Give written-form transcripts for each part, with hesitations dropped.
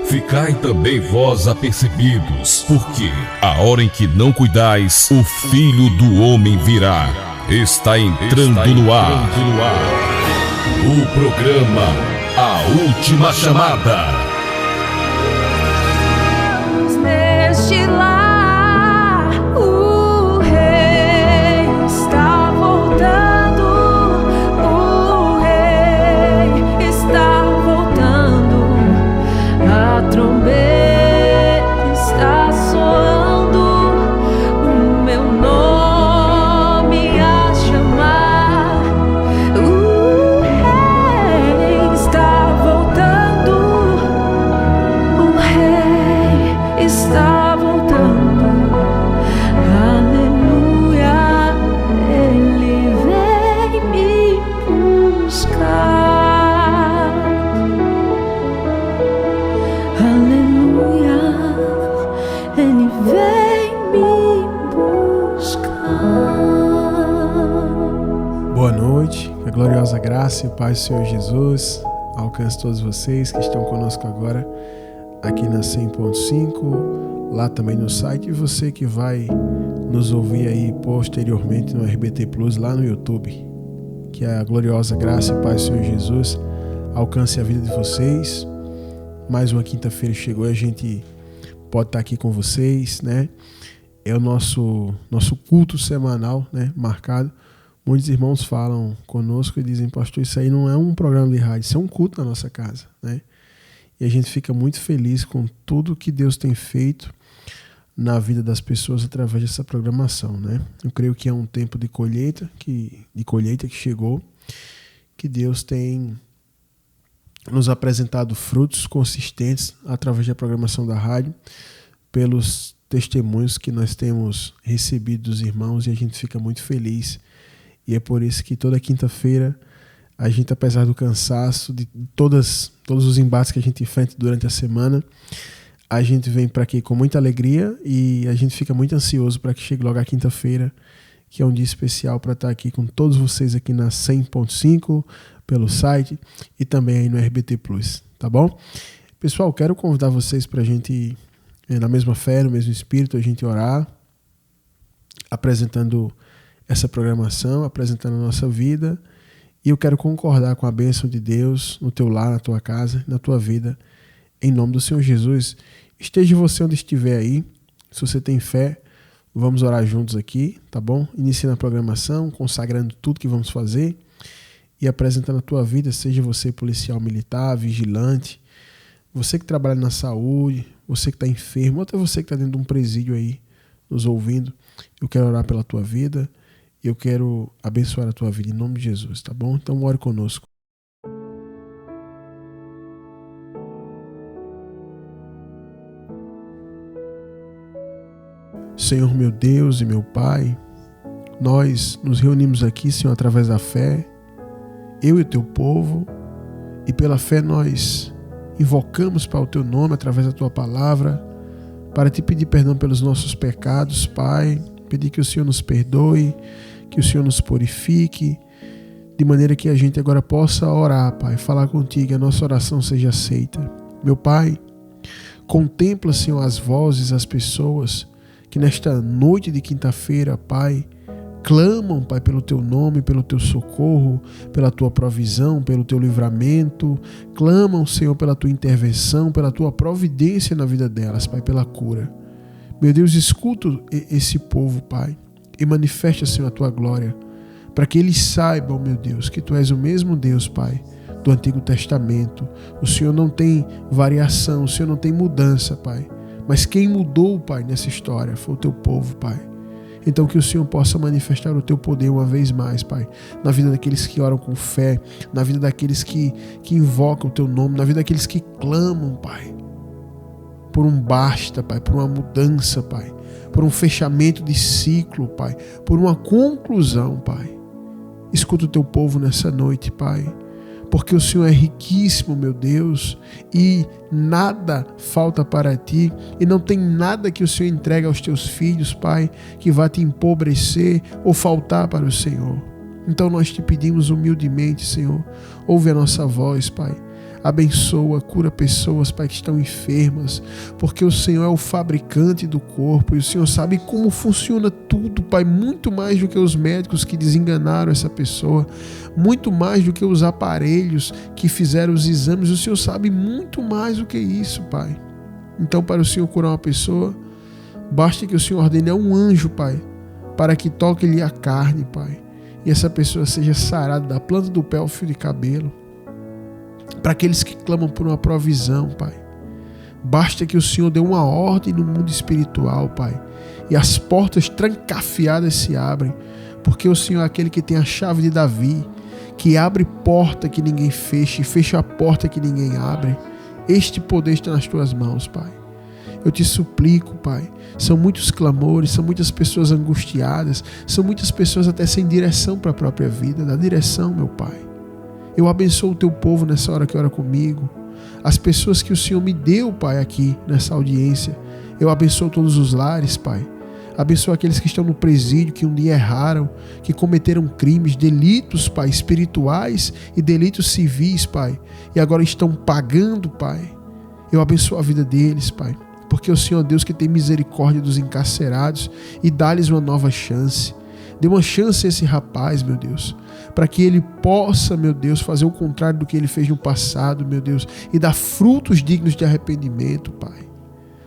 Ficai também vós apercebidos, porque a hora em que não cuidais, o Filho do Homem virá. Está entrando no ar. O programa A Última Chamada. Neste lar, o Rei está voltando. O Rei está voltando. A trombeta está soando. O meu nome a chamar. O Rei está voltando. O Rei está voltando. Aleluia, Ele vem me buscar. Aleluia, Ele vem me buscar. Boa noite, que a gloriosa graça e paz do Senhor Jesus alcance todos vocês que estão conosco agora aqui na 100.5, lá também no site, e você que vai nos ouvir aí posteriormente no RBT Plus lá no YouTube. Que a gloriosa graça e paz do Senhor Jesus alcance a vida de vocês. Mais uma quinta-feira chegou e a gente pode estar aqui com vocês, né? É o nosso culto semanal, né? Marcado. Muitos irmãos falam conosco e dizem: pastor, isso aí não é um programa de rádio, isso é um culto na nossa casa, né? E a gente fica muito feliz com tudo que Deus tem feito na vida das pessoas através dessa programação, né? Eu creio que é um tempo de colheita que chegou, que Deus tem nos apresentado frutos consistentes através da programação da rádio, pelos testemunhos que nós temos recebido dos irmãos, e a gente fica muito feliz. E é por isso que toda quinta-feira a gente, apesar do cansaço, de todos os embates que a gente enfrenta durante a semana, a gente vem para aqui com muita alegria e a gente fica muito ansioso para que chegue logo a quinta-feira, que é um dia especial para estar aqui com todos vocês aqui na 100.5, pelo site e também aí no RBT Plus, tá bom? Pessoal, quero convidar vocês para a gente, na mesma fé, no mesmo espírito, a gente orar, apresentando essa programação, apresentando a nossa vida. E eu quero concordar com a bênção de Deus no teu lar, na tua casa, na tua vida, em nome do Senhor Jesus. Esteja você onde estiver aí, se você tem fé, vamos orar juntos aqui, tá bom? Iniciando a programação, consagrando tudo que vamos fazer e apresentando a tua vida, seja você policial militar, vigilante, você que trabalha na saúde, você que está enfermo, ou até você que está dentro de um presídio aí, nos ouvindo. Eu quero orar pela tua vida. Eu quero abençoar a tua vida em nome de Jesus, tá bom? Então ore conosco. Senhor meu Deus e meu Pai, nós nos reunimos aqui, Senhor, através da fé, eu e o teu povo, e pela fé nós invocamos para o teu nome, através da tua palavra, para te pedir perdão pelos nossos pecados, Pai, pedir que o Senhor nos perdoe, que o Senhor nos purifique, de maneira que a gente agora possa orar, Pai, falar contigo, a nossa oração seja aceita. Meu Pai, contempla, Senhor, as vozes, as pessoas que nesta noite de quinta-feira, Pai, clamam, Pai, pelo teu nome, pelo teu socorro, pela tua provisão, pelo teu livramento, clamam, Senhor, pela tua intervenção, pela tua providência na vida delas, Pai, pela cura. Meu Deus, escuta esse povo, Pai, e manifesta, Senhor, a tua glória, para que eles saibam, meu Deus, que tu és o mesmo Deus, Pai, do Antigo Testamento. O Senhor não tem variação, o Senhor não tem mudança, Pai, mas quem mudou, Pai, nessa história foi o teu povo, Pai. Então que o Senhor possa manifestar o teu poder uma vez mais, Pai, na vida daqueles que oram com fé, na vida daqueles que invocam o teu nome, na vida daqueles que clamam, Pai, por um basta, Pai, por uma mudança, Pai, por um fechamento de ciclo, Pai, por uma conclusão, Pai. Escuta o teu povo nessa noite, Pai, porque o Senhor é riquíssimo, meu Deus, e nada falta para ti, e não tem nada que o Senhor entregue aos teus filhos, Pai, que vá te empobrecer ou faltar para o Senhor. Então nós te pedimos humildemente, Senhor, ouve a nossa voz, Pai, Abençoa, cura pessoas, Pai, que estão enfermas, porque o Senhor é o fabricante do corpo e o Senhor sabe como funciona tudo, Pai, muito mais do que os médicos que desenganaram essa pessoa, muito mais do que os aparelhos que fizeram os exames, o Senhor sabe muito mais do que isso, Pai. Então, para o Senhor curar uma pessoa, basta que o Senhor ordene a um anjo, Pai, para que toque-lhe a carne, Pai, e essa pessoa seja sarada da planta do pé ao fio de cabelo. Para aqueles que clamam por uma provisão, Pai, basta que o Senhor dê uma ordem no mundo espiritual, Pai, e as portas trancafiadas se abrem, porque o Senhor é aquele que tem a chave de Davi, que abre porta que ninguém fecha e fecha a porta que ninguém abre. Este poder está nas tuas mãos, Pai. Eu te suplico, Pai, são muitos clamores, são muitas pessoas angustiadas, são muitas pessoas até sem direção para a própria vida. Dá direção, meu Pai. Eu abençoo o teu povo nessa hora que ora comigo, as pessoas que o Senhor me deu, Pai, aqui nessa audiência. Eu abençoo todos os lares, Pai. Abençoa aqueles que estão no presídio, que um dia erraram, que cometeram crimes, delitos, Pai, espirituais e delitos civis, Pai, e agora estão pagando, Pai. Eu abençoo a vida deles, Pai, porque o Senhor é Deus que tem misericórdia dos encarcerados e dá-lhes uma nova chance. Dê uma chance a esse rapaz, meu Deus, para que ele possa, meu Deus, fazer o contrário do que ele fez no passado, meu Deus, e dar frutos dignos de arrependimento, Pai.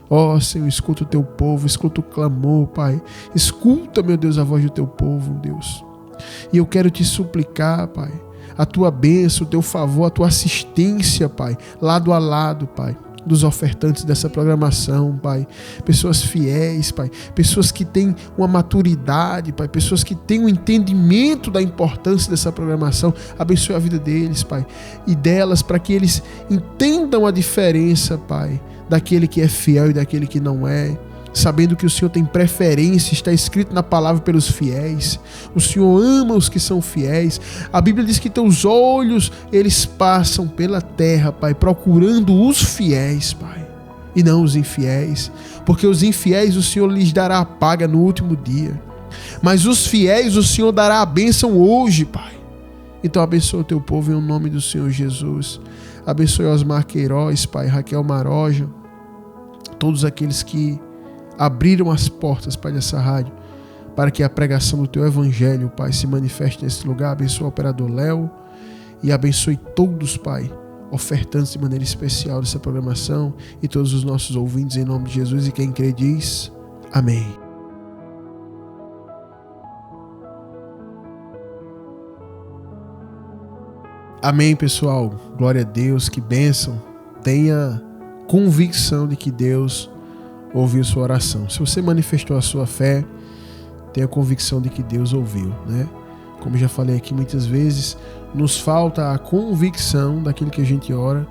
Ó, Senhor, escuta o teu povo, escuta o clamor, Pai. Escuta, meu Deus, a voz do teu povo, Deus. E eu quero te suplicar, Pai, a tua bênção, o teu favor, a tua assistência, Pai, lado a lado, Pai, dos ofertantes dessa programação, Pai. Pessoas fiéis, Pai. Pessoas que têm uma maturidade, Pai. Pessoas que têm um entendimento da importância dessa programação. Abençoe a vida deles, Pai. E delas, para que eles entendam a diferença, Pai, daquele que é fiel e daquele que não é, sabendo que o Senhor tem preferência, está escrito na palavra pelos fiéis. O Senhor ama os que são fiéis. A Bíblia diz que teus olhos, eles passam pela terra, Pai, procurando os fiéis, Pai, e não os infiéis, porque os infiéis o Senhor lhes dará a paga no último dia, mas os fiéis o Senhor dará a bênção hoje, Pai. Então abençoa o teu povo em nome do Senhor Jesus. Abençoe Osmar Queiroz, Pai, Raquel Maroja, todos aqueles que abriram as portas, Pai, dessa rádio, para que a pregação do teu evangelho, Pai, se manifeste nesse lugar. Abençoa o operador Léo e abençoe todos, Pai, ofertantes de maneira especial dessa programação e todos os nossos ouvintes em nome de Jesus, e quem crê diz amém. Amém, pessoal. Glória a Deus, que bênção. Tenha convicção de que Deus ouviu sua oração. Se você manifestou a sua fé, tenha convicção de que Deus ouviu, né? Como já falei aqui muitas vezes, nos falta a convicção daquilo que a gente ora,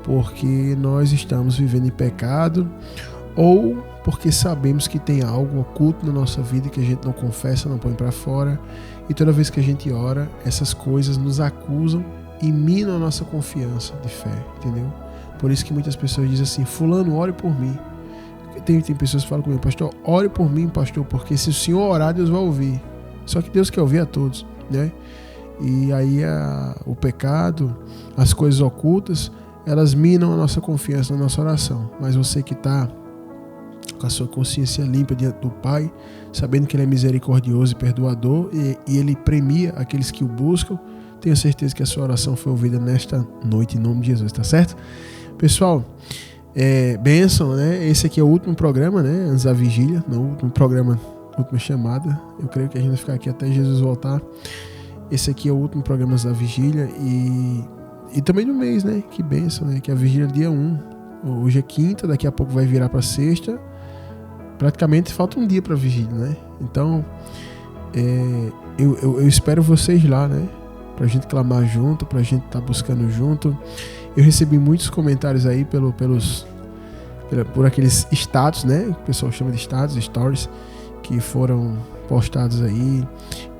porque nós estamos vivendo em pecado ou porque sabemos que tem algo oculto na nossa vida que a gente não confessa, não põe para fora, e toda vez que a gente ora, essas coisas nos acusam e minam a nossa confiança de fé, entendeu? Por isso que muitas pessoas dizem assim: fulano, ore por mim. Tem pessoas que falam comigo: pastor, ore por mim, pastor, porque se o senhor orar, Deus vai ouvir. Só que Deus quer ouvir a todos, né? E aí o pecado, as coisas ocultas, elas minam a nossa confiança na nossa oração. Mas você que está com a sua consciência limpa diante do Pai, sabendo que Ele é misericordioso e perdoador, e Ele premia aqueles que o buscam, tenha certeza que a sua oração foi ouvida nesta noite, em nome de Jesus, tá certo? Pessoal, bênção, né? Esse aqui é o último programa, né? Antes da vigília, não, o último programa, última chamada. Eu creio que a gente vai ficar aqui até Jesus voltar. Esse aqui é o último programa antes da vigília e também do mês, né? Que bênção, né? Que a vigília é dia 1. Hoje é quinta, daqui a pouco vai virar para sexta. Praticamente falta um dia para a vigília, né? Então, eu espero vocês lá, né? Pra gente clamar junto, pra gente estar buscando junto. Eu recebi muitos comentários aí por aqueles status, né? O pessoal chama de status, stories, que foram postados aí,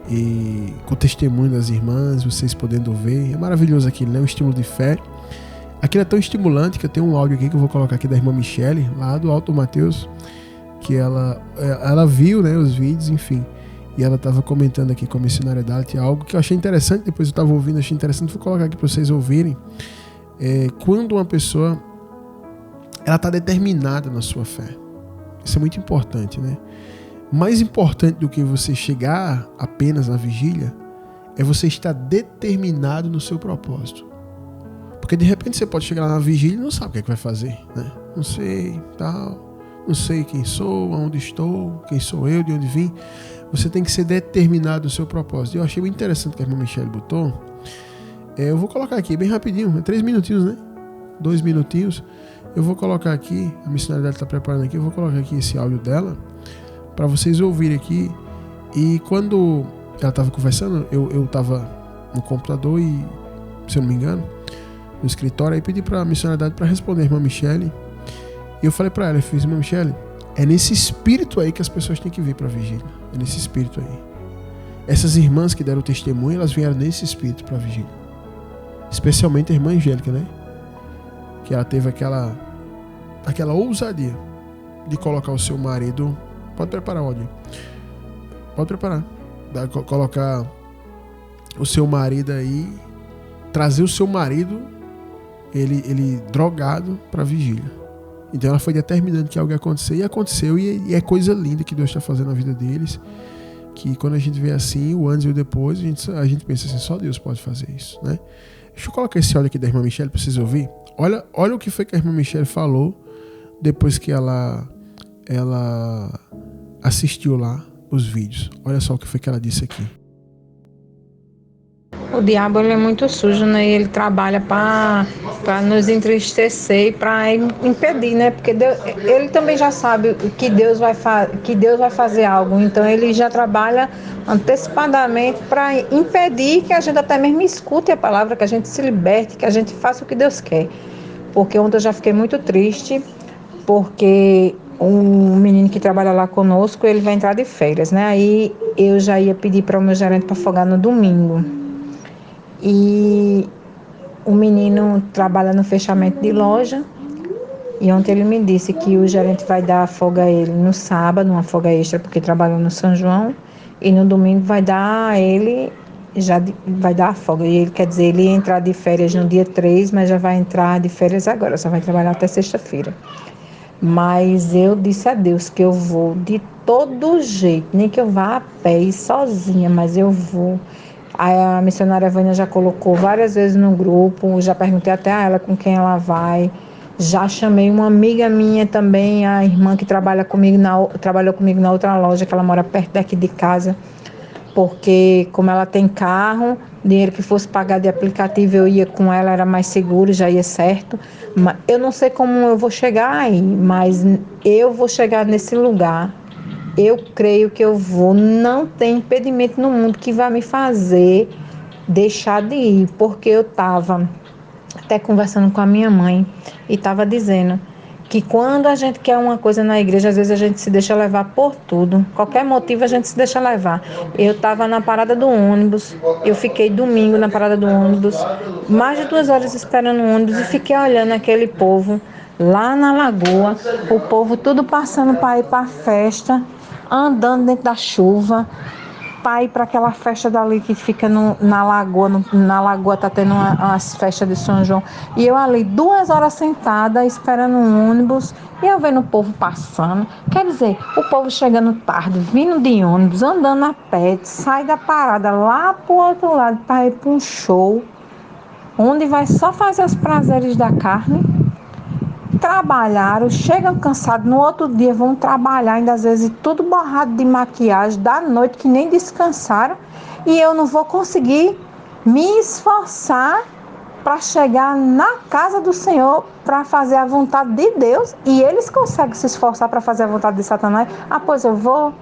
e com testemunho das irmãs, vocês podendo ver. É maravilhoso aquilo, né? Um estímulo de fé. Aquilo é tão estimulante que eu tenho um áudio aqui que eu vou colocar aqui da irmã Michele, lá do Alto Mateus, que ela viu, né, os vídeos, enfim. E ela estava comentando aqui com a missionária dela, tinha algo que eu achei interessante, depois eu estava ouvindo, achei interessante, vou colocar aqui para vocês ouvirem. quando uma pessoa ela está determinada na sua fé. Isso é muito importante, né? Mais importante do que você chegar apenas na vigília é você estar determinado no seu propósito. Porque de repente você pode chegar lá na vigília e não sabe o que é que vai fazer, né? Não sei, tal, não sei quem sou, aonde estou, quem sou eu, de onde vim. Você tem que ser determinado no seu propósito. Eu achei muito interessante o que a irmã Michele botou. Eu vou colocar aqui bem rapidinho, 3 minutinhos, né? 2 minutinhos. Eu vou colocar aqui, a missionária está preparando aqui, eu vou colocar aqui esse áudio dela para vocês ouvirem aqui. E quando ela estava conversando, eu estava no computador e, se eu não me engano, no escritório, aí pedi para a missionária para responder a irmã Michele. E eu falei para ela, eu fiz, irmã Michele, é nesse espírito aí que as pessoas têm que vir para a vigília. É nesse espírito aí. Essas irmãs que deram testemunho, elas vieram nesse espírito para a vigília. Especialmente a irmã Angélica, né? Que ela teve aquela ousadia de colocar o seu marido. Pode preparar o áudio. Pode preparar. Colocar o seu marido aí, trazer o seu marido, ele drogado para a vigília. Então ela foi determinando que algo ia acontecer, e aconteceu, e é coisa linda que Deus está fazendo na vida deles, que quando a gente vê assim, o antes e o depois, a gente pensa assim, só Deus pode fazer isso, né? Deixa eu colocar esse áudio aqui da irmã Michele para vocês ouvirem. Olha o que foi que a irmã Michele falou depois que ela assistiu lá os vídeos. Olha só o que foi que ela disse aqui. O diabo ele é muito sujo, né? Ele trabalha para nos entristecer e para impedir, né? Porque ele também já sabe que Deus vai fazer algo. Então ele já trabalha antecipadamente para impedir que a gente até mesmo escute a palavra, que a gente se liberte, que a gente faça o que Deus quer. Porque ontem eu já fiquei muito triste, porque um menino que trabalha lá conosco, ele vai entrar de férias, né? Aí eu já ia pedir para o meu gerente para folgar no domingo. E o menino trabalha no fechamento de loja, e ontem ele me disse que o gerente vai dar a folga a ele no sábado, uma folga extra, porque trabalhou no São João, e no domingo vai dar a ele, já vai dar a folga. E ele quer dizer, ele ia entrar de férias no dia 3, mas já vai entrar de férias agora, só vai trabalhar até sexta-feira. Mas eu disse a Deus que eu vou de todo jeito, nem que eu vá a pé e sozinha, mas eu vou. A missionária Vânia já colocou várias vezes no grupo, já perguntei até a ela com quem ela vai. Já chamei uma amiga minha também, a irmã que trabalhou comigo na outra loja, que ela mora perto daqui de casa, porque como ela tem carro, dinheiro que fosse pagar de aplicativo eu ia com ela, era mais seguro, já ia certo. Eu não sei como eu vou chegar aí, mas eu vou chegar nesse lugar. Eu creio que eu vou, não tem impedimento no mundo que vai me fazer deixar de ir, porque eu estava até conversando com a minha mãe e estava dizendo que quando a gente quer uma coisa na igreja, às vezes a gente se deixa levar por tudo, qualquer motivo a gente se deixa levar. Eu estava na parada do ônibus, eu fiquei domingo na parada do ônibus, mais de 2 horas esperando o ônibus, e fiquei olhando aquele povo lá na lagoa, o povo tudo passando para ir para a festa, andando dentro da chuva, para ir para aquela festa dali que fica na lagoa. Na lagoa tá tendo umas festas de São João. E eu ali 2 horas sentada, esperando um ônibus, e eu vendo o povo passando. Quer dizer, o povo chegando tarde, vindo de ônibus, andando a pé, sai da parada lá pro outro lado para ir para um show, onde vai só fazer os prazeres da carne. Trabalharam, chegam cansados, no outro dia vão trabalhar, ainda às vezes tudo borrado de maquiagem, da noite que nem descansaram, e eu não vou conseguir me esforçar para chegar na casa do Senhor, para fazer a vontade de Deus, e eles conseguem se esforçar para fazer a vontade de Satanás. Pois eu vou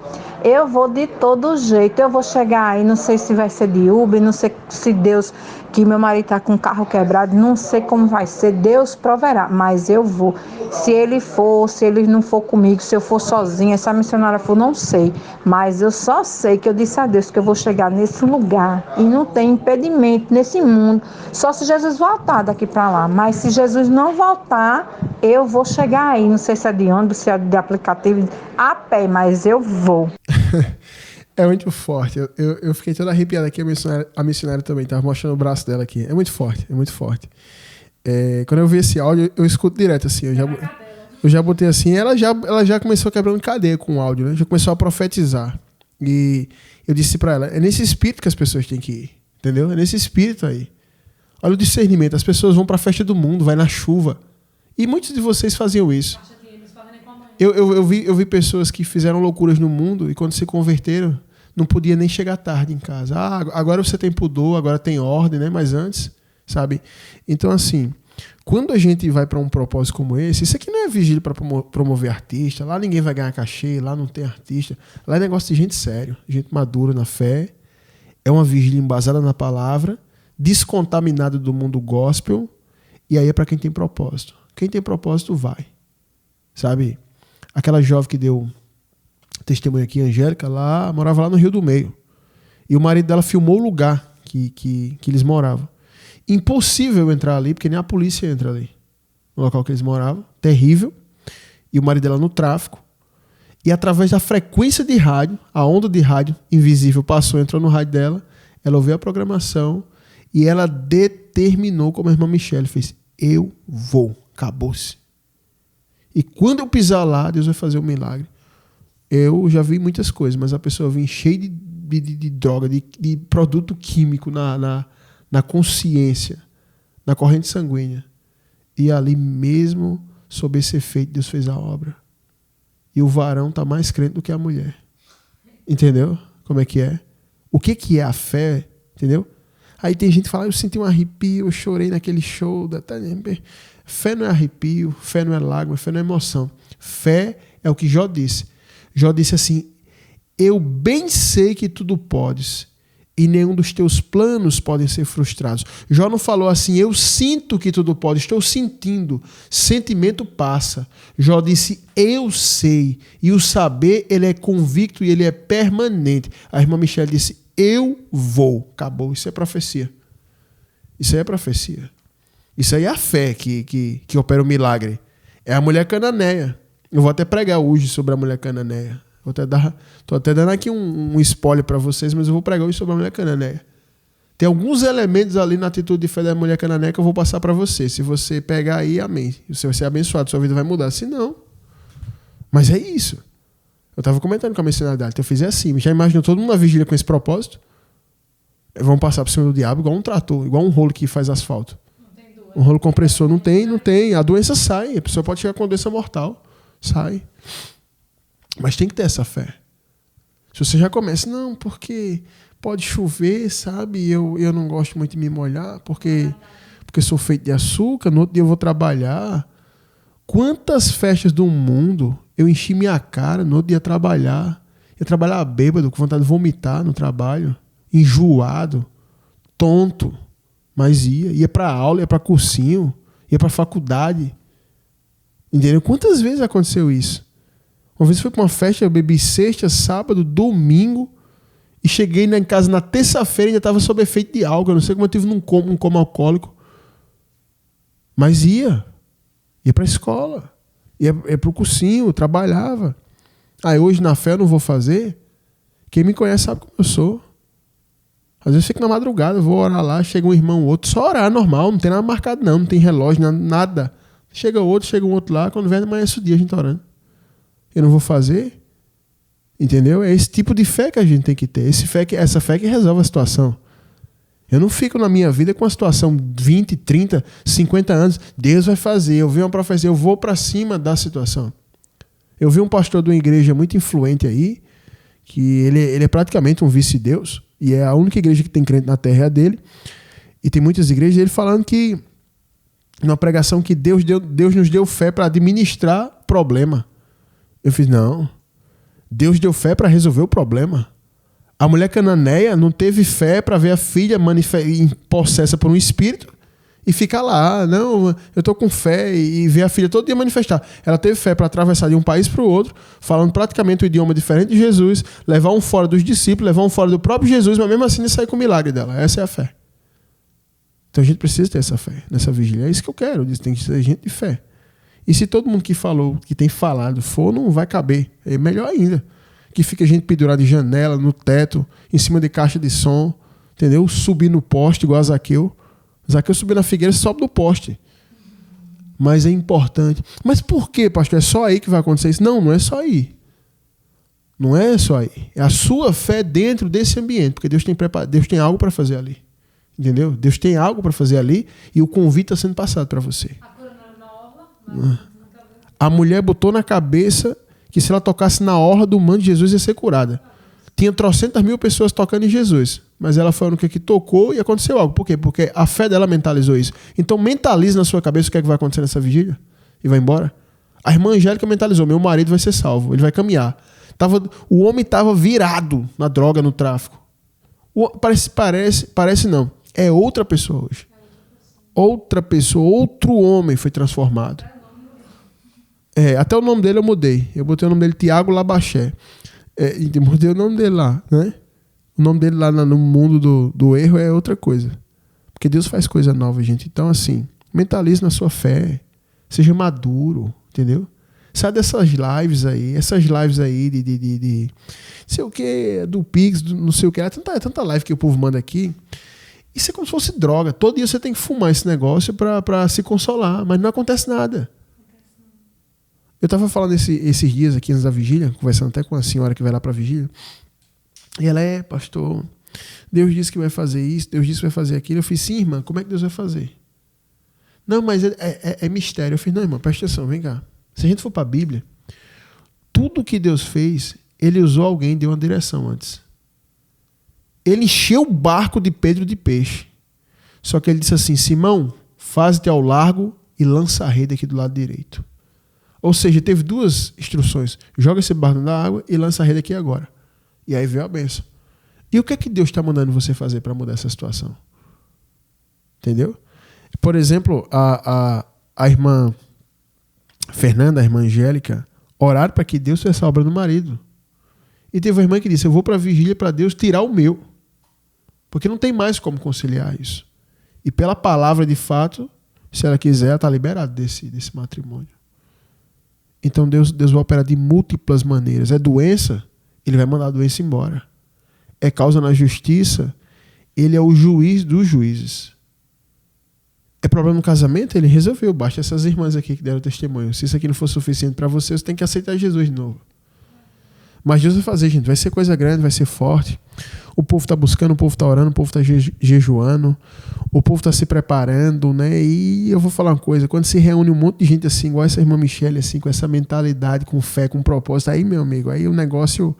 de todo jeito, eu vou chegar aí, não sei se vai ser de Uber, não sei se Deus, que meu marido está com o carro quebrado, não sei como vai ser, Deus proverá, mas eu vou. Se ele não for comigo, se eu for sozinha, essa missionária for, não sei, mas eu só sei que eu disse a Deus que eu vou chegar nesse lugar, e não tem impedimento nesse mundo, só se Jesus voltar daqui para lá, mas se Jesus não voltar, eu vou chegar aí, não sei se é de ônibus, se é de aplicativo, a pé, mas eu vou. É muito forte. Eu fiquei toda arrepiada aqui. A missionária também estava mostrando o braço dela aqui. É muito forte, é muito forte. Quando eu vi esse áudio, eu escuto direto, assim. Eu já botei assim, ela já começou quebrando cadeia com o áudio, né? Já começou a profetizar. E eu disse pra ela, é nesse espírito que as pessoas têm que ir, entendeu? É nesse espírito aí. Olha o discernimento, as pessoas vão pra festa do mundo, vai na chuva. E muitos de vocês faziam isso. Eu vi pessoas que fizeram loucuras no mundo e quando se converteram, não podia nem chegar tarde em casa. Agora você tem pudor, agora tem ordem, né? Mas antes, sabe? Então, assim, quando a gente vai para um propósito como esse, isso aqui não é vigília para promover artista, lá ninguém vai ganhar cachê, lá não tem artista, lá é negócio de gente sério, gente madura na fé, é uma vigília embasada na palavra, descontaminada do mundo gospel, e aí é para quem tem propósito. Quem tem propósito vai, sabe? Aquela jovem que deu testemunho aqui, Angélica, morava lá no Rio do Meio, e o marido dela filmou o lugar que eles moravam. Impossível entrar ali, porque nem a polícia entra ali. No local que eles moravam. Terrível. E o marido dela no tráfico. E através da frequência de rádio, a onda de rádio invisível passou, entrou no rádio dela, ela ouviu a programação e ela determinou, como a irmã Michele fez, eu vou. Acabou-se. E quando eu pisar lá, Deus vai fazer um milagre. Eu já vi muitas coisas, mas a pessoa vinha cheia de droga, de produto químico na consciência, na corrente sanguínea. E ali mesmo, sob esse efeito, Deus fez a obra. E o varão está mais crente do que a mulher. Entendeu? Como é que é? O que é a fé? Entendeu? Aí tem gente que fala, eu senti um arrepio, eu chorei naquele show. Fé não é arrepio, fé não é lágrima, fé não é emoção. Fé é o que Jó disse. Jó disse assim, eu bem sei que tudo podes, e nenhum dos teus planos podem ser frustrados. Jó não falou assim, eu sinto que tudo pode, estou sentindo. Sentimento passa. Jó disse, eu sei. E o saber, ele é convicto e ele é permanente. A irmã Michele disse, eu vou. Acabou. Isso é profecia. Isso aí é profecia. Isso aí é a fé que opera o milagre. É a mulher cananeia. Eu vou até pregar hoje sobre a mulher cananeia. Estou até dando aqui um spoiler para vocês, mas eu vou pregar hoje sobre a mulher cananeia. Tem alguns elementos ali na atitude de fé da mulher cananeia que eu vou passar para você. Se você pegar aí, amém. Você vai ser abençoado, sua vida vai mudar. Se não, mas é isso. Eu estava comentando com a missionária, então eu fiz assim. Já imaginou todo mundo na vigília com esse propósito? Vão passar por cima do diabo igual um trator, igual um rolo que faz asfalto. Um rolo compressor. Não tem. A doença sai. A pessoa pode chegar com doença mortal. Sai. Mas tem que ter essa fé. Se você já começa, não, porque pode chover, sabe? Eu não gosto muito de me molhar, porque sou feito de açúcar, no outro dia eu vou trabalhar. Quantas festas do mundo eu enchi minha cara, no outro dia ia trabalhar bêbado, com vontade de vomitar no trabalho, enjoado, tonto, mas ia para aula, ia para cursinho, ia para faculdade. Entendeu? Quantas vezes aconteceu isso? Uma vez eu fui para uma festa, eu bebi sexta, sábado, domingo, e cheguei em casa na terça-feira e ainda estava sob efeito de álcool. Eu não sei como eu tive um coma alcoólico. Mas ia para a escola, ia para o cursinho, trabalhava. Hoje na fé eu não vou fazer. Quem me conhece sabe como eu sou. Às vezes eu fico na madrugada, eu vou orar lá, chega um irmão ou outro, só orar, normal, não tem nada marcado não tem relógio, nada. Chega um outro lá, quando vem amanhece o dia a gente tá orando. Eu não vou fazer, entendeu? É esse tipo de fé que a gente tem que ter, essa fé que resolve a situação. Eu não fico na minha vida com uma situação 20, 30, 50 anos, Deus vai fazer, eu vi uma profecia, eu vou para cima da situação. Eu vi um pastor de uma igreja muito influente aí, que ele é praticamente um vice-deus, e é a única igreja que tem crente na terra é a dele, e tem muitas igrejas, ele falando que, numa pregação que Deus nos deu fé para administrar problema. Eu fiz, não. Deus deu fé para resolver o problema. A mulher cananeia não teve fé para ver a filha possessa por um espírito e ficar lá. Não, eu estou com fé e ver a filha todo dia manifestar. Ela teve fé para atravessar de um país para o outro, falando praticamente o idioma diferente de Jesus, levar um fora dos discípulos, levar um fora do próprio Jesus, mas mesmo assim sair com o milagre dela. Essa é a fé. Então a gente precisa ter essa fé, nessa vigília. É isso que eu quero. Tem que ser gente de fé. E se todo mundo que falou, que tem falado, for, não vai caber. É melhor ainda. Que fica gente pendurada de janela, no teto, em cima de caixa de som, entendeu? Subir no poste, igual a Zaqueu. Zaqueu subiu na figueira e sobe no poste. Mas é importante. Mas por que, pastor? É só aí que vai acontecer isso? Não, não é só aí. Não é só aí. É a sua fé dentro desse ambiente, porque Deus tem algo para fazer ali. Entendeu? Deus tem algo para fazer ali e o convite está sendo passado para você. A mulher botou na cabeça que se ela tocasse na orla do manto de Jesus ia ser curada. Tinha 300.000 pessoas tocando em Jesus, mas ela foi a única que tocou e aconteceu algo. Por quê? Porque a fé dela mentalizou isso. Então mentalize na sua cabeça o que é que vai acontecer nessa vigília e vai embora. A irmã Angélica mentalizou, meu marido vai ser salvo, ele vai caminhar. O homem estava virado na droga, no tráfico. Parece não. É outra pessoa hoje. Outra pessoa, outro homem foi transformado. Até o nome dele eu mudei. Eu botei o nome dele Tiago Labaché. E mudei o nome dele lá, né? O nome dele lá no mundo do erro é outra coisa. Porque Deus faz coisa nova, gente. Então, assim, mentalize na sua fé. Seja maduro, entendeu? Sai dessas lives aí. Essas lives aí de sei o que, do Pix, não sei o que. É tanta live que o povo manda aqui. Isso é como se fosse droga. Todo dia você tem que fumar esse negócio para se consolar. Mas não acontece nada. Eu estava falando esses dias aqui antes da vigília, conversando até com a senhora que vai lá para a vigília. E ela pastor, Deus disse que vai fazer isso, Deus disse que vai fazer aquilo. Eu fiz, sim, irmã, como é que Deus vai fazer? Não, mas é mistério. Eu fiz, não, irmã, presta atenção, vem cá. Se a gente for para a Bíblia, tudo que Deus fez, ele usou alguém, deu uma direção antes. Ele encheu o barco de Pedro de peixe. Só que ele disse assim, Simão, faze-te ao largo e lança a rede aqui do lado direito. Ou seja, teve duas instruções. Joga esse barco na água e lança a rede aqui agora. E aí veio a bênção. E o que é que Deus está mandando você fazer para mudar essa situação? Entendeu? Por exemplo, a irmã Fernanda, a irmã Angélica, oraram para que Deus fizesse a obra no marido. E teve uma irmã que disse, eu vou para a vigília para Deus tirar o meu. Porque não tem mais como conciliar isso. E pela palavra de fato, se ela quiser, ela está liberada desse matrimônio. Então Deus vai operar de múltiplas maneiras. É doença, ele vai mandar a doença embora. É causa na justiça, ele é o juiz dos juízes. É problema no casamento, ele resolveu. Basta essas irmãs aqui que deram testemunho. Se isso aqui não for suficiente para você, você tem que aceitar Jesus de novo. Mas Deus vai fazer, gente. Vai ser coisa grande, vai ser forte. O povo está buscando, o povo está orando, o povo está jejuando, o povo está se preparando, né? E eu vou falar uma coisa, quando se reúne um monte de gente assim, igual essa irmã Michele, assim, com essa mentalidade, com fé, com propósito, aí, meu amigo, aí o negócio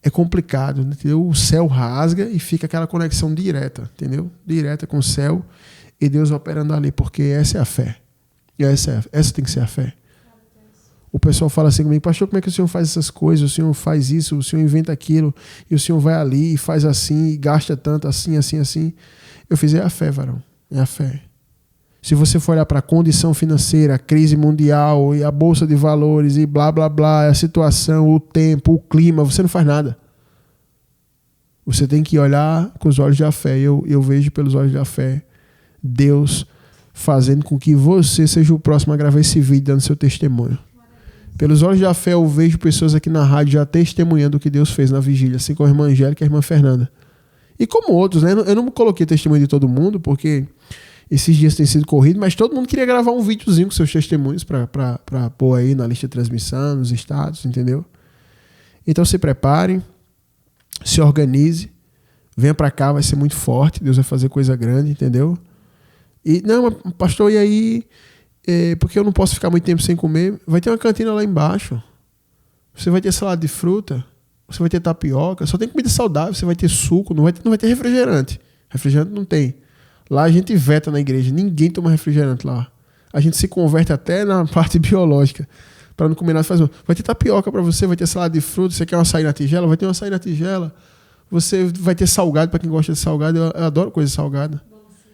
é complicado, entendeu? O céu rasga e fica aquela conexão direta, entendeu? Direta com o céu e Deus operando ali, porque essa é a fé. E essa tem que ser a fé. O pessoal fala assim comigo, pastor, como é que o senhor faz essas coisas? O senhor faz isso, o senhor inventa aquilo, e o senhor vai ali e faz assim, e gasta tanto, assim, assim, assim. Eu fiz, é a fé, varão, é a fé. Se você for olhar para a condição financeira, a crise mundial, e a bolsa de valores, e blá, blá, blá, a situação, o tempo, o clima, você não faz nada. Você tem que olhar com os olhos da fé. Eu vejo pelos olhos da fé Deus fazendo com que você seja o próximo a gravar esse vídeo dando seu testemunho. Pelos olhos da fé, eu vejo pessoas aqui na rádio já testemunhando o que Deus fez na vigília, assim como a irmã Angélica e a irmã Fernanda. E como outros, né? Eu não coloquei testemunho de todo mundo, porque esses dias tem sido corrido, mas todo mundo queria gravar um videozinho com seus testemunhos para pôr aí na lista de transmissão, nos status, entendeu? Então se preparem, se organize, venha para cá, vai ser muito forte, Deus vai fazer coisa grande, entendeu? E, não, pastor, e aí... porque eu não posso ficar muito tempo sem comer. Vai ter uma cantina lá embaixo. Você vai ter salada de fruta. Você vai ter tapioca. Só tem comida saudável. Você vai ter suco. Não vai ter refrigerante. Refrigerante não tem. Lá a gente veta na igreja. Ninguém toma refrigerante lá. A gente se converte até na parte biológica. Para não comer nada. Vai ter tapioca para você. Vai ter salada de fruta. Você quer um açaí na tigela? Vai ter um açaí na tigela. Você vai ter salgado para quem gosta de salgado. Eu adoro coisa salgada.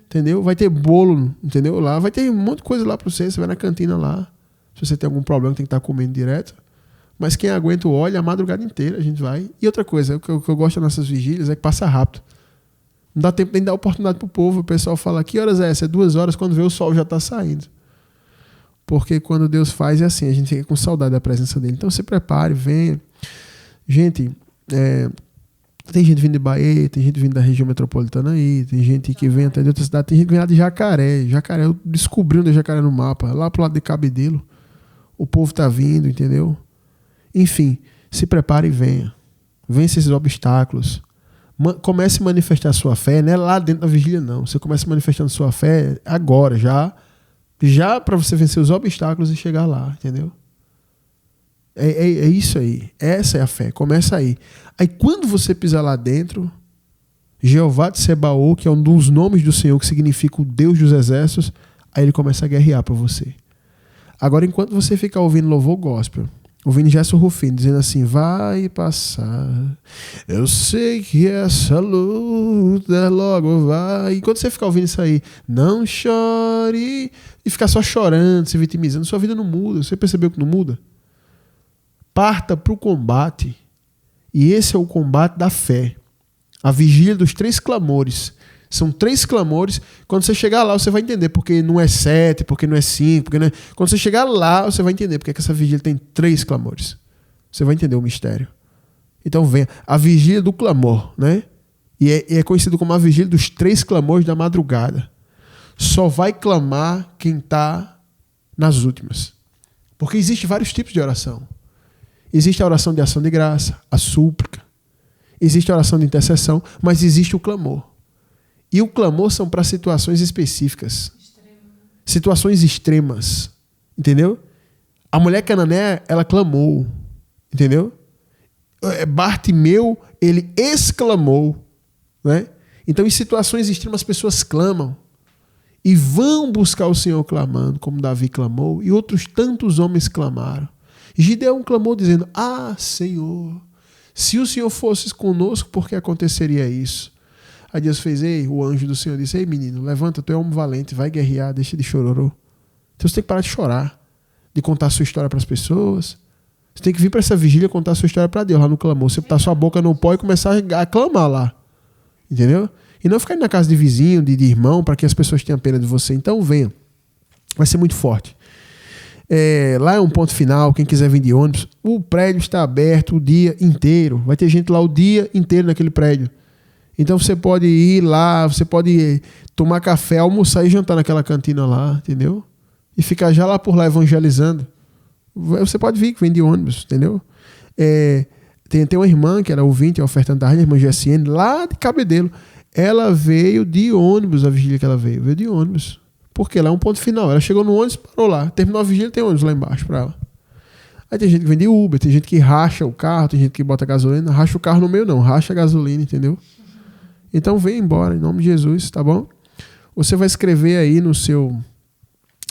Entendeu? Vai ter bolo, entendeu? Lá vai ter um monte de coisa lá para você. Você vai na cantina lá. Se você tem algum problema, tem que estar comendo direto. Mas quem aguenta o óleo a madrugada inteira, a gente vai. E outra coisa, o que eu gosto das nossas vigílias é que passa rápido. Não dá tempo nem de dar oportunidade pro povo. O pessoal fala, que horas é essa? É 2 horas, quando vê o sol já está saindo. Porque quando Deus faz é assim, a gente fica com saudade da presença dele. Então se prepare, venha. Gente, Tem gente vindo de Bahia, tem gente vindo da região metropolitana aí, tem gente que vem até de outra cidade, tem gente que vem lá de Jacaré. Jacaré, eu descobri onde é Jacaré no mapa, lá pro lado de Cabedelo. O povo tá vindo, entendeu? Enfim, se prepare e venha. Vence esses obstáculos. Comece a manifestar a sua fé, não é lá dentro da vigília, não. Você começa manifestando sua fé agora, já para você vencer os obstáculos e chegar lá, entendeu? É isso aí. Essa é a fé. Começa aí. Aí quando você pisar lá dentro, Jeová de Sebaô, que é um dos nomes do Senhor, que significa o Deus dos exércitos, aí ele começa a guerrear para você. Agora, enquanto você ficar ouvindo louvor gospel, ouvindo Gerson Rufino dizendo assim, vai passar, eu sei que essa luta logo vai. Enquanto você ficar ouvindo isso aí, não chore, e ficar só chorando, se vitimizando, sua vida não muda. Você percebeu que não muda? Parta para o combate. E esse é o combate da fé. A vigília dos 3 clamores. São 3 clamores. Quando você chegar lá, você vai entender porque não é 7, porque não é 5. Porque não é... Quando você chegar lá, você vai entender porque essa vigília tem 3 clamores. Você vai entender o mistério. Então venha. A vigília do clamor, né? E é conhecido como a vigília dos 3 clamores da madrugada. Só vai clamar quem está nas últimas. Porque existem vários tipos de oração. Existe a oração de ação de graça, a súplica. Existe a oração de intercessão, mas existe o clamor. E o clamor são para situações específicas. Situações extremas. Entendeu? A mulher cananeia, ela clamou. Entendeu? Bartimeu, ele exclamou. Né? Então, em situações extremas, as pessoas clamam. E vão buscar o Senhor clamando, como Davi clamou, e outros tantos homens clamaram. Gideão clamou dizendo, Senhor, se o Senhor fosse conosco, por que aconteceria isso? Aí Deus fez, o anjo do Senhor disse, menino, levanta, tu é homem valente, vai guerrear, deixa de chororô. Então você tem que parar de chorar, de contar a sua história para as pessoas. Você tem que vir para essa vigília contar a sua história para Deus, lá no clamor. Você botar sua boca no pó e começar a clamar lá. Entendeu? E não ficar indo na casa de vizinho, de irmão, para que as pessoas tenham pena de você. Então venha. Vai ser muito forte. Lá é um ponto final, quem quiser vir de ônibus, o prédio está aberto o dia inteiro, vai ter gente lá o dia inteiro naquele prédio, então você pode ir lá, você pode tomar café, almoçar e jantar naquela cantina lá, entendeu? E ficar já lá por lá evangelizando. Você pode vir que vem de ônibus, entendeu? Tem uma irmã que era ouvinte, ofertante da rádio, a irmã GSN, lá de Cabedelo, ela veio de ônibus, a vigília que ela veio de ônibus. Porque lá é um ponto final. Ela chegou no ônibus, parou lá. Terminou a vigília, tem ônibus lá embaixo para ela. Aí tem gente que vende Uber, tem gente que racha o carro, tem gente que bota gasolina. Racha o carro no meio não, racha a gasolina, entendeu? Então vem embora, em nome de Jesus, tá bom? Você vai escrever aí no seu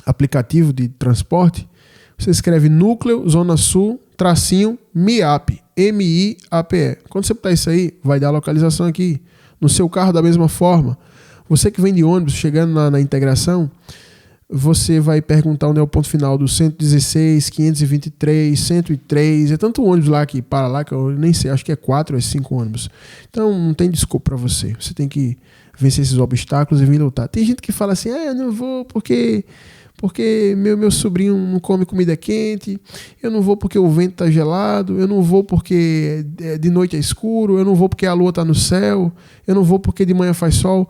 aplicativo de transporte, você escreve Núcleo Zona Sul, tracinho, MIAP, M-I-A-P-E. Quando você botar isso aí, vai dar a localização aqui. No seu carro da mesma forma. Você que vem de ônibus, chegando na integração, você vai perguntar onde é o ponto final do 116, 523, 103. É tanto ônibus lá que para lá, que eu nem sei, acho que é 4 ou 5 ônibus. Então não tem desculpa para você. Você tem que vencer esses obstáculos e vir lutar. Tem gente que fala assim, eu não vou porque meu sobrinho não come comida quente, eu não vou porque o vento está gelado, eu não vou porque de noite é escuro, eu não vou porque a lua está no céu, eu não vou porque de manhã faz sol.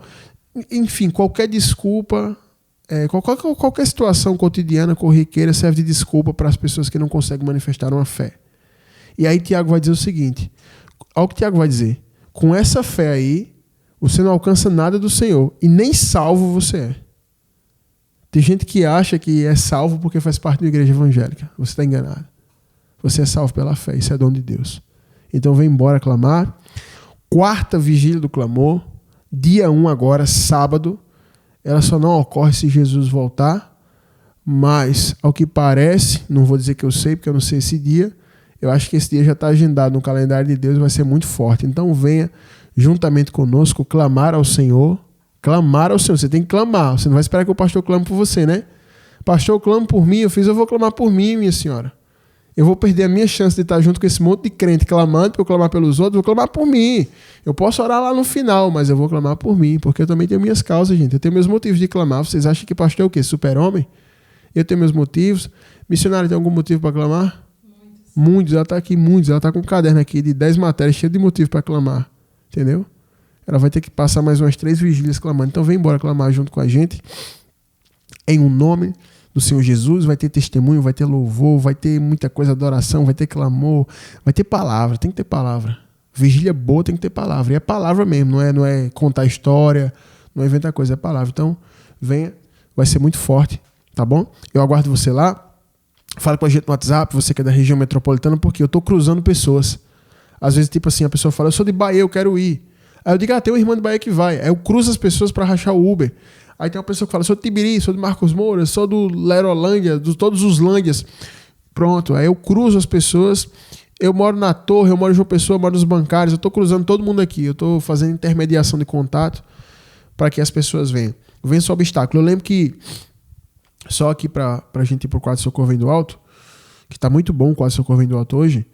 Enfim, qualquer desculpa, qualquer situação cotidiana, corriqueira, serve de desculpa para as pessoas que não conseguem manifestar uma fé. E aí Tiago vai dizer o seguinte, olha o que Tiago vai dizer, com essa fé aí, você não alcança nada do Senhor, e nem salvo você é. Tem gente que acha que é salvo porque faz parte de uma igreja evangélica. Você está enganado. Você é salvo pela fé, isso é dom de Deus. Então vem embora clamar. 4ª vigília do clamor, dia 1 agora, sábado. Ela só não ocorre se Jesus voltar, mas ao que parece, não vou dizer que eu sei, porque eu não sei esse dia, eu acho que esse dia já está agendado no calendário de Deus, vai ser muito forte. Então venha juntamente conosco clamar ao Senhor. Clamar ao Senhor, você tem que clamar, você não vai esperar que o pastor clame por você, né? Pastor, clama por mim, eu vou clamar por mim, minha senhora. Eu vou perder a minha chance de estar junto com esse monte de crente clamando para eu clamar pelos outros, eu vou clamar por mim. Eu posso orar lá no final, mas eu vou clamar por mim, porque eu também tenho minhas causas, gente. Eu tenho meus motivos de clamar. Vocês acham que pastor é o quê? Super-homem? Eu tenho meus motivos. Missionário tem algum motivo para clamar? Muitos. Ela está aqui, muitos. Ela está com um caderno aqui de 10 matérias cheio de motivo para clamar. entendeu? Ela vai ter que passar mais umas 3 vigílias clamando. Então vem embora clamar junto com a gente, em um nome do Senhor Jesus. Vai ter testemunho, vai ter louvor, vai ter muita coisa, adoração, vai ter clamor, vai ter palavra, tem que ter palavra. Vigília boa tem que ter palavra, e é palavra mesmo, não é contar história, não é inventar coisa, é palavra. Então venha, vai ser muito forte, tá bom? Eu aguardo você lá. Fala com a gente no WhatsApp, você que é da região metropolitana, porque eu tô cruzando pessoas. Às vezes, tipo assim, a pessoa fala, eu sou de Bahia, eu quero ir. Aí eu digo, tem uma irmã de Bahia que vai. Aí eu cruzo as pessoas para rachar o Uber. Aí tem uma pessoa que fala, sou de Tibiri, sou de Marcos Moura, sou do Lerolândia, de todos os Lândias. Pronto, aí eu cruzo as pessoas. Eu moro na Torre, eu moro em João Pessoa, eu moro nos bancários, eu tô cruzando todo mundo aqui. Eu tô fazendo intermediação de contato para que as pessoas venham. Vença o obstáculo. Eu lembro que, só aqui pra gente ir pro quadro Socorro Vem do Alto, que tá muito bom o quadro Socorro Vem do Alto hoje,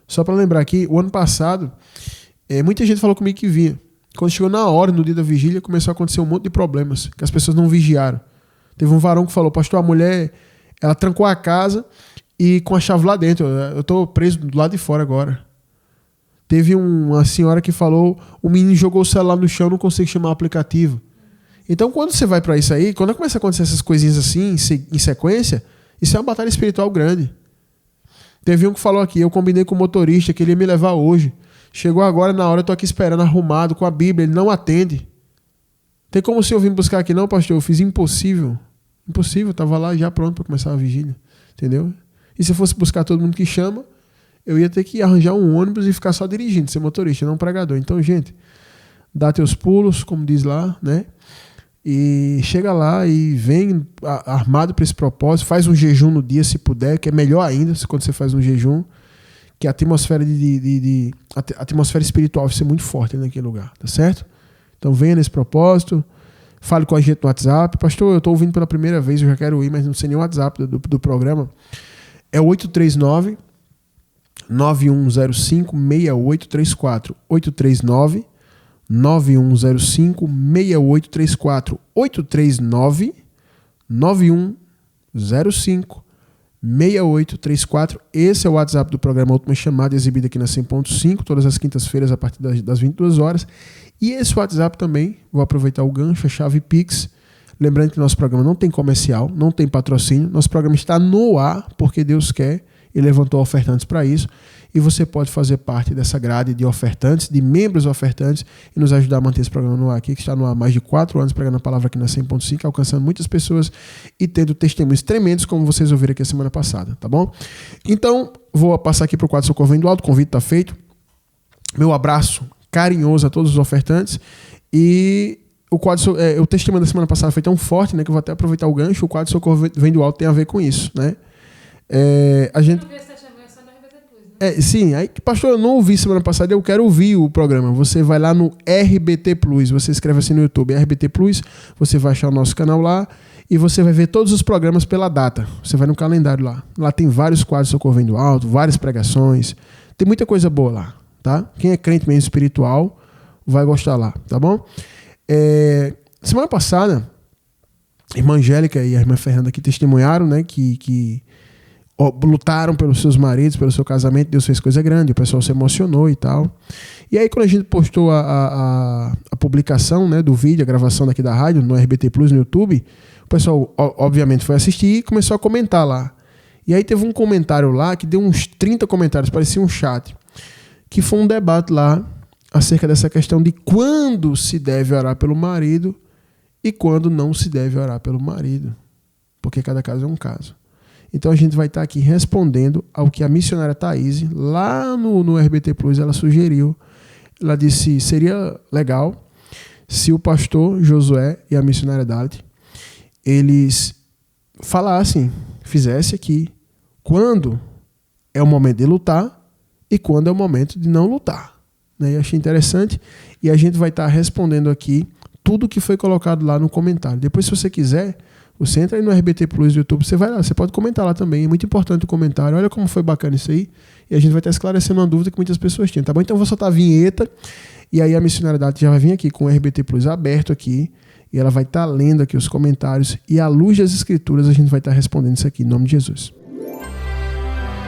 só para lembrar aqui, o ano passado, muita gente falou comigo que vinha. Quando chegou na hora, no dia da vigília, começou a acontecer um monte de problemas, que as pessoas não vigiaram. Teve um varão que falou, pastor, a mulher, ela trancou a casa e com a chave lá dentro, eu tô preso do lado de fora agora. Teve uma senhora que falou, o menino jogou o celular no chão, não consegue chamar o aplicativo. Então, quando você vai para isso aí, quando começa a acontecer essas coisinhas assim, em sequência, isso é uma batalha espiritual grande. Teve um que falou aqui, eu combinei com o motorista que ele ia me levar hoje. Chegou agora na hora, eu tô aqui esperando, arrumado, com a Bíblia, ele não atende. Tem como o senhor vir buscar aqui? Não, pastor, eu fiz impossível. Impossível, eu tava lá já pronto para começar a vigília. Entendeu? E se eu fosse buscar todo mundo que chama, eu ia ter que arranjar um ônibus e ficar só dirigindo, ser motorista, não pregador. Então, gente, dá teus pulos, como diz lá, né? E chega lá e vem armado para esse propósito, faz um jejum no dia, se puder, que é melhor ainda quando você faz um jejum, que a atmosfera a atmosfera espiritual vai ser muito forte naquele lugar, tá certo? Então venha nesse propósito, fale com a gente no WhatsApp. Pastor, eu estou ouvindo pela primeira vez, eu já quero ir, mas não sei nem o WhatsApp do programa. É 839-9105-6834. 839-9105-6834. 839-9105-6834. Esse é o WhatsApp do programa Última Chamada, exibido aqui na 100.5, todas as quintas-feiras a partir das 22 horas. E esse WhatsApp também, vou aproveitar o gancho, a chave Pix. Lembrando que nosso programa não tem comercial, não tem patrocínio. Nosso programa está no ar porque Deus quer e levantou ofertantes para isso. E você pode fazer parte dessa grade de ofertantes, de membros ofertantes, e nos ajudar a manter esse programa no ar aqui, que está no ar há mais de 4 anos, pregando a palavra aqui na 100.5, alcançando muitas pessoas e tendo testemunhos tremendos, como vocês ouviram aqui a semana passada, tá bom? Então, vou passar aqui para o quadro Socorro Vem do Alto, o convite está feito. Meu abraço carinhoso a todos os ofertantes. E o testemunho da semana passada foi tão forte, né, que eu vou até aproveitar o gancho. O quadro Socorro Vem do Alto tem a ver com isso, né? A gente... sim, aí, pastor, eu não ouvi semana passada, eu quero ouvir o programa. Você vai lá no RBT Plus, você escreve assim no YouTube, RBT Plus, você vai achar o nosso canal lá e você vai ver todos os programas pela data. Você vai no calendário lá. Lá tem vários quadros Socorro Vem do Alto, várias pregações, tem muita coisa boa lá, tá? Quem é crente mesmo espiritual vai gostar lá, tá bom? Semana passada, a irmã Angélica e a irmã Fernanda aqui testemunharam, né, que lutaram pelos seus maridos, pelo seu casamento. Deus fez coisa grande, o pessoal se emocionou e tal. E aí quando a gente postou a publicação, né, do vídeo, a gravação daqui da rádio, no RBT Plus, no YouTube, o pessoal obviamente foi assistir e começou a comentar lá. E aí teve um comentário lá que deu uns 30 comentários, parecia um chat, que foi um debate lá acerca dessa questão de quando se deve orar pelo marido e quando não se deve orar pelo marido, porque cada caso é um caso. Então a gente vai estar aqui respondendo ao que a missionária Thaís, lá no RBT Plus, ela sugeriu. Ela disse, seria legal se o pastor Josué e a missionária Dalit, eles falassem, fizessem aqui, quando é o momento de lutar e quando é o momento de não lutar. Eu achei interessante e a gente vai estar respondendo aqui tudo que foi colocado lá no comentário. Depois, se você quiser, você entra aí no RBT Plus do YouTube, você vai lá, você pode comentar lá também, é muito importante o comentário, olha como foi bacana isso aí, e a gente vai estar esclarecendo uma dúvida que muitas pessoas tinham, tá bom? Então eu vou soltar a vinheta, e aí a missionária Dalit já vai vir aqui com o RBT Plus aberto aqui, e ela vai estar lendo aqui os comentários, e à luz das escrituras a gente vai estar respondendo isso aqui, em nome de Jesus.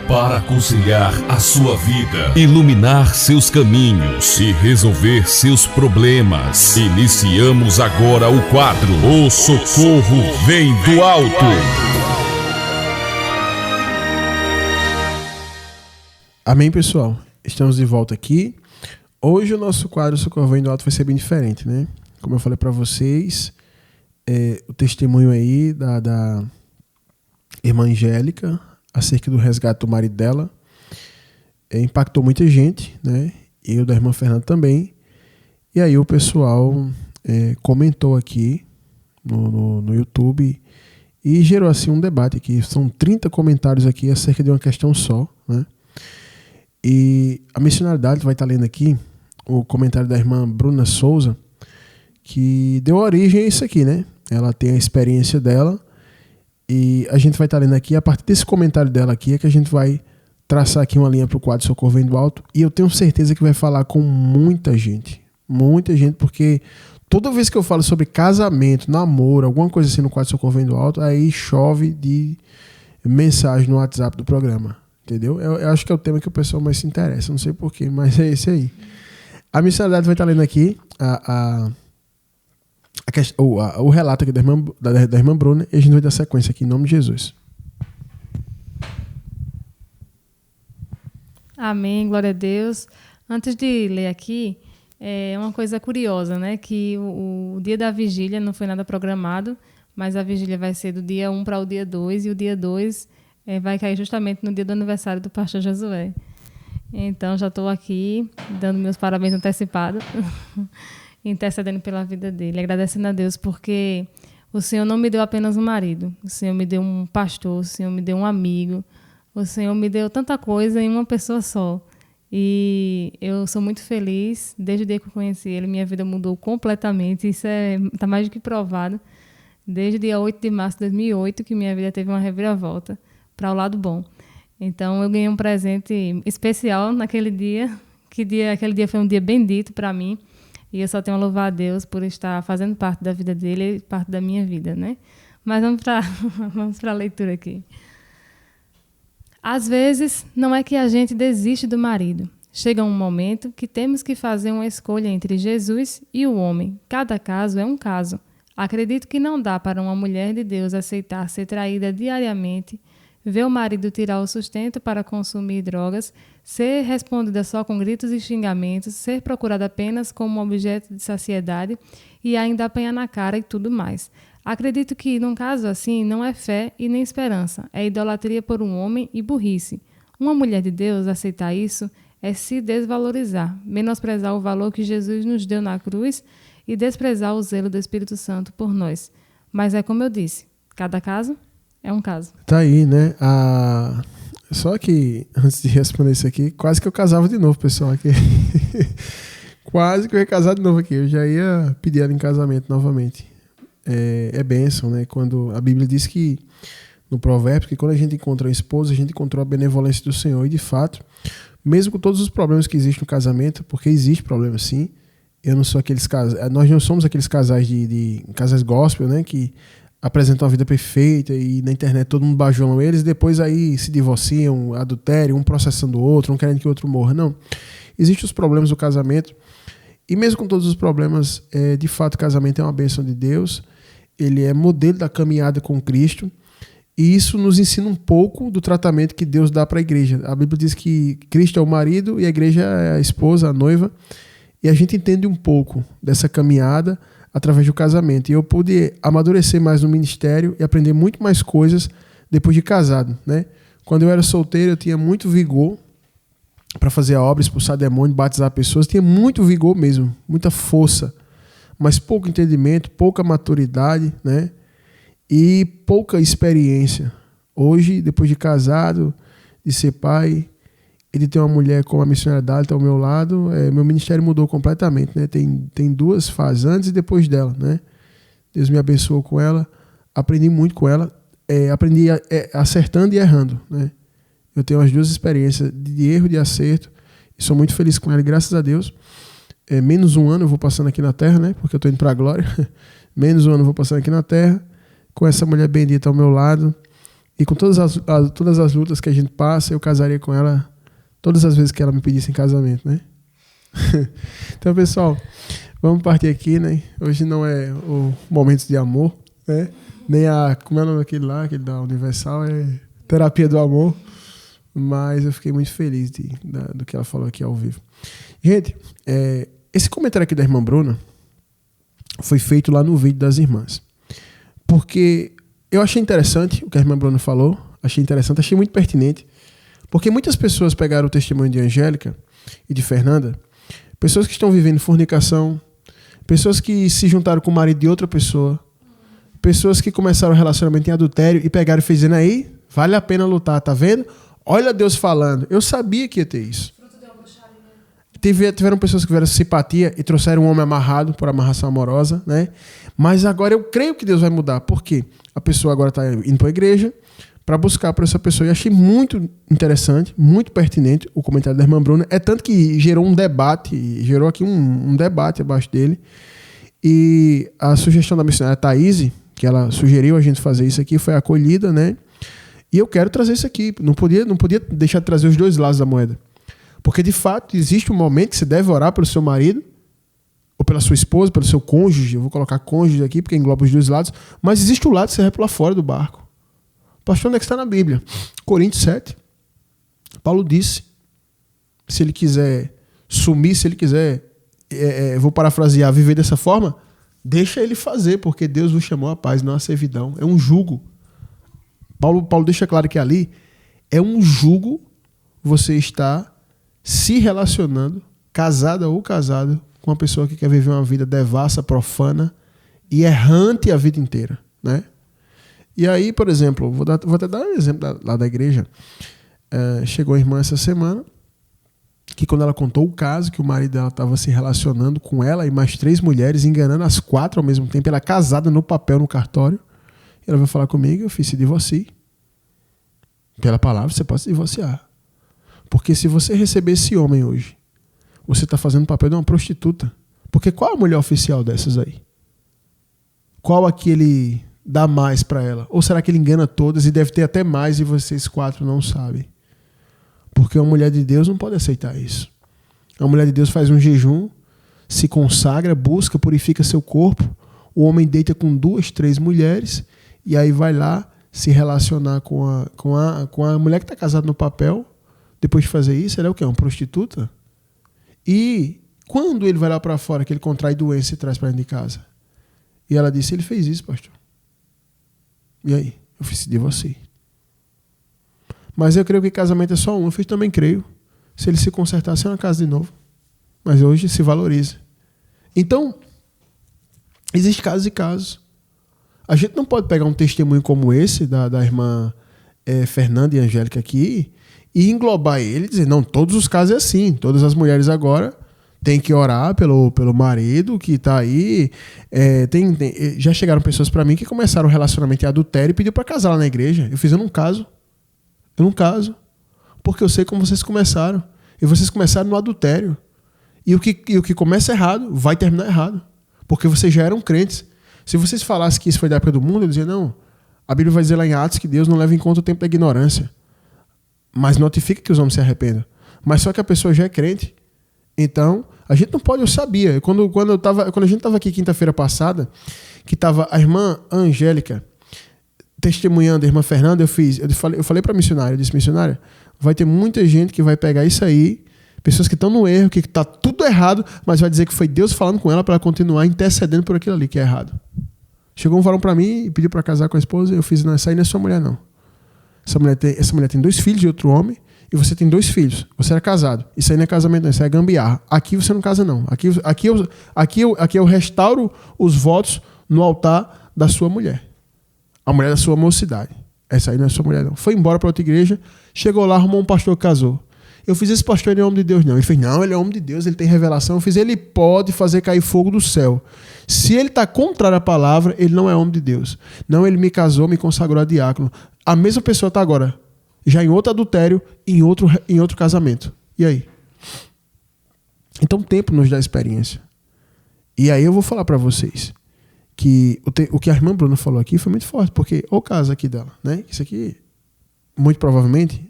para aconselhar a sua vida, iluminar seus caminhos e resolver seus problemas. Iniciamos agora o quadro O Socorro Vem do Alto. Amém, pessoal? Estamos de volta aqui. Hoje o nosso quadro Socorro Vem do Alto vai ser bem diferente, né? Como eu falei para vocês, o testemunho aí da irmã Angélica acerca do resgate do marido dela impactou muita gente, né? E o da irmã Fernanda também. E aí o pessoal comentou aqui no YouTube e gerou assim um debate aqui. São 30 comentários aqui acerca de uma questão só, né? E a missionaridade vai estar lendo aqui o comentário da irmã Bruna Souza, que deu origem a isso aqui, né? Ela tem a experiência dela e a gente vai estar lendo aqui. A partir desse comentário dela aqui é que a gente vai traçar aqui uma linha para o quadro Socorro Vem do Alto, e eu tenho certeza que vai falar com muita gente, porque toda vez que eu falo sobre casamento, namoro, alguma coisa assim no quadro Socorro Vem do Alto, aí chove de mensagem no WhatsApp do programa, entendeu? Eu acho que é o tema que o pessoal mais se interessa, não sei porquê, mas é esse aí. A missionária vai estar lendo aqui o relato aqui da irmã Bruna, e a gente vai dar sequência aqui em nome de Jesus. Amém, glória a Deus. Antes de ler aqui, uma coisa curiosa, né? Que o dia da vigília não foi nada programado, mas a vigília vai ser do dia 1 para o dia 2, e o dia 2 vai cair justamente no dia do aniversário do pastor Josué. Então, já estou aqui dando meus parabéns antecipados, intercedendo pela vida dele, agradecendo a Deus, porque o Senhor não me deu apenas um marido, o Senhor me deu um pastor, o Senhor me deu um amigo, o Senhor me deu tanta coisa em uma pessoa só. E eu sou muito feliz. Desde o dia que eu conheci ele, minha vida mudou completamente. Isso está mais do que provado. Desde o dia 8 de março de 2008, que minha vida teve uma reviravolta para o lado bom. Então, eu ganhei um presente especial naquele dia. Aquele dia foi um dia bendito para mim. E eu só tenho a louvar a Deus por estar fazendo parte da vida dele e parte da minha vida, né? Mas vamos para a leitura aqui. Às vezes, não é que a gente desiste do marido. Chega um momento que temos que fazer uma escolha entre Jesus e o homem. Cada caso é um caso. Acredito que não dá para uma mulher de Deus aceitar ser traída diariamente, ver o marido tirar o sustento para consumir drogas, ser respondida só com gritos e xingamentos, ser procurada apenas como objeto de saciedade e ainda apanhar na cara e tudo mais. Acredito que, num caso assim, não é fé e nem esperança, é idolatria por um homem e burrice. Uma mulher de Deus aceitar isso é se desvalorizar, menosprezar o valor que Jesus nos deu na cruz e desprezar o zelo do Espírito Santo por nós. Mas é como eu disse, cada caso é um caso. Tá aí, né? Só que, antes de responder isso aqui, quase que eu casava de novo, pessoal, aqui. Quase que eu ia casar de novo aqui. Eu já ia pedir ela em casamento novamente. É bênção, né? Quando a Bíblia diz que, no provérbio, que quando a gente encontra a esposa, a gente encontrou a benevolência do Senhor. E, de fato, mesmo com todos os problemas que existem no casamento, porque existe problema sim, nós não somos aqueles casais de casais gospel, né? Que apresentam uma vida perfeita e na internet todo mundo bajulam eles, e depois aí se divorciam, adultério, um processando o outro, um querendo que o outro morra. Não. Existem os problemas do casamento. E mesmo com todos os problemas, de fato o casamento é uma bênção de Deus. Ele é modelo da caminhada com Cristo, e isso nos ensina um pouco do tratamento que Deus dá para a igreja. A Bíblia diz que Cristo é o marido e a igreja é a esposa, a noiva, e a gente entende um pouco dessa caminhada através do casamento. E eu pude amadurecer mais no ministério e aprender muito mais coisas depois de casado, né? Quando eu era solteiro, eu tinha muito vigor para fazer a obra, expulsar demônio, batizar pessoas, tinha muito vigor mesmo, muita força, mas pouco entendimento, pouca maturidade, né? E pouca experiência. Hoje, depois de casado, de ser pai, e de ter uma mulher como a missionária Dálita ao meu lado, meu ministério mudou completamente, né? Tem duas fases, antes e depois dela, né? Deus me abençoou com ela, aprendi muito com ela, aprendi acertando e errando, né? Eu tenho as duas experiências de erro e de acerto, e sou muito feliz com ela, e graças a Deus. Menos um ano eu vou passando aqui na terra, né? Porque eu estou indo para a glória. Menos um ano eu vou passando aqui na terra, com essa mulher bendita ao meu lado, E com todas as lutas que a gente passa, eu casaria com ela todas as vezes que ela me pedisse em casamento, né? Então, pessoal, vamos partir aqui, né? Hoje não é o Momentos de Amor, né? Nem como é o nome daquele lá, aquele da Universal, é Terapia do Amor. Mas eu fiquei muito feliz do que ela falou aqui ao vivo. Gente, esse comentário aqui da irmã Bruna foi feito lá no vídeo das irmãs. Porque eu achei interessante o que a irmã Bruna falou, achei muito pertinente, porque muitas pessoas pegaram o testemunho de Angélica e de Fernanda, pessoas que estão vivendo fornicação, pessoas que se juntaram com o marido de outra pessoa, pessoas que começaram um relacionamento em adultério e pegaram e fez dizendo aí, vale a pena lutar, tá vendo? Olha Deus falando, eu sabia que ia ter isso. Tiveram pessoas que tiveram simpatia e trouxeram um homem amarrado por amarração amorosa, né? Mas agora eu creio que Deus vai mudar. Por quê? A pessoa agora está indo para a igreja para buscar por essa pessoa. E achei muito interessante, muito pertinente o comentário da irmã Bruna. É tanto que gerou um debate, gerou aqui um debate abaixo dele. E a sugestão da missionária Thaís, que ela sugeriu a gente fazer isso aqui, foi acolhida, né? E eu quero trazer isso aqui. Não podia deixar de trazer os dois lados da moeda. Porque, de fato, existe um momento que você deve orar pelo seu marido, ou pela sua esposa, pelo seu cônjuge. Eu vou colocar cônjuge aqui, porque engloba os dois lados. Mas existe o lado que você vai pular fora do barco. Pastor, onde é que está na Bíblia? Coríntios 7. Paulo disse, se ele quiser sumir, se ele quiser, vou parafrasear, viver dessa forma, deixa ele fazer, porque Deus o chamou à paz, não à servidão. É um jugo. Paulo deixa claro que ali é um jugo você está se relacionando, casada ou casado, com uma pessoa que quer viver uma vida devassa, profana e errante a vida inteira, né? E aí, por exemplo, vou até dar um exemplo lá da igreja. Chegou a irmã essa semana, que quando ela contou o caso, que o marido dela estava se relacionando com ela e mais 3 mulheres, enganando as 4 ao mesmo tempo, ela casada no papel, no cartório, ela veio falar comigo, eu fiz se divorcie. Pela palavra, você pode se divorciar. Porque se você receber esse homem hoje, você está fazendo o papel de uma prostituta. Porque qual a mulher oficial dessas aí? Qual a que ele dá mais para ela? Ou será que ele engana todas e deve ter até mais e vocês 4 não sabem? Porque uma mulher de Deus não pode aceitar isso. A mulher de Deus faz um jejum, se consagra, busca, purifica seu corpo. O homem deita com 2, 3 mulheres e aí vai lá se relacionar com a mulher que está casada no papel. Depois de fazer isso, ela é o quê? Uma prostituta? E quando ele vai lá para fora, que ele contrai doença e traz para dentro de casa? E ela disse, ele fez isso, pastor. E aí? Eu fiz de você. Mas eu creio que casamento é só um. Eu também creio. Se ele se consertar, é uma casa de novo. Mas hoje se valoriza. Então, existem casos e casos. A gente não pode pegar um testemunho como esse, da irmã Fernanda e Angélica aqui, e englobar ele e dizer, não, todos os casos é assim. Todas as mulheres agora têm que orar pelo marido que está aí. Já chegaram pessoas para mim que começaram um relacionamento em adultério e pediu para casar lá na igreja. Eu não caso. Porque eu sei como vocês começaram. E vocês começaram no adultério. E o que começa errado vai terminar errado. Porque vocês já eram crentes. Se vocês falassem que isso foi da época do mundo, eu dizia, não. A Bíblia vai dizer lá em Atos que Deus não leva em conta o tempo da ignorância. Mas notifica que os homens se arrependam. Mas só que a pessoa já é crente. Então, a gente não pode, eu sabia. Quando a gente estava aqui quinta-feira passada, que estava a irmã Angélica testemunhando a irmã Fernanda, eu falei para a missionária, eu disse, missionária, vai ter muita gente que vai pegar isso aí, pessoas que estão no erro, que está tudo errado, mas vai dizer que foi Deus falando com ela para ela continuar intercedendo por aquilo ali que é errado. Chegou um varão para mim e pediu para casar com a esposa, eu fiz, não, essa aí não é sua mulher não. Essa mulher tem 2 filhos de outro homem e você tem 2 filhos. Você era casado. Isso aí não é casamento, não. Isso aí é gambiarra. Aqui você não casa, não. Aqui eu restauro os votos no altar da sua mulher. A mulher da sua mocidade. Essa aí não é sua mulher, não. Foi embora para outra igreja, chegou lá, arrumou um pastor que casou. Eu fiz, esse pastor ele é homem de Deus, não. Ele fez, não, ele é homem de Deus, ele tem revelação. Eu fiz, ele pode fazer cair fogo do céu. Se ele está contrário à palavra, ele não é homem de Deus. Não, ele me casou, me consagrou a diácono. A mesma pessoa está agora, já em outro adultério, em outro casamento. E aí? Então o tempo nos dá experiência. E aí eu vou falar para vocês que o que a irmã Bruna falou aqui foi muito forte, porque olha o caso aqui dela, né? Isso aqui muito provavelmente,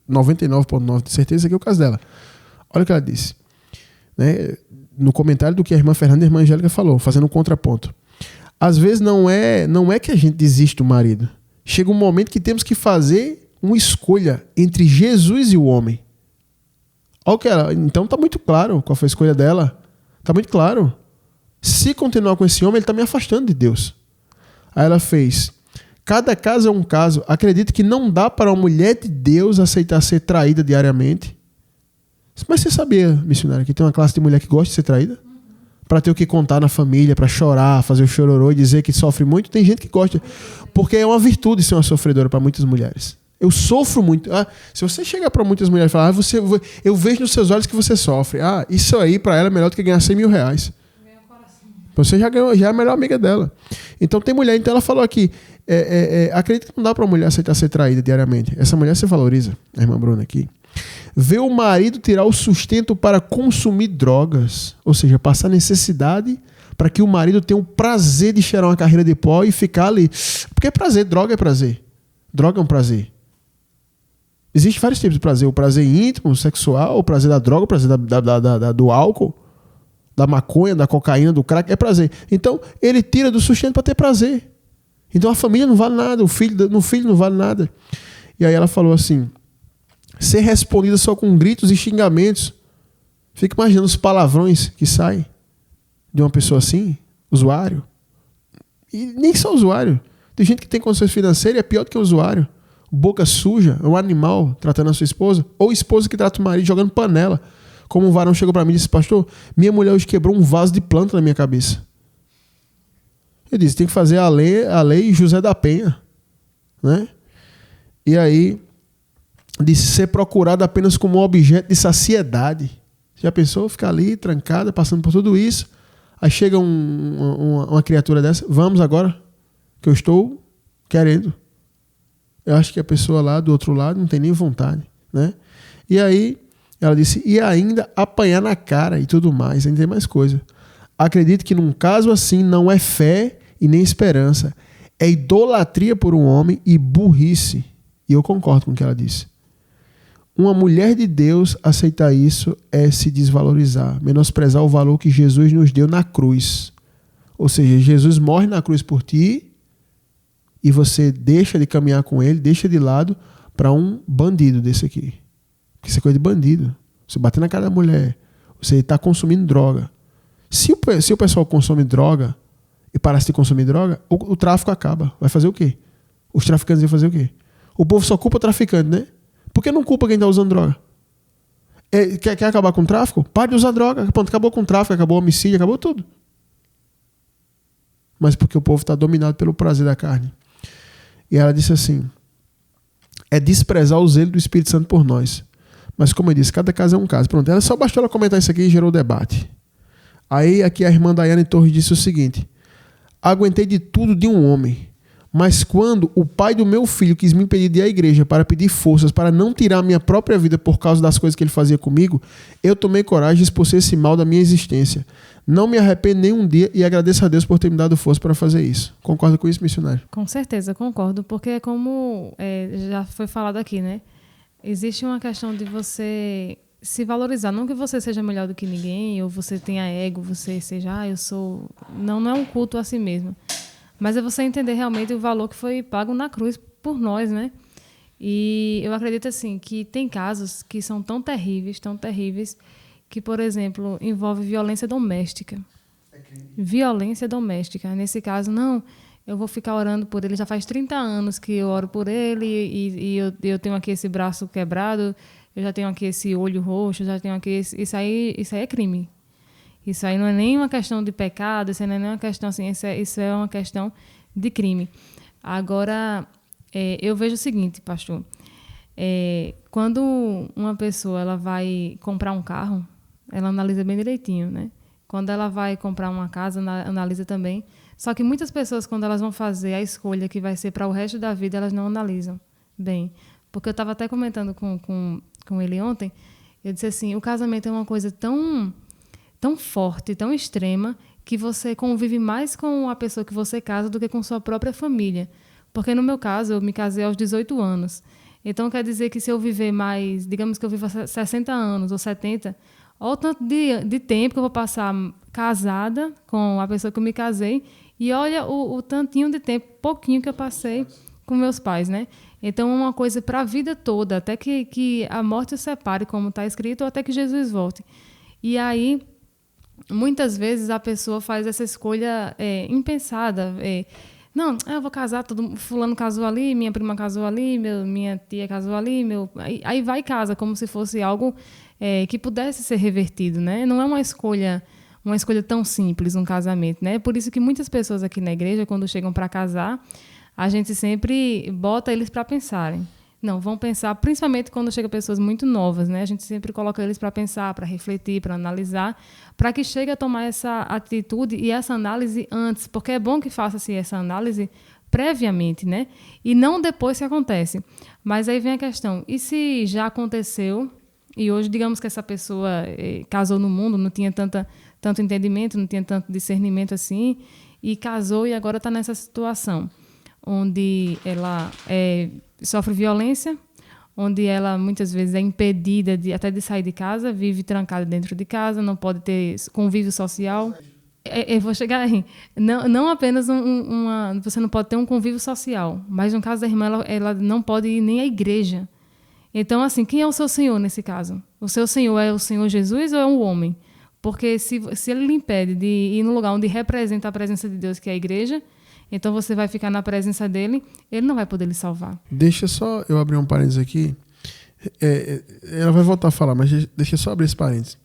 99,9% de certeza que é o caso dela. Olha o que ela disse, né? No comentário do que a irmã Fernanda e a irmã Angélica falou, fazendo um contraponto. Às vezes não é que a gente desiste do marido. Chega um momento que temos que fazer uma escolha entre Jesus e o homem. Olha o que ela, então está muito claro qual foi a escolha dela. Está muito claro. Se continuar com esse homem, ele está me afastando de Deus. Aí ela fez: cada caso é um caso. Acredito que não dá para uma mulher de Deus aceitar ser traída diariamente. Mas você sabia, missionária, que tem uma classe de mulher que gosta de ser traída? Para ter o que contar na família, para chorar, fazer o chororô e dizer que sofre muito. Tem gente que gosta. Porque é uma virtude ser uma sofredora para muitas mulheres. Eu sofro muito. Se você chegar para muitas mulheres e falar: eu vejo nos seus olhos que você sofre. Isso aí para ela é melhor do que ganhar 100 mil reais. Você já ganhou, já é a melhor amiga dela. Então tem mulher. Então ela falou aqui: acredito que não dá para uma mulher aceitar ser traída diariamente. Essa mulher se valoriza, a irmã Bruna aqui. Vê o marido tirar o sustento para consumir drogas, ou seja, passar necessidade para que o marido tenha o prazer de cheirar uma carreira de pó e ficar ali. Porque é prazer, droga é prazer. Droga é um prazer. Existem vários tipos de prazer. O prazer íntimo, sexual, o prazer da droga, o prazer do álcool, da maconha, da cocaína, do crack, é prazer. Então, ele tira do sustento para ter prazer. Então, a família não vale nada, o filho não vale nada. E aí ela falou assim: ser respondida só com gritos e xingamentos. Fica imaginando os palavrões que saem de uma pessoa assim, usuário. E nem só usuário. Tem gente que tem condições financeiras e é pior do que o usuário. Boca suja, um animal tratando a sua esposa, ou esposa que trata o marido jogando panela. Como um varão chegou para mim e disse: pastor, minha mulher hoje quebrou um vaso de planta na minha cabeça. Eu disse: tem que fazer a lei José da Penha, né? E aí disse: ser procurado apenas como objeto de saciedade. Já pensou ficar ali trancada, passando por tudo isso? Aí chega uma criatura dessa: vamos agora, que eu estou querendo. Eu acho que a pessoa lá do outro lado não tem nem vontade, né? E aí ela disse: e ainda apanhar na cara e tudo mais, ainda tem mais coisa. Acredito que num caso assim não é fé e nem esperança, é idolatria por um homem e burrice. E eu concordo com o que ela disse. Uma mulher de Deus aceitar isso é se desvalorizar, menosprezar o valor que Jesus nos deu na cruz. Ou seja, Jesus morre na cruz por ti e você deixa de caminhar com ele, deixa de lado para um bandido desse aqui. Porque isso é coisa de bandido. Você bater na cara da mulher, você está consumindo droga. Se o pessoal consome droga e parasse de consumir droga, o tráfico acaba. Vai fazer o quê? Os traficantes vão fazer o quê? O povo só culpa o traficante, né? Por que não culpa quem está usando droga? Quer acabar com o tráfico? Pare de usar droga. Pronto, acabou com o tráfico, acabou o homicídio, acabou tudo. Mas porque o povo está dominado pelo prazer da carne. E ela disse assim: é desprezar o zelo do Espírito Santo por nós. Mas como eu disse, cada caso é um caso. Pronto, ela só bastou ela comentar isso aqui e gerou debate. Aí aqui a irmã Daiane Torres disse o seguinte: aguentei de tudo de um homem, mas quando o pai do meu filho quis me impedir de ir à igreja para pedir forças para não tirar a minha própria vida por causa das coisas que ele fazia comigo, eu tomei coragem de expor esse mal da minha existência. Não me arrependo nem um dia e agradeço a Deus por ter me dado força para fazer isso. Concorda com isso, missionário? Com certeza, concordo, porque é como já foi falado aqui, né? Existe uma questão de você se valorizar. Não que você seja melhor do que ninguém, ou você tenha ego, você seja, eu sou... Não é um culto a si mesmo. Mas é você entender realmente o valor que foi pago na cruz por nós, né? E eu acredito, assim, que tem casos que são tão terríveis, que, por exemplo, envolve violência doméstica. Violência doméstica. Nesse caso, não, eu vou ficar orando por ele. Já faz 30 anos que eu oro por ele e eu tenho aqui esse braço quebrado, eu já tenho aqui esse olho roxo, já tenho aqui... Isso aí é crime. Isso aí não é nem uma questão de pecado, isso aí não é nem uma questão assim, isso é uma questão de crime. Agora, eu vejo o seguinte, pastor, quando uma pessoa ela vai comprar um carro, ela analisa bem direitinho, né? Quando ela vai comprar uma casa, analisa também. Só que muitas pessoas, quando elas vão fazer a escolha que vai ser para o resto da vida, elas não analisam bem. Porque eu estava até comentando com ele ontem, eu disse assim, o casamento é uma coisa tão forte, tão extrema, que você convive mais com a pessoa que você casa do que com sua própria família. Porque no meu caso, eu me casei aos 18 anos. Então quer dizer que se eu viver mais, digamos que eu viva 60 anos ou 70, olha o tanto de tempo que eu vou passar casada com a pessoa que eu me casei e olha o tantinho de tempo, pouquinho que eu passei com meus pais, né? Então é uma coisa para a vida toda, até que a morte os separe, como está escrito, ou até que Jesus volte. E aí, muitas vezes a pessoa faz essa escolha impensada. Não, eu vou casar, fulano casou ali, minha prima casou ali, minha tia casou ali, aí vai e casa, como se fosse algo que pudesse ser revertido, né? Não é uma escolha tão simples, um casamento, né? Por isso que muitas pessoas aqui na igreja, quando chegam para casar, a gente sempre bota eles para pensarem. Não, vão pensar, principalmente quando chegam pessoas muito novas, né? A gente sempre coloca eles para pensar, para refletir, para analisar, para que chegue a tomar essa atitude e essa análise antes, porque é bom que faça-se essa análise previamente, né? E não depois que acontece. Mas aí vem a questão, e se já aconteceu, e hoje, digamos que essa pessoa casou no mundo, não tinha tanto entendimento, não tinha tanto discernimento assim, e casou e agora está nessa situação, onde ela sofre violência, onde ela muitas vezes é impedida até de sair de casa, vive trancada dentro de casa, não pode ter convívio social. Eu vou chegar aí. Não apenas você não pode ter um convívio social, mas no caso da irmã, ela não pode ir nem à igreja. Então, assim, quem é o seu Senhor nesse caso? O seu Senhor é o Senhor Jesus ou é um homem? Porque se ele lhe impede de ir no lugar onde representa a presença de Deus, que é a igreja, então você vai ficar na presença dele, ele não vai poder lhe salvar. Deixa só eu abrir um parênteses aqui. Ela vai voltar a falar, mas deixa eu só abrir esse parênteses.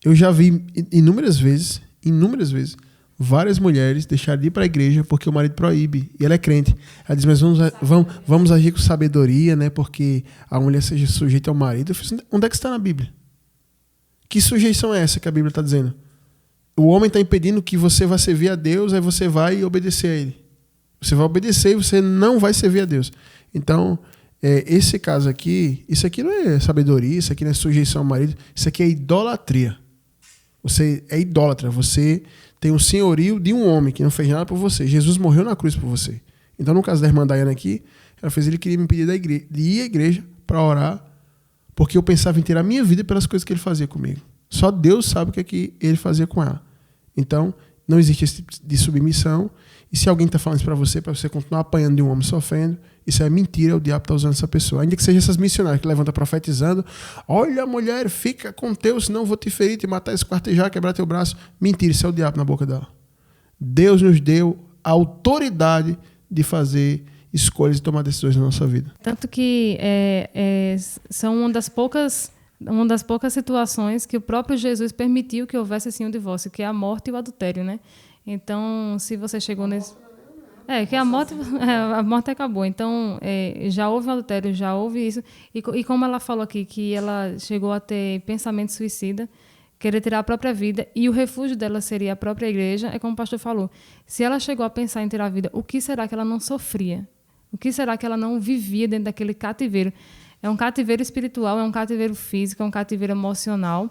Eu já vi inúmeras vezes, várias mulheres deixarem de ir para a igreja porque o marido proíbe. E ela é crente. Ela diz, mas vamos agir com sabedoria, né? Porque a mulher seja sujeita ao marido. Eu fiz, onde é que está na Bíblia? Que sujeição é essa que a Bíblia está dizendo? O homem está impedindo que você vá servir a Deus, aí você vai obedecer a ele. Você vai obedecer e você não vai servir a Deus. Então, esse caso aqui, isso aqui não é sabedoria, isso aqui não é sujeição ao marido, isso aqui é idolatria. Você é idólatra, você tem um senhorio de um homem que não fez nada por você. Jesus morreu na cruz por você. Então, no caso da irmã Daiane aqui, ele queria me impedir de ir à igreja para orar, porque eu pensava em ter a minha vida pelas coisas que ele fazia comigo. Só Deus sabe o que é que ele fazia com ela. Então, não existe esse tipo de submissão. E se alguém está falando isso para você continuar apanhando de um homem sofrendo, isso é mentira, o diabo está usando essa pessoa. Ainda que seja essas missionárias que levantam profetizando, olha, mulher, fica com Deus, senão eu vou te ferir, te matar, esquartejar, quebrar teu braço. Mentira, isso é o diabo na boca dela. Deus nos deu a autoridade de fazer escolhas e tomar decisões na nossa vida. Tanto que são uma das poucas situações que o próprio Jesus permitiu que houvesse assim um divórcio, que é a morte e o adultério, né? Então, se você chegou nesse... que a morte acabou. Então, já houve um adultério, já houve isso. E como ela falou aqui, que ela chegou a ter pensamento suicida, querer tirar a própria vida, e o refúgio dela seria a própria igreja, é como o pastor falou. Se ela chegou a pensar em tirar a vida, o que será que ela não sofria? O que será que ela não vivia dentro daquele cativeiro? É um cativeiro espiritual, é um cativeiro físico, é um cativeiro emocional.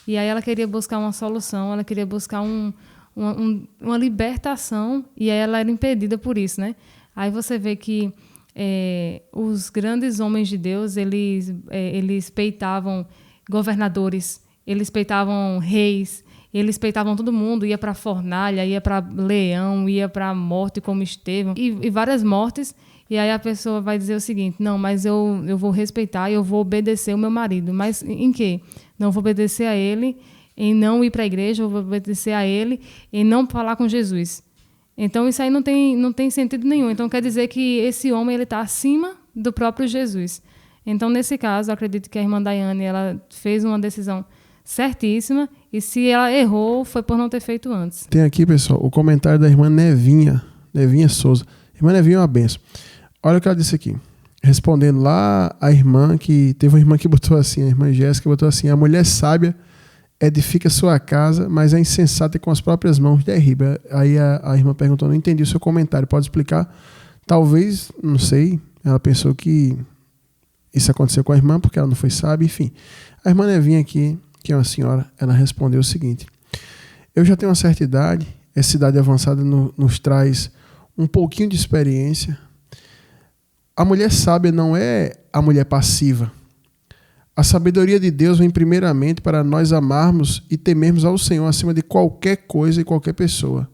E aí ela queria buscar uma solução, ela queria buscar uma libertação, e aí ela era impedida por isso, né? Aí você vê que os grandes homens de Deus, eles peitavam governadores, eles peitavam reis, eles peitavam todo mundo, ia para a fornalha, ia para leão, ia para a morte como Estevão, e várias mortes. E aí a pessoa vai dizer o seguinte, não, mas eu vou respeitar, eu vou obedecer o meu marido. Mas em quê? Não vou obedecer a ele em não ir para a igreja, eu vou obedecer a ele em não falar com Jesus. Então isso aí não tem sentido nenhum. Então quer dizer que esse homem está acima do próprio Jesus. Então nesse caso, eu acredito que a irmã Daiane, ela fez uma decisão certíssima, e se ela errou, foi por não ter feito antes. Tem aqui, pessoal, o comentário da irmã Nevinha Souza. Irmã Nevinha é uma benção. Olha o que ela disse aqui. Respondendo lá a irmã, que teve uma irmã que botou assim, a irmã Jéssica botou assim, a mulher sábia edifica sua casa, mas é insensata e com as próprias mãos derriba. Aí a irmã perguntou, não entendi o seu comentário, pode explicar? Talvez, não sei, ela pensou que isso aconteceu com a irmã, porque ela não foi sábia, enfim. A irmã Nevinha aqui, que é uma senhora, ela respondeu o seguinte, eu já tenho uma certa idade, essa idade avançada nos traz um pouquinho de experiência, a mulher sábia não é a mulher passiva. A sabedoria de Deus vem primeiramente para nós amarmos e temermos ao Senhor acima de qualquer coisa e qualquer pessoa.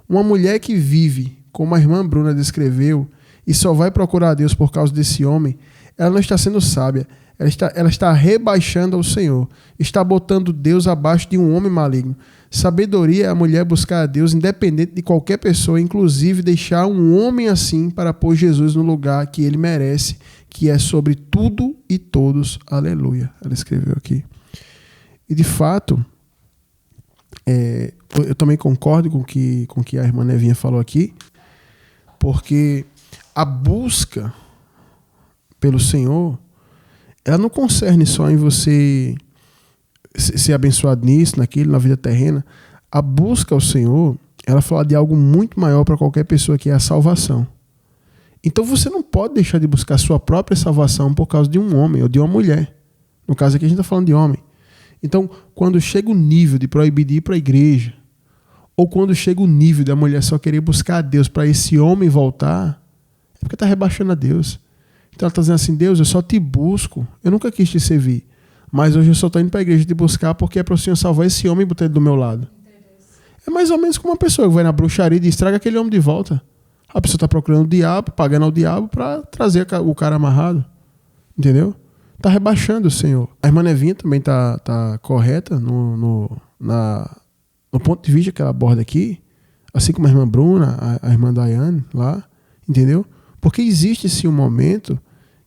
Uma mulher que vive, como a irmã Bruna descreveu, e só vai procurar a Deus por causa desse homem, ela não está sendo sábia, ela está rebaixando ao Senhor, está botando Deus abaixo de um homem maligno. Sabedoria é a mulher buscar a Deus independente de qualquer pessoa, inclusive deixar um homem assim para pôr Jesus no lugar que ele merece, que é sobre tudo e todos. Aleluia. Ela escreveu aqui. E de fato, eu também concordo com o que a irmã Nevinha falou aqui, porque a busca pelo Senhor, ela não concerne só em você ser abençoado nisso, naquilo, na vida terrena. A busca ao Senhor, ela fala de algo muito maior para qualquer pessoa, que é a salvação. Então você não pode deixar de buscar a sua própria salvação por causa de um homem ou de uma mulher. No caso aqui a gente está falando de homem. Então, quando chega o nível de proibir de ir para a igreja, ou quando chega o nível da mulher só querer buscar a Deus para esse homem voltar, é porque está rebaixando a Deus. Então ela está dizendo assim: Deus, eu só te busco, eu nunca quis te servir, mas hoje eu só estou indo para a igreja te buscar porque é para o Senhor salvar esse homem e botar ele do meu lado. É mais ou menos como uma pessoa que vai na bruxaria e estraga aquele homem de volta. A pessoa está procurando o diabo, pagando ao diabo para trazer o cara amarrado. Entendeu? Está rebaixando o Senhor. A irmã Nevinha também está correta no ponto de vista que ela aborda aqui, assim como a irmã Bruna, a irmã Daiane lá, entendeu? Porque existe sim um momento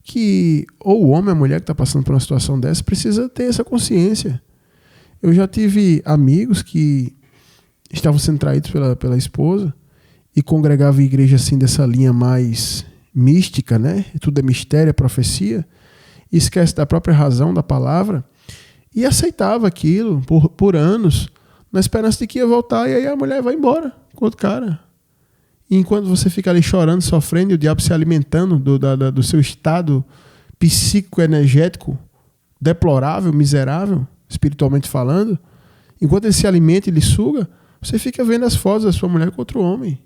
que ou o homem ou a mulher que está passando por uma situação dessa precisa ter essa consciência. Eu já tive amigos que estavam sendo traídos pela esposa e congregavam em igreja assim dessa linha mais mística, né? Tudo é mistério, é profecia, e esquece da própria razão da palavra e aceitava aquilo por anos, na esperança de que ia voltar, e aí a mulher vai embora com outro cara. E enquanto você fica ali chorando, sofrendo, e o diabo se alimentando do seu estado psíquico-energético deplorável, miserável, espiritualmente falando, enquanto ele se alimenta e lhe suga, você fica vendo as fotos da sua mulher com outro homem.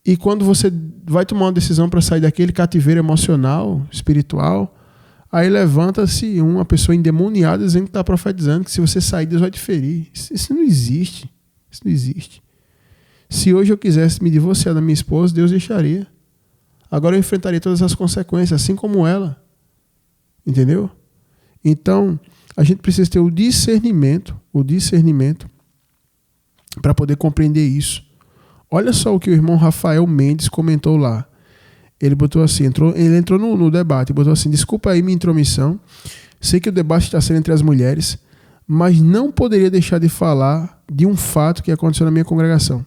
E quando você vai tomar uma decisão para sair daquele cativeiro emocional, espiritual, aí levanta-se uma pessoa endemoniada dizendo que está profetizando que se você sair, Deus vai te ferir. Isso não existe. Isso não existe. Se hoje eu quisesse me divorciar da minha esposa, Deus deixaria. Agora eu enfrentaria todas as consequências, assim como ela. Entendeu? Então, a gente precisa ter o discernimento para poder compreender isso. Olha só o que o irmão Rafael Mendes comentou lá. Ele botou assim, ele entrou no debate, botou assim: desculpa aí minha intromissão, sei que o debate está sendo entre as mulheres, mas não poderia deixar de falar de um fato que aconteceu na minha congregação.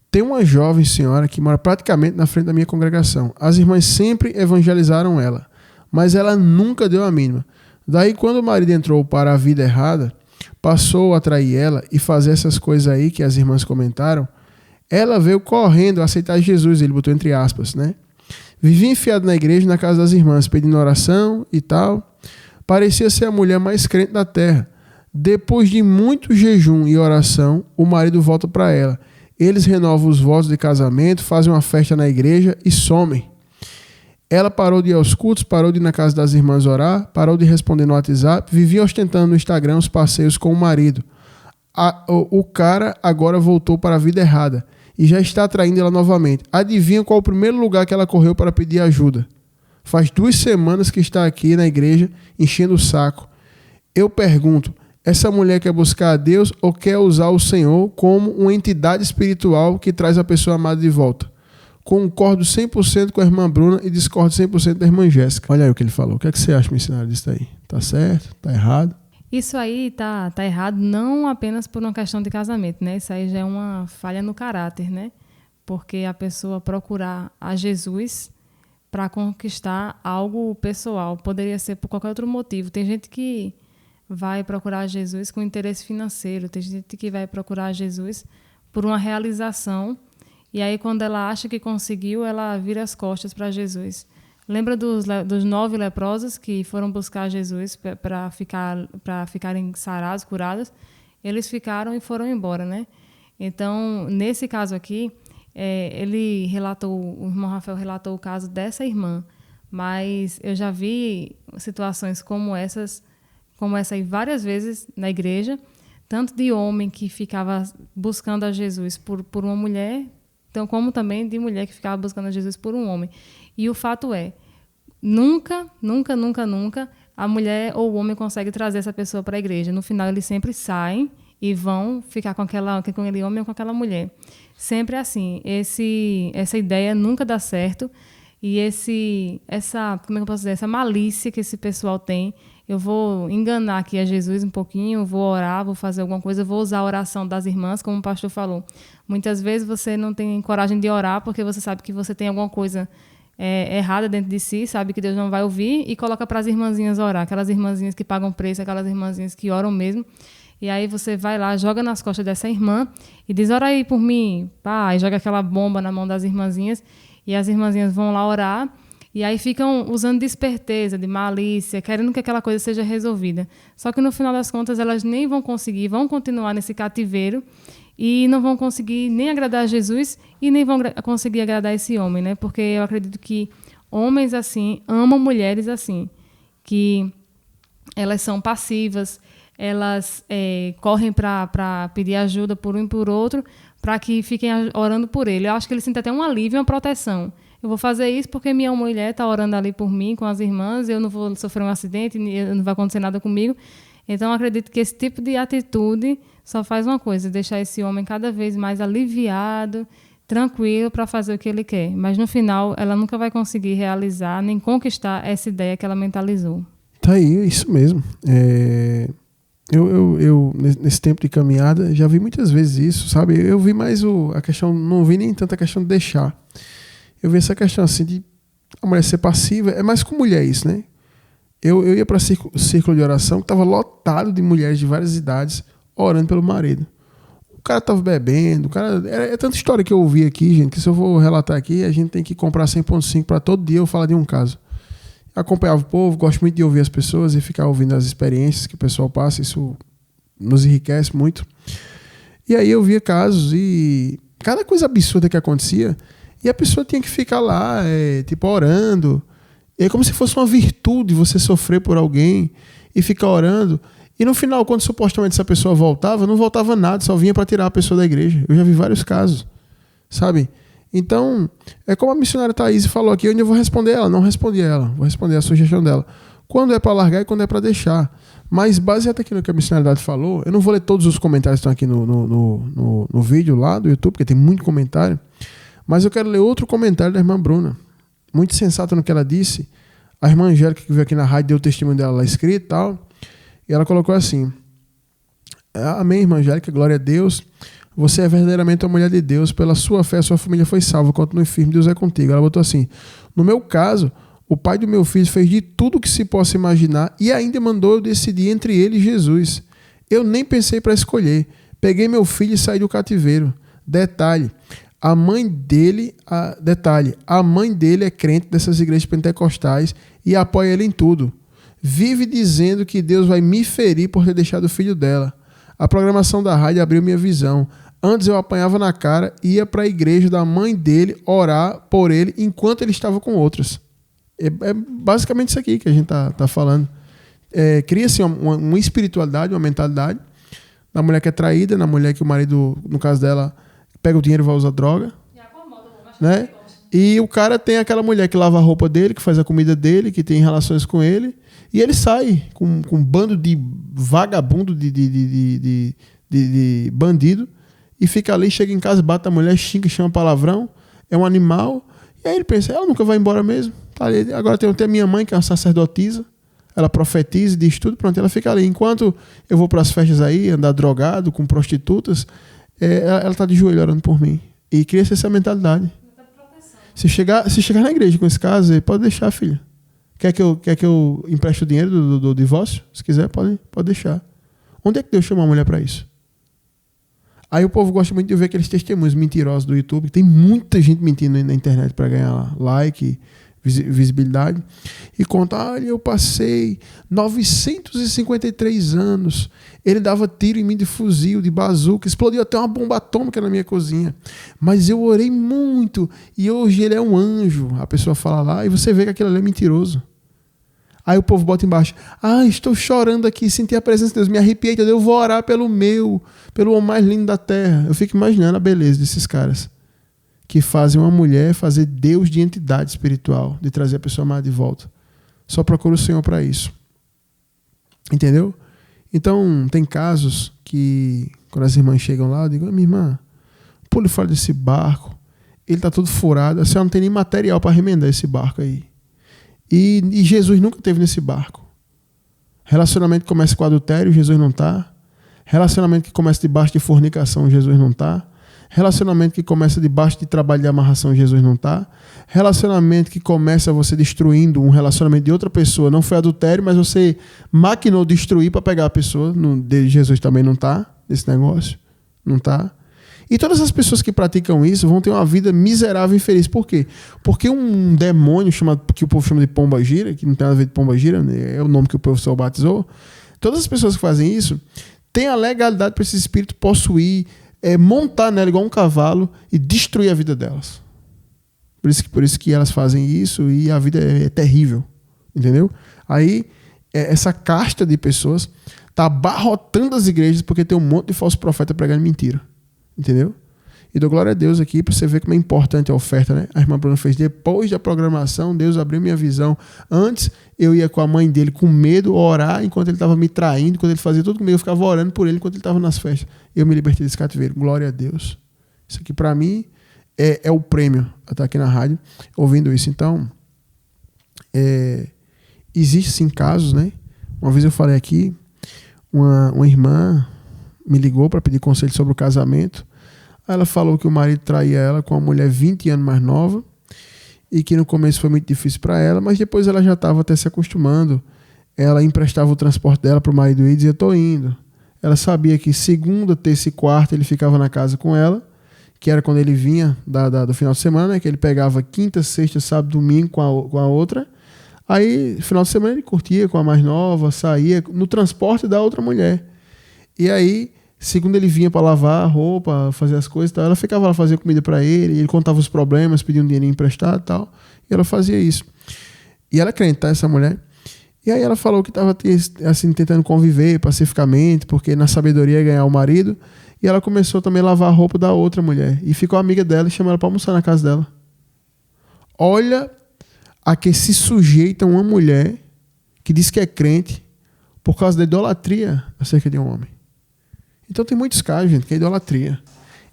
Tem uma jovem senhora que mora praticamente na frente da minha congregação. As irmãs sempre evangelizaram ela, mas ela nunca deu a mínima. Daí, quando o marido entrou para a vida errada, passou a trair ela e fazer essas coisas aí que as irmãs comentaram, ela veio correndo aceitar Jesus, ele botou entre aspas, né? Vivia enfiado na igreja, na casa das irmãs, pedindo oração e tal. Parecia ser a mulher mais crente da terra. Depois de muito jejum e oração, o marido volta para ela. Eles renovam os votos de casamento, fazem uma festa na igreja e somem. Ela parou de ir aos cultos, parou de ir na casa das irmãs orar, parou de responder no WhatsApp, vivia ostentando no Instagram os passeios com o marido. O cara agora voltou para a vida errada e já está atraindo ela novamente. Adivinha qual o primeiro lugar que ela correu para pedir ajuda? Faz 2 semanas que está aqui na igreja enchendo o saco. Eu pergunto, essa mulher quer buscar a Deus ou quer usar o Senhor como uma entidade espiritual que traz a pessoa amada de volta? Concordo 100% com a irmã Bruna e discordo 100% da irmã Jéssica. Olha aí o que ele falou. O que é que você acha, missionário, disso aí? Tá certo? Tá errado? Isso aí tá errado não apenas por uma questão de casamento, né? Isso aí já é uma falha no caráter, né? Porque a pessoa procurar a Jesus para conquistar algo pessoal. Poderia ser por qualquer outro motivo. Tem gente que vai procurar Jesus com interesse financeiro. Tem gente que vai procurar Jesus por uma realização. E aí, quando ela acha que conseguiu, ela vira as costas para Jesus. Lembra dos 9 leprosos que foram buscar Jesus para ficarem sarados, curados? Eles ficaram e foram embora, né? Então, nesse caso aqui, o irmão Rafael relatou o caso dessa irmã, mas eu já vi situações como essa aí várias vezes na igreja, tanto de homem que ficava buscando a Jesus por uma mulher, então, como também de mulher que ficava buscando a Jesus por um homem. E o fato é, nunca a mulher ou o homem consegue trazer essa pessoa para a igreja. No final, eles sempre saem e vão ficar com aquele homem ou com aquela mulher. Sempre assim. Essa ideia nunca dá certo. E como é que eu posso dizer? Essa malícia que esse pessoal tem. Eu vou enganar aqui a Jesus um pouquinho, vou orar, vou fazer alguma coisa, vou usar a oração das irmãs, como o pastor falou. Muitas vezes você não tem coragem de orar porque você sabe que você tem alguma coisa errada dentro de si, sabe que Deus não vai ouvir, e coloca para as irmãzinhas orar, aquelas irmãzinhas que pagam preço, aquelas irmãzinhas que oram mesmo. E aí você vai lá, joga nas costas dessa irmã e diz, ora aí por mim, pá, e joga aquela bomba na mão das irmãzinhas, e as irmãzinhas vão lá orar, e aí ficam usando de esperteza, de malícia, querendo que aquela coisa seja resolvida. Só que no final das contas elas nem vão conseguir, vão continuar nesse cativeiro e não vão conseguir nem agradar a Jesus e nem vão conseguir agradar esse homem, né? Porque eu acredito que homens assim amam mulheres assim, que elas são passivas, elas correm para pedir ajuda por um e por outro, para que fiquem orando por ele. Eu acho que ele sente até um alívio, uma proteção. Eu vou fazer isso porque minha mulher está orando ali por mim, com as irmãs, eu não vou sofrer um acidente, não vai acontecer nada comigo. Então, eu acredito que esse tipo de atitude só faz uma coisa, deixar esse homem cada vez mais aliviado, tranquilo para fazer o que ele quer. Mas, no final, ela nunca vai conseguir realizar nem conquistar essa ideia que ela mentalizou. Tá aí, é isso mesmo. Eu nesse tempo de caminhada, já vi muitas vezes isso, sabe? Eu vi mais a questão, não vi nem tanta questão de deixar. Eu vi essa questão assim de a mulher ser passiva, é mais com mulher isso, né? Eu ia para círculo de oração que estava lotado de mulheres de várias idades orando pelo marido. O cara estava bebendo, é tanta história que eu ouvi aqui, gente, que se eu vou relatar aqui, a gente tem que comprar 100.5 para todo dia eu falar de um caso. Eu acompanhava o povo, gosto muito de ouvir as pessoas e ficar ouvindo as experiências que o pessoal passa, isso nos enriquece muito. E aí eu via casos e cada coisa absurda que acontecia, e a pessoa tinha que ficar lá, orando. É como se fosse uma virtude você sofrer por alguém e ficar orando. E no final, quando supostamente essa pessoa voltava, não voltava nada, só vinha para tirar a pessoa da igreja. Eu já vi vários casos, sabe? Então, é como a missionária Thaís falou aqui, eu ainda vou responder ela, não respondi ela, vou responder a sugestão dela. Quando é para largar e quando é para deixar. Mas baseado aqui no que a missionaridade falou, eu não vou ler todos os comentários que estão aqui no vídeo lá do YouTube, porque tem muito comentário. Mas eu quero ler outro comentário da irmã Bruna. Muito sensato no que ela disse. A irmã Angélica, que veio aqui na rádio, deu o testemunho dela lá escrito e tal. E ela colocou assim: amém, irmã Angélica, glória a Deus. Você é verdadeiramente uma mulher de Deus. Pela sua fé, sua família foi salva. Continue firme, Deus é contigo. Ela botou assim: no meu caso, o pai do meu filho fez de tudo que se possa imaginar e ainda mandou eu decidir entre ele e Jesus. Eu nem pensei para escolher. Peguei meu filho e saí do cativeiro. Detalhe. A mãe dele é crente dessas igrejas pentecostais e apoia ele em tudo. Vive dizendo que Deus vai me ferir por ter deixado o filho dela. A programação da rádio abriu minha visão. Antes eu apanhava na cara e ia para a igreja da mãe dele orar por ele enquanto ele estava com outras. É basicamente isso aqui que a gente tá falando. Cria-se uma espiritualidade, uma mentalidade na mulher que é traída, na mulher que o marido, no caso dela, pega o dinheiro e vai usar droga, né? E o cara tem aquela mulher que lava a roupa dele, que faz a comida dele, que tem relações com ele, e ele sai com um bando de vagabundo, de bandido, e fica ali, chega em casa, bate a mulher, xinga, chama palavrão, é um animal, e aí ele pensa, ela nunca vai embora mesmo. Tá ali. Agora tem até minha mãe, que é uma sacerdotisa, ela profetiza e diz tudo, pronto, ela fica ali. Enquanto eu vou para as festas aí, andar drogado, com prostitutas, ela está de joelho orando por mim. E cria-se essa mentalidade. Se chegar na igreja com esse caso, pode deixar, filha. Quer que eu empreste o dinheiro do divórcio? Se quiser, pode deixar. Onde é que Deus chama a mulher para isso? Aí o povo gosta muito de ver aqueles testemunhos mentirosos do YouTube. Tem muita gente mentindo na internet para ganhar like, visibilidade, e conta, olha, eu passei 953 anos, ele dava tiro em mim de fuzil, de bazuca, explodiu até uma bomba atômica na minha cozinha, mas eu orei muito, e hoje ele é um anjo. A pessoa fala lá, e você vê que aquilo ali é mentiroso. Aí o povo bota embaixo, estou chorando aqui, senti a presença de Deus, me arrepiei, eu vou orar pelo homem mais lindo da terra. Eu fico imaginando a beleza desses caras, que fazem uma mulher fazer Deus de entidade espiritual, de trazer a pessoa amada de volta. Só procura o Senhor para isso. Entendeu? Então, tem casos que, quando as irmãs chegam lá, eu digo, minha irmã, pule fora desse barco, ele está todo furado, a senhora não tem nem material para remendar esse barco aí. E Jesus nunca esteve nesse barco. Relacionamento que começa com adultério, Jesus não está. Relacionamento que começa debaixo de fornicação, Jesus não está. Relacionamento que começa debaixo de trabalho de amarração, Jesus não está. Relacionamento que começa você destruindo um relacionamento de outra pessoa, não foi adultério, mas você maquinou destruir para pegar a pessoa, Jesus também não está nesse negócio, não está. E todas as pessoas que praticam isso vão ter uma vida miserável e infeliz. Por quê? Porque um demônio que o povo chama de pomba-gira, que não tem nada a ver de pomba-gira, é o nome que o professor batizou, todas as pessoas que fazem isso têm a legalidade para esse espírito possuir, montar nela igual um cavalo e destruir a vida delas. Por isso que elas fazem isso e a vida é terrível. Entendeu? Aí, essa casta de pessoas está abarrotando as igrejas porque tem um monte de falso profeta pregando mentira. Entendeu? E dou glória a Deus aqui para você ver como é importante a oferta, né? A irmã Bruna fez depois da programação, Deus abriu minha visão. Antes eu ia com a mãe dele com medo orar enquanto ele estava me traindo, enquanto ele fazia tudo comigo, eu ficava orando por ele enquanto ele estava nas festas. Eu me libertei desse cativeiro. Glória a Deus. Isso aqui para mim é o prêmio a estar aqui na rádio ouvindo isso. Então, existe sim casos, né? Uma vez eu falei aqui, uma irmã me ligou para pedir conselho sobre o casamento. Aí ela falou que o marido traía ela com uma mulher 20 anos mais nova e que no começo foi muito difícil para ela, mas depois ela já estava até se acostumando. Ela emprestava o transporte dela para o marido ir e dizia, estou indo. Ela sabia que segunda, terça e quarta ele ficava na casa com ela, que era quando ele vinha do final de semana, né, que ele pegava quinta, sexta, sábado, domingo com a outra. Aí, no final de semana, ele curtia com a mais nova, saía no transporte da outra mulher. E aí, segundo ele vinha para lavar a roupa, fazer as coisas e tal, ela ficava lá fazendo comida para ele contava os problemas, pedia um dinheirinho emprestado e tal, e ela fazia isso. E ela é crente, tá, essa mulher? E aí ela falou que estava assim, tentando conviver pacificamente, porque na sabedoria ia ganhar o marido, e ela começou também a lavar a roupa da outra mulher, e ficou amiga dela e chamou ela para almoçar na casa dela. Olha a que se sujeita uma mulher que diz que é crente por causa da idolatria acerca de um homem. Então tem muitos casos, gente, que é idolatria.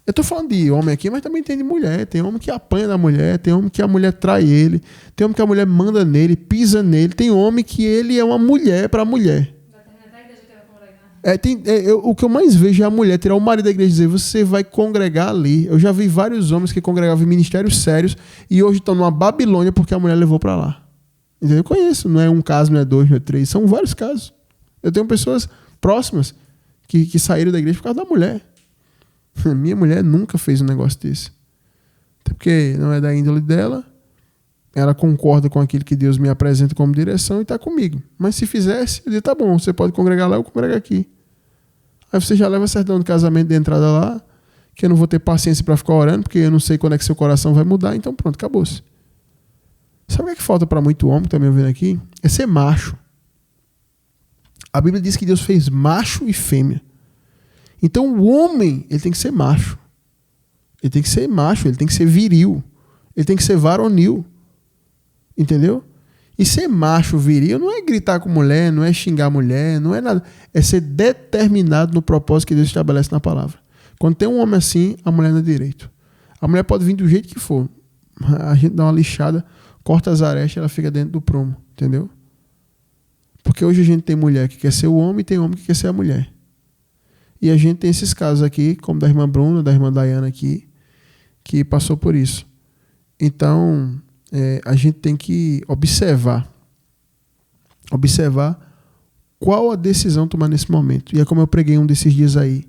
Eu estou falando de homem aqui, mas também tem de mulher. Tem homem que apanha da mulher, tem homem que a mulher trai ele, tem homem que a mulher manda nele, pisa nele, tem homem que ele é uma mulher para a mulher. O que eu mais vejo é a mulher tirar o marido da igreja e dizer, você vai congregar ali. Eu já vi vários homens que congregavam em ministérios sérios e hoje estão numa Babilônia porque a mulher levou para lá. Entendeu? Eu conheço, não é um caso, não é dois, não é três, são vários casos. Eu tenho pessoas próximas que saíram da igreja por causa da mulher. Minha mulher nunca fez um negócio desse. Até porque não é da índole dela. Ela concorda com aquilo que Deus me apresenta como direção e está comigo. Mas se fizesse, eu diria, tá bom, você pode congregar lá, eu congrego aqui. Aí você já leva certidão de casamento de entrada lá, que eu não vou ter paciência para ficar orando, porque eu não sei quando é que seu coração vai mudar, então pronto, acabou-se. Sabe o que falta para muito homem que está me ouvindo aqui? É ser macho. A Bíblia diz que Deus fez macho e fêmea. Então o homem, ele tem que ser macho. Ele tem que ser macho, ele tem que ser viril. Ele tem que ser varonil. Entendeu? E ser macho, viril, não é gritar com mulher, não é xingar mulher, não é nada. É ser determinado no propósito que Deus estabelece na palavra. Quando tem um homem assim, a mulher não é direito. A mulher pode vir do jeito que for. A gente dá uma lixada, corta as arestas e ela fica dentro do prumo. Entendeu? Porque hoje a gente tem mulher que quer ser o homem e tem homem que quer ser a mulher. E a gente tem esses casos aqui, como da irmã Bruna, da irmã Dayana aqui, que passou por isso. Então, a gente tem que observar qual a decisão tomar nesse momento. E é como eu preguei um desses dias aí.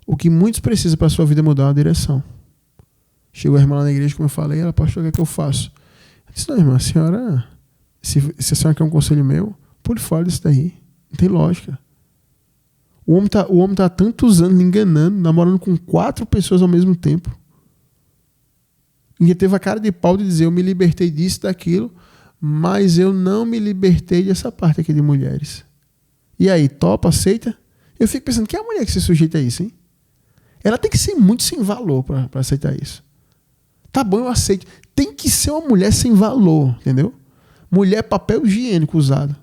O que muitos precisam para a sua vida mudar é uma direção. Chegou a irmã lá na igreja, como eu falei, ela, pastor, o que é que eu faço? Eu disse, não, irmã, a senhora, se a senhora quer um conselho meu, pule fora disso daí. Não tem lógica. O homem tá há tantos anos me enganando, namorando com 4 pessoas ao mesmo tempo. E teve a cara de pau de dizer, eu me libertei disso, daquilo, mas eu não me libertei dessa parte aqui de mulheres. E aí, topa, aceita? Eu fico pensando, quem é a mulher que se sujeita a isso, hein? Ela tem que ser muito sem valor para aceitar isso. Tá bom, eu aceito. Tem que ser uma mulher sem valor, entendeu? Mulher papel higiênico usado.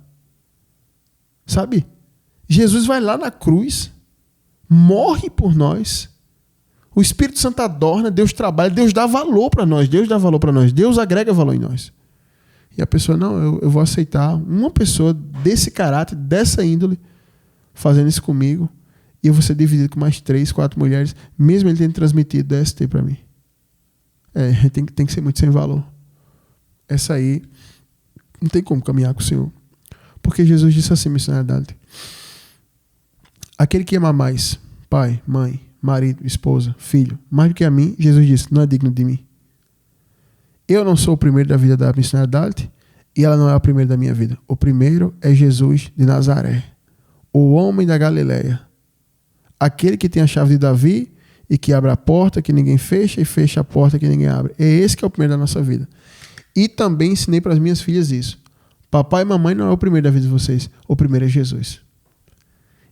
Sabe? Jesus vai lá na cruz, morre por nós. O Espírito Santo adorna, Deus trabalha, Deus dá valor para nós, Deus agrega valor em nós. E a pessoa, não, eu vou aceitar uma pessoa desse caráter, dessa índole, fazendo isso comigo, e eu vou ser dividido com mais 3, 4 mulheres, mesmo ele tendo transmitido DST para mim. Tem que ser muito sem valor. Essa aí não tem como caminhar com o Senhor. Porque Jesus disse assim, missionário Dante, aquele que ama mais pai, mãe, marido, esposa, filho, mais do que a mim, Jesus disse, não é digno de mim. Eu não sou o primeiro da vida da missionária Dante e ela não é o primeiro da minha vida. O primeiro é Jesus de Nazaré, o homem da Galileia, aquele que tem a chave de Davi e que abre a porta que ninguém fecha e fecha a porta que ninguém abre. É esse que é o primeiro da nossa vida. E também ensinei para as minhas filhas isso. Papai e mamãe não é o primeiro da vida de vocês. O primeiro é Jesus.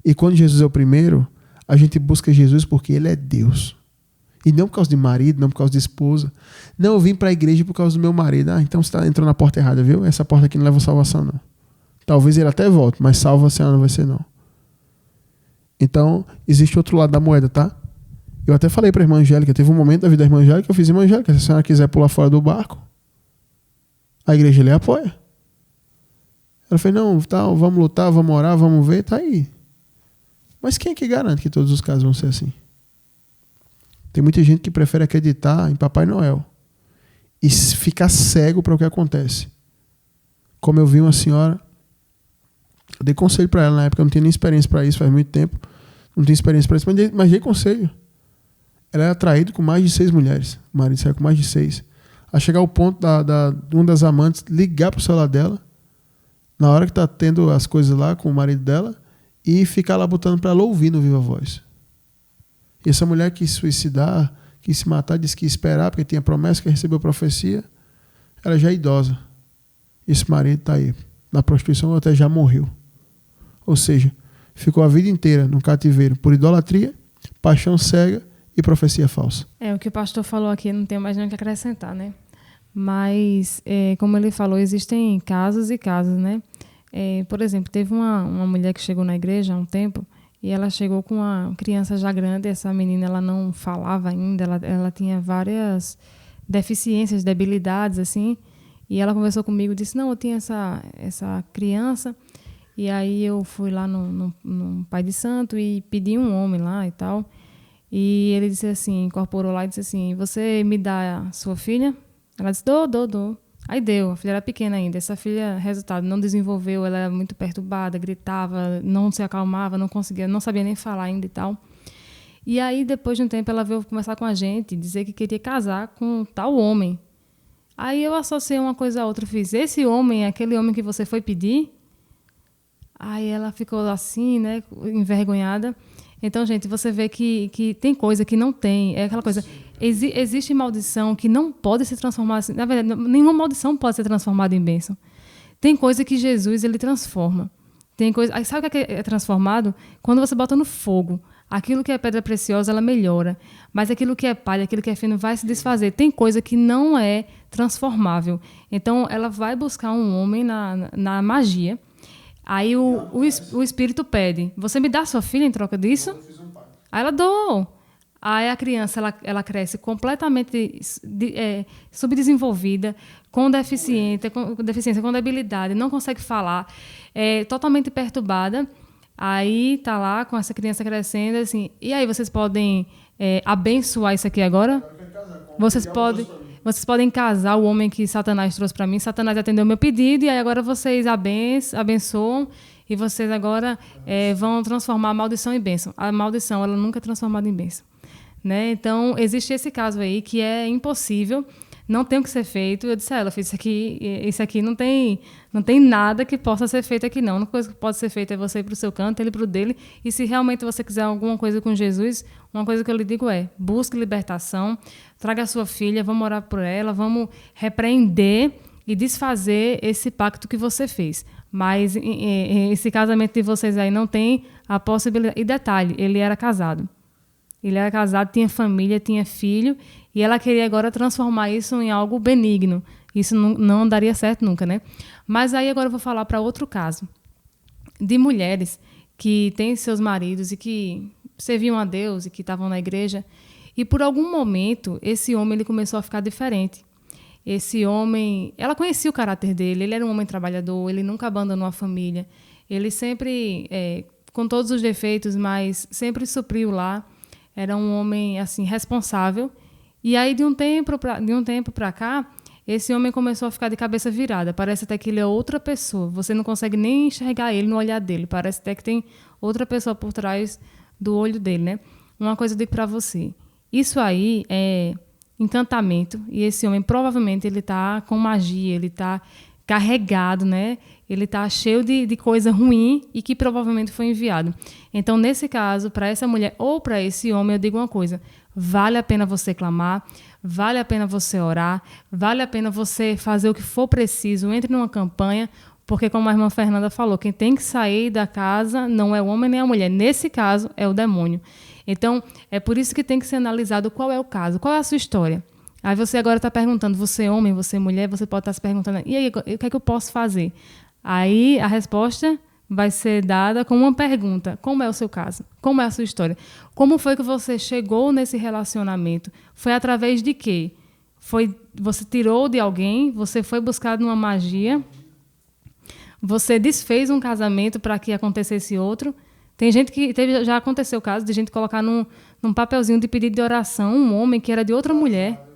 E quando Jesus é o primeiro, a gente busca Jesus porque ele é Deus. E não por causa de marido, não por causa de esposa. Não, eu vim para a igreja por causa do meu marido. Então você entrou na porta errada, viu? Essa porta aqui não leva salvação, não. Talvez ele até volte, mas salva você não vai ser, não. Então, existe outro lado da moeda, tá? Eu até falei para a irmã Angélica, teve um momento da vida da irmã Angélica que eu fiz, irmã Angélica, se a senhora quiser pular fora do barco, a igreja lhe apoia. Ela fez, não, tá, vamos lutar, vamos orar, vamos ver, tá aí. Mas quem é que garante que todos os casos vão ser assim? Tem muita gente que prefere acreditar em Papai Noel e ficar cego para o que acontece. Como eu vi uma senhora, eu dei conselho para ela na época, eu não tinha nem experiência para isso, faz muito tempo, não tinha experiência para isso, mas dei conselho. Ela era traída com mais de 6 mulheres, o marido saiu com mais de 6. A chegar ao ponto de uma das amantes ligar para o celular dela, na hora que está tendo as coisas lá com o marido dela, e ficar lá botando para ela ouvir no Viva Voz. E essa mulher quis suicidar, quis se matar, disse que ia esperar, porque tinha promessa, que recebeu profecia. Ela já é idosa. Esse marido está aí, na prostituição, ou até já morreu. Ou seja, ficou a vida inteira no cativeiro por idolatria, paixão cega e profecia falsa. O que o pastor falou aqui, não tenho mais nada que acrescentar, né? Mas, como ele falou, existem casos e casos, né? Por exemplo, teve uma mulher que chegou na igreja há um tempo e ela chegou com uma criança já grande. Essa menina, ela não falava ainda, ela tinha várias deficiências, debilidades, assim. E ela conversou comigo e disse, não, eu tinha essa criança. E aí eu fui lá no Pai de Santo e pedi um homem lá e tal. E ele disse assim, incorporou lá e disse assim, você me dá a sua filha? Ela disse, dou. Aí deu, a filha era pequena ainda. Essa filha, resultado, não desenvolveu, ela era muito perturbada, gritava, não se acalmava, não conseguia, não sabia nem falar ainda e tal. E aí, depois de um tempo, ela veio conversar com a gente, dizer que queria casar com tal homem. Aí eu associei uma coisa a outra, fiz, esse homem é aquele homem que você foi pedir? Aí ela ficou assim, né, envergonhada. Então, gente, você vê que tem coisa que não tem. É aquela coisa. Existe maldição que não pode se transformar. Assim, na verdade, nenhuma maldição pode ser transformada em bênção. Tem coisa que Jesus ele transforma. Tem coisa. Aí sabe o que é transformado? Quando você bota no fogo. Aquilo que é pedra preciosa, ela melhora. Mas aquilo que é palha, aquilo que é fino, vai se desfazer. Tem coisa que não é transformável. Então, ela vai buscar um homem na magia. Aí o espírito pede, você me dá sua filha em troca disso? Aí ela dou. Aí a criança ela cresce completamente subdesenvolvida, com deficiência, com debilidade, não consegue falar, totalmente perturbada. Aí tá lá com essa criança crescendo, assim, e aí vocês podem abençoar isso aqui agora? Vocês podem casar o homem que Satanás trouxe para mim. Satanás atendeu o meu pedido e aí agora vocês abençoam e vocês agora vão transformar a maldição em bênção. A maldição, ela nunca é transformada em bênção. Né? Então, existe esse caso aí que é impossível não tem o que ser feito. Eu disse a ela, isso aqui não tem nada que possa ser feito aqui não. A única coisa que pode ser feita é você ir para o seu canto, ele para o dele. E se realmente você quiser alguma coisa com Jesus, uma coisa que eu lhe digo é, busque libertação, traga a sua filha, vamos orar por ela, vamos repreender e desfazer esse pacto que você fez. Mas esse casamento de vocês aí não tem a possibilidade. E detalhe, ele era casado. Ele era casado, tinha família, tinha filho, e ela queria agora transformar isso em algo benigno. Isso não daria certo nunca, né? Mas aí agora eu vou falar para outro caso, de mulheres que têm seus maridos e que serviam a Deus e que estavam na igreja, e por algum momento esse homem ele começou a ficar diferente. Esse homem, ela conhecia o caráter dele, ele era um homem trabalhador, ele nunca abandonou a família, ele sempre, com todos os defeitos, mas sempre supriu lá, era um homem assim responsável. E aí de um tempo para cá, esse homem começou a ficar de cabeça virada, parece até que ele é outra pessoa, você não consegue nem enxergar ele no olhar dele, parece até que tem outra pessoa por trás do olho dele, né? Uma coisa eu digo para você, isso aí é encantamento, e esse homem provavelmente ele está com magia, ele está carregado, né? Ele está cheio de coisa ruim e que provavelmente foi enviado. Então, nesse caso, para essa mulher ou para esse homem, eu digo uma coisa, vale a pena você clamar, vale a pena você orar, vale a pena você fazer o que for preciso, entre numa campanha, porque como a irmã Fernanda falou, quem tem que sair da casa não é o homem nem a mulher, nesse caso é o demônio. Então, é por isso que tem que ser analisado qual é o caso, qual é a sua história. Aí você agora está perguntando, você é homem, você é mulher, você pode estar se perguntando, e aí, o que é que eu posso fazer? Aí a resposta vai ser dada com uma pergunta, como é o seu caso? Como é a sua história? Como foi que você chegou nesse relacionamento? Foi através de quê? Você tirou de alguém, você foi buscar numa magia, você desfez um casamento para que acontecesse outro. Tem gente que já aconteceu o caso de gente colocar num papelzinho de pedido de oração um homem que era de outra mulher.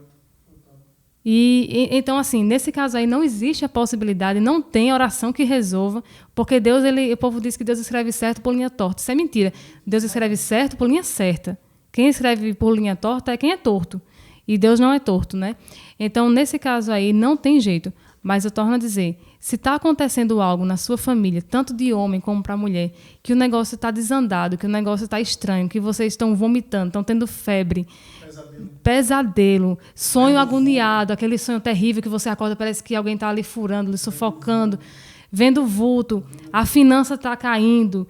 Então, assim, nesse caso aí não existe a possibilidade, não tem oração que resolva, porque Deus, o povo diz que Deus escreve certo por linha torta. Isso é mentira. Deus escreve certo por linha certa. Quem escreve por linha torta é quem é torto. E Deus não é torto, né? Então, nesse caso aí, não tem jeito. Mas eu torno a dizer, se está acontecendo algo na sua família, tanto de homem como para mulher, que o negócio está desandado, que o negócio está estranho, que vocês estão vomitando, estão tendo febre, pesadelo, sonho agoniado, aquele sonho terrível que você acorda, parece que alguém está ali furando, lhe sufocando, vendo vulto, a finança está caindo,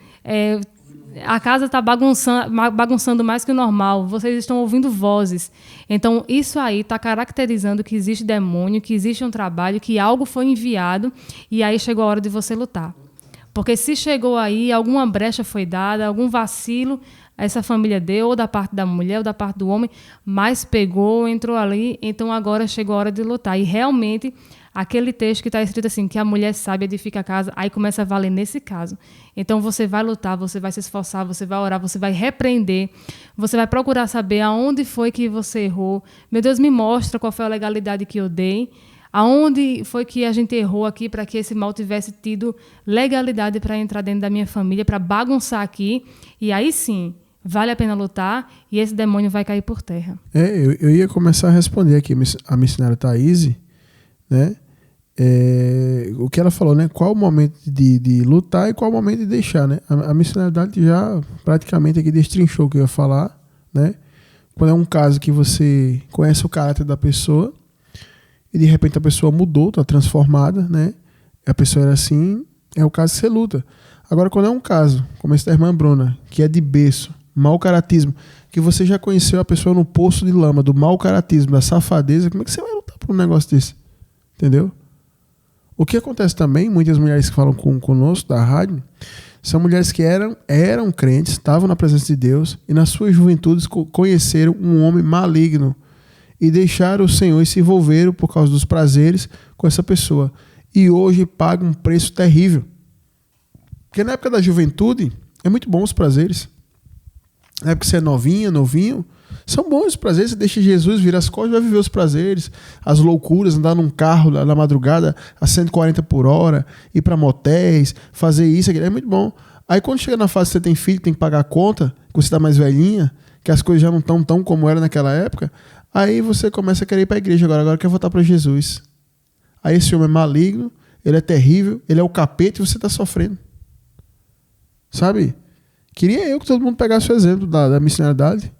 a casa está bagunçando mais que o normal, vocês estão ouvindo vozes. Então, isso aí está caracterizando que existe demônio, que existe um trabalho, que algo foi enviado e aí chegou a hora de você lutar. Porque se chegou aí, alguma brecha foi dada, algum vacilo essa família deu, ou da parte da mulher, ou da parte do homem, mas pegou, entrou ali, então agora chegou a hora de lutar. E realmente, aquele texto que está escrito assim, que a mulher sabe edifica a casa, aí começa a valer nesse caso. Então você vai lutar, você vai se esforçar, você vai orar, você vai repreender, você vai procurar saber aonde foi que você errou. Meu Deus, me mostra qual foi a legalidade que eu dei, aonde foi que a gente errou aqui para que esse mal tivesse tido legalidade para entrar dentro da minha família, para bagunçar aqui, e aí sim, vale a pena lutar e esse demônio vai cair por terra. Eu ia começar a responder aqui a missionária Thaís, né? O que ela falou, né? Qual o momento de lutar e qual o momento de deixar, né? A missionariedade já praticamente aqui destrinchou o que eu ia falar, né? Quando é um caso que você conhece o caráter da pessoa e de repente a pessoa mudou, está transformada, né? A pessoa era assim, é o caso que você luta. Agora, quando é um caso, como esse da irmã Bruna, que é de berço, mau caratismo, que você já conheceu a pessoa no poço de lama, do mau caratismo, da safadeza, como é que você vai lutar por um negócio desse? Entendeu? O que acontece também, muitas mulheres que falam conosco da rádio, são mulheres que eram crentes, estavam na presença de Deus e nas suas juventudes conheceram um homem maligno e deixaram o Senhor e se envolveram por causa dos prazeres com essa pessoa. E hoje pagam um preço terrível. Porque na época da juventude, é muito bom os prazeres. Na época que você é novinho, são bons os prazeres. Você deixa Jesus virar as costas, vai viver os prazeres, as loucuras, andar num carro na madrugada a 140 por hora, ir para motéis, fazer isso, aquilo, é muito bom. Aí quando chega na fase que você tem filho, tem que pagar a conta, que você está mais velhinha, que as coisas já não estão tão como era naquela época, Aí você começa a querer ir para a igreja agora quer voltar para Jesus. Aí esse homem é maligno, ele é terrível, ele é o capeta e você está sofrendo. Sabe? Queria eu que todo mundo pegasse o exemplo da missionariedade,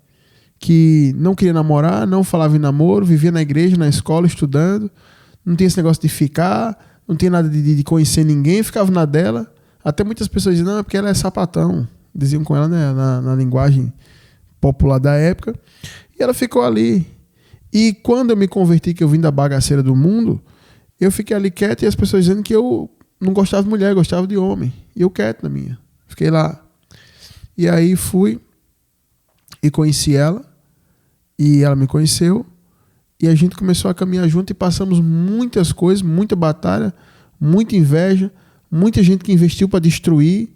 que não queria namorar, não falava em namoro, vivia na igreja, na escola, estudando, não tinha esse negócio de ficar, não tinha nada de conhecer ninguém, ficava na dela. Até muitas pessoas dizem, não, é porque ela é sapatão. Diziam com ela, né, na linguagem popular da época. E ela ficou ali. E quando eu me converti, que eu vim da bagaceira do mundo, eu fiquei ali quieto e as pessoas dizendo que eu não gostava de mulher, eu gostava de homem. E eu quieto na minha. Fiquei lá. E aí fui e conheci ela. E ela me conheceu. E a gente começou a caminhar junto e passamos muitas coisas, muita batalha, muita inveja, muita gente que investiu para destruir,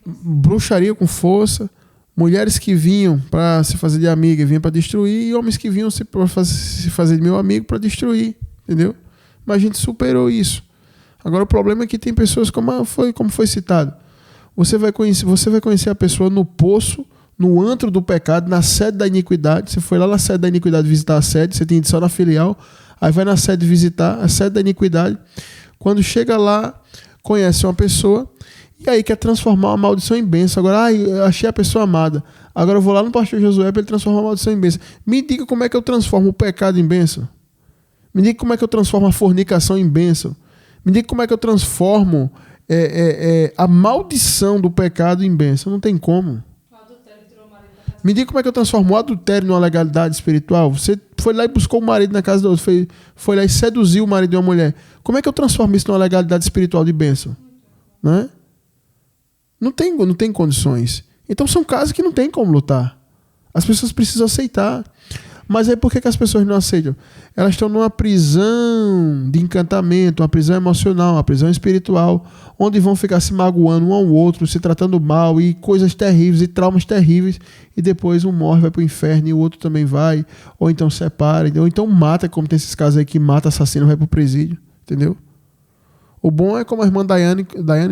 bruxaria com força, mulheres que vinham para se fazer de amiga e vinham para destruir, e homens que vinham para se fazer de meu amigo para destruir, entendeu? Mas a gente superou isso. Agora o problema é que tem pessoas, como foi citado, você vai conhecer a pessoa no poço, no antro do pecado, na sede da iniquidade. Você foi lá na sede da iniquidade visitar a sede, você tinha ido só na filial, aí vai na sede visitar a sede da iniquidade. Quando chega lá, conhece uma pessoa e aí quer transformar uma maldição em bênção. Agora, eu achei a pessoa amada. Agora eu vou lá no pastor Josué para ele transformar a maldição em bênção. Me diga como é que eu transformo o pecado em bênção. Me diga como é que eu transformo a fornicação em bênção. Me diga como é que eu transformo a maldição do pecado em bênção. Não tem como. Me diga como é que eu transformo o adultério numa legalidade espiritual. Você foi lá e buscou o marido na casa do outro. Foi lá e seduziu o marido de uma mulher. Como é que eu transformo isso numa legalidade espiritual de bênção? Né? Não tem condições. Então são casos que não tem como lutar. As pessoas precisam aceitar. Mas aí por que as pessoas não aceitam? Elas estão numa prisão de encantamento, uma prisão emocional, uma prisão espiritual, onde vão ficar se magoando um ao outro, se tratando mal, e coisas terríveis, e traumas terríveis, e depois um morre, vai para o inferno, e o outro também vai, ou então separa, ou então mata, como tem esses casos aí que mata, assassino, vai para o presídio, entendeu? O bom é como a irmã Daiane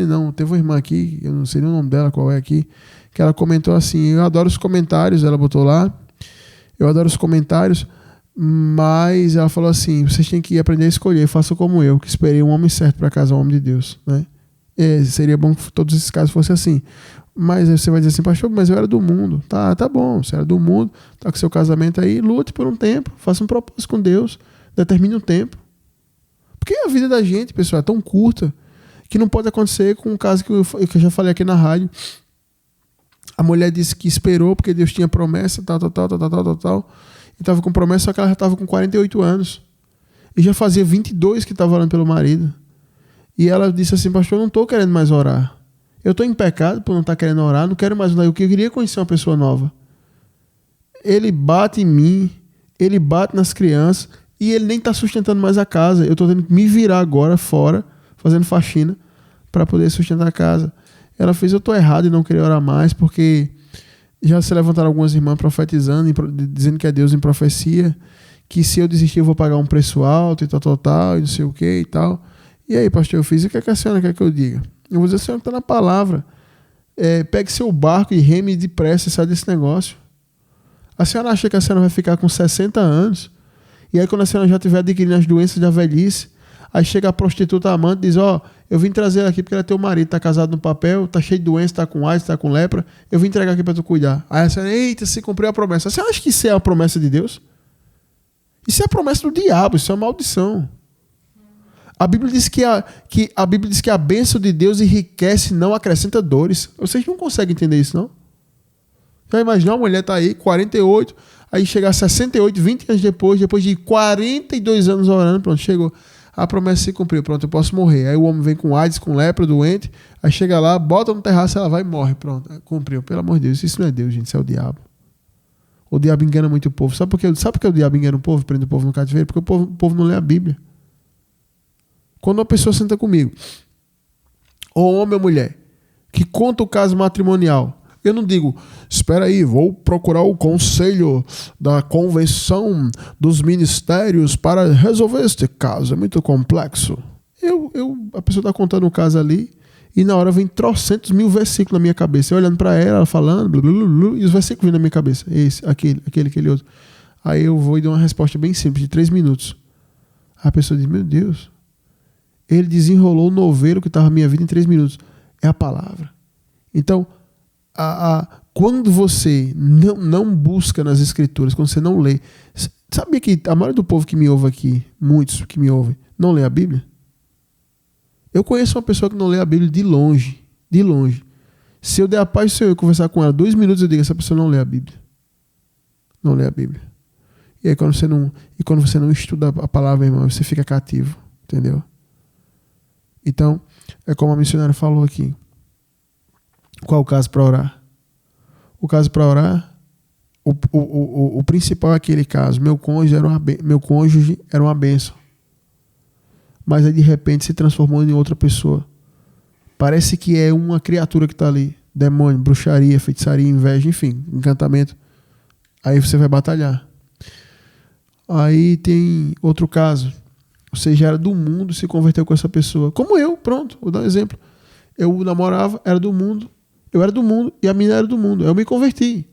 não, teve uma irmã aqui, eu não sei nem o nome dela, qual é aqui, que ela comentou assim, eu adoro os comentários, ela botou lá, eu adoro os comentários, mas ela falou assim, vocês têm que aprender a escolher, façam como eu, que esperei um homem certo para casar, um homem de Deus, né? Seria bom que todos esses casos fossem assim. Mas você vai dizer assim, pastor, mas eu era do mundo. Tá bom, você era do mundo, tá com seu casamento aí, lute por um tempo, faça um propósito com Deus, determine um tempo. Porque a vida da gente, pessoal, é tão curta que não pode acontecer com um caso que eu já falei aqui na rádio. A mulher disse que esperou porque Deus tinha promessa, tal, e estava com promessa, só que ela já estava com 48 anos. E já fazia 22 que estava orando pelo marido. E ela disse assim, pastor, eu não estou querendo mais orar. Eu estou em pecado por não estar querendo orar, não quero mais orar. Eu queria conhecer uma pessoa nova. Ele bate em mim, ele bate nas crianças, e ele nem está sustentando mais a casa. Eu estou tendo que me virar agora fora, fazendo faxina, para poder sustentar a casa. Ela fez, eu estou errado em não querer orar mais, porque já se levantaram algumas irmãs profetizando, dizendo que é Deus em profecia, que se eu desistir eu vou pagar um preço alto e tal, e não sei o que e tal. E aí, pastor, eu fiz, e o que a senhora quer que eu diga? Eu vou dizer, a senhora está na palavra. Pegue seu barco e reme depressa e sai desse negócio. A senhora acha que a senhora vai ficar com 60 anos, e aí quando a senhora já estiver adquirindo as doenças da velhice, aí chega a prostituta amante e diz, eu vim trazer ela aqui porque ela é teu marido, está casado no papel, está cheio de doença, está com AIDS, está com lepra, eu vim entregar aqui para tu cuidar. Aí a senhora, eita, se cumpriu a promessa. Você acha que isso é a promessa de Deus? Isso é a promessa do diabo, isso é uma maldição. A Bíblia diz que a bênção de Deus enriquece, não acrescenta dores. Vocês não conseguem entender isso, não? Já imaginou, a mulher está aí, 48, aí chega a 68, 20 anos depois de 42 anos orando, pronto, chegou. A promessa se cumpriu, pronto, eu posso morrer. Aí o homem vem com AIDS, com lepra, doente, aí chega lá, bota no terraço, ela vai e morre, pronto, cumpriu. Pelo amor de Deus, isso não é Deus, gente, isso é o diabo. O diabo engana muito o povo. Sabe por que o diabo engana o povo, prende o povo no cativeiro? Porque o povo não lê a Bíblia. Quando uma pessoa senta comigo, ou homem ou mulher, que conta o caso matrimonial, eu não digo, espera aí, vou procurar o conselho da convenção dos ministérios para resolver este caso, é muito complexo. A pessoa está contando o caso ali, e na hora vem trocentos mil versículos na minha cabeça. Eu olhando para ela falando, e os versículos vêm na minha cabeça. Esse, aquele outro. Aí eu vou e dou uma resposta bem simples, de 3 minutos. A pessoa diz, meu Deus, ele desenrolou o novelo que estava na minha vida em 3 minutos. É a palavra. Então, quando você não busca nas escrituras, quando você não lê... Sabia que a maioria do povo que me ouve aqui, muitos que me ouvem, não lê a Bíblia? Eu conheço uma pessoa que não lê a Bíblia de longe. De longe. Se eu der a paz do Senhor e conversar com ela 2 minutos, eu digo, essa pessoa não lê a Bíblia. Não lê a Bíblia. E aí quando você não estuda a palavra, irmão, você fica cativo. Entendeu? Então, é como a missionária falou aqui. Qual o caso para orar? O caso para orar, o principal é aquele caso. Meu cônjuge era uma bênção. Mas aí de repente se transformou em outra pessoa. Parece que é uma criatura que está ali. Demônio, bruxaria, feitiçaria, inveja, enfim, encantamento. Aí você vai batalhar. Aí tem outro caso. Você já era do mundo, se converteu com essa pessoa. Como eu, pronto, vou dar um exemplo. Eu namorava, era do mundo. Eu era do mundo e a menina era do mundo. Eu me converti.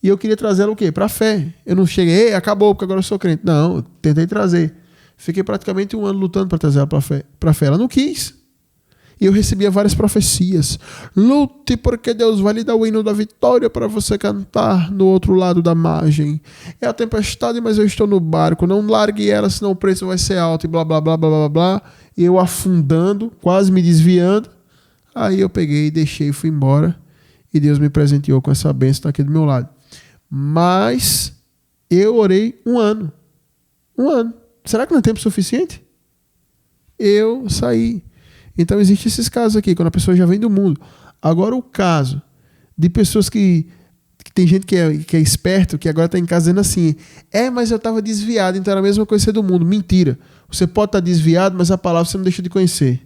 E eu queria trazer ela o quê? Para a fé. Eu não cheguei, acabou, porque agora eu sou crente. Não, eu tentei trazer. Fiquei praticamente 1 ano lutando para trazer ela para a fé. Ela não quis. E eu recebia várias profecias. Lute porque Deus vai lhe dar o hino da vitória para você cantar no outro lado da margem. É a tempestade, mas eu estou no barco. Não largue ela, senão o preço vai ser alto e blá, blá, blá, blá, blá, blá. E eu afundando, quase me desviando. Aí eu peguei, deixei e fui embora. E Deus me presenteou com essa bênção aqui do meu lado. Mas eu orei 1 ano. 1 ano. Será que não é tempo suficiente? Eu saí. Então existem esses casos aqui, quando a pessoa já vem do mundo. Agora o caso de pessoas que tem gente que é esperto, que agora está em casa dizendo assim, mas eu estava desviado, então era a mesma coisa ser do mundo. Mentira. Você pode estar desviado, mas a palavra você não deixa de conhecer.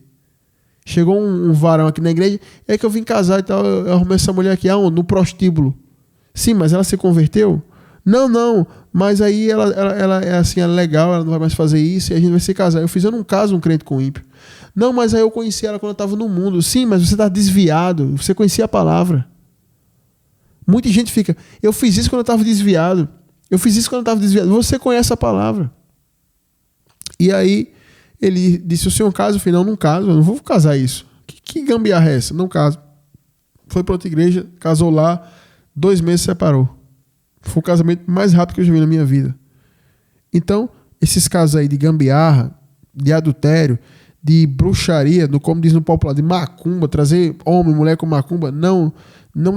Chegou um varão aqui na igreja, é que eu vim casar e tal, eu arrumei essa mulher aqui, aonde? No prostíbulo. Sim, mas ela se converteu? Não, mas aí ela é assim, ela é legal, ela não vai mais fazer isso e a gente vai se casar. Eu não caso um crente com ímpio. Não, mas aí eu conheci ela quando eu estava no mundo. Sim, mas você está desviado, você conhecia a palavra. Muita gente fica, eu fiz isso quando eu estava desviado. Você conhece a palavra. E aí ele disse, o senhor casa? Eu falei, não caso, eu não vou casar isso. Que gambiarra é essa? Não caso. Foi para outra igreja, casou lá, 2 meses separou. Foi o casamento mais rápido que eu já vi na minha vida. Então, esses casos aí de gambiarra, de adultério, de bruxaria, como diz no popular, de macumba, trazer homem e mulher com macumba, não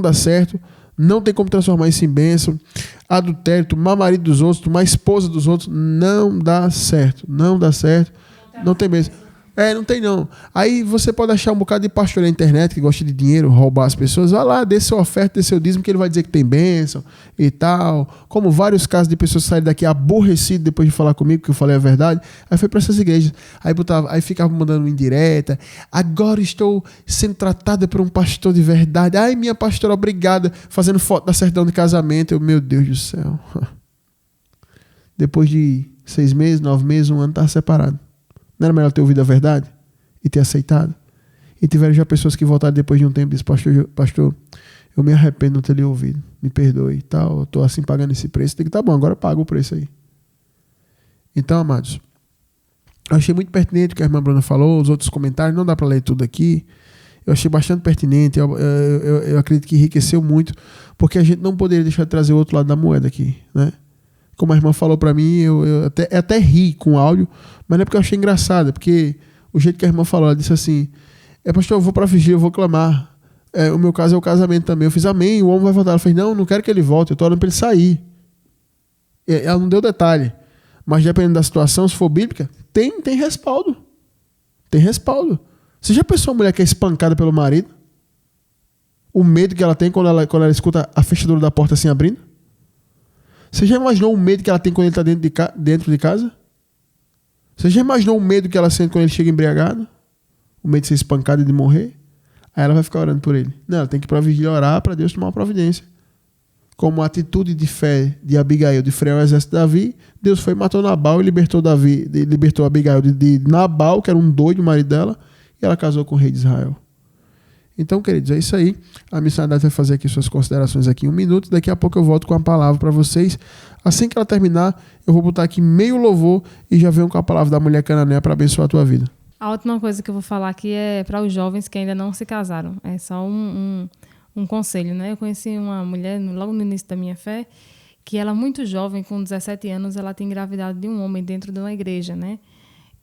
dá certo. Não tem como transformar isso em bênção. Adultério, tomar marido dos outros, tomar esposa dos outros, não dá certo. Não dá certo. Não tem bênção. Não tem não. Aí você pode achar um bocado de pastor na internet que gosta de dinheiro, roubar as pessoas. Vai lá, dê sua oferta, dê seu dízimo, que ele vai dizer que tem bênção e tal. Como vários casos de pessoas que saíram daqui aborrecidas depois de falar comigo, que eu falei a verdade. Aí foi para essas igrejas. Aí ficava mandando uma indireta. Agora estou sendo tratada por um pastor de verdade. Ai, minha pastora, obrigada. Fazendo foto da certidão de casamento. Meu Deus do céu. Depois de 6 meses, 9 meses, 1 ano, estava separado. Não era melhor ter ouvido a verdade e ter aceitado? E tiveram já pessoas que voltaram depois de um tempo e disseram, pastor, eu me arrependo de não ter lhe ouvido. Me perdoe e tal. Eu estou assim pagando esse preço. Eu digo, tá bom, agora paga o preço aí. Então, amados, eu achei muito pertinente o que a irmã Bruna falou, os outros comentários, não dá para ler tudo aqui. Eu achei bastante pertinente, eu acredito que enriqueceu muito, porque a gente não poderia deixar de trazer o outro lado da moeda aqui, né? Como a irmã falou para mim, eu até ri com o áudio, mas não é porque eu achei engraçado, é porque o jeito que a irmã falou, ela disse assim, pastor, eu vou para a vigília, eu vou clamar. O meu caso é o casamento também. Eu fiz amém, o homem vai voltar. Ela fez, não quero que ele volte, eu estou orando para ele sair. Ela não deu detalhe, mas dependendo da situação, se for bíblica, tem respaldo. Tem respaldo. Você já pensou uma mulher que é espancada pelo marido? O medo que ela tem quando ela escuta a fechadura da porta assim abrindo? Você já imaginou o medo que ela tem quando ele está dentro de casa? Você já imaginou o medo que ela sente quando ele chega embriagado? O medo de ser espancado e de morrer? Aí ela vai ficar orando por ele. Não, ela tem que ir para a vigília orar para Deus tomar uma providência. Como a atitude de fé de Abigail de frear o exército de Davi, Deus foi e matou Nabal e libertou Abigail de Nabal, que era um doido, o marido dela, e ela casou com o rei de Israel. Então, queridos, é isso aí. A missionária vai fazer aqui suas considerações aqui em 1 minuto. Daqui a pouco eu volto com a palavra para vocês. Assim que ela terminar, eu vou botar aqui meio louvor e já venho com a palavra da mulher cananeia para abençoar a tua vida. A última coisa que eu vou falar aqui é para os jovens que ainda não se casaram. É só um conselho, né? Eu conheci uma mulher logo no início da minha fé, que ela muito jovem, com 17 anos, ela tinha engravidado de um homem dentro de uma igreja, né?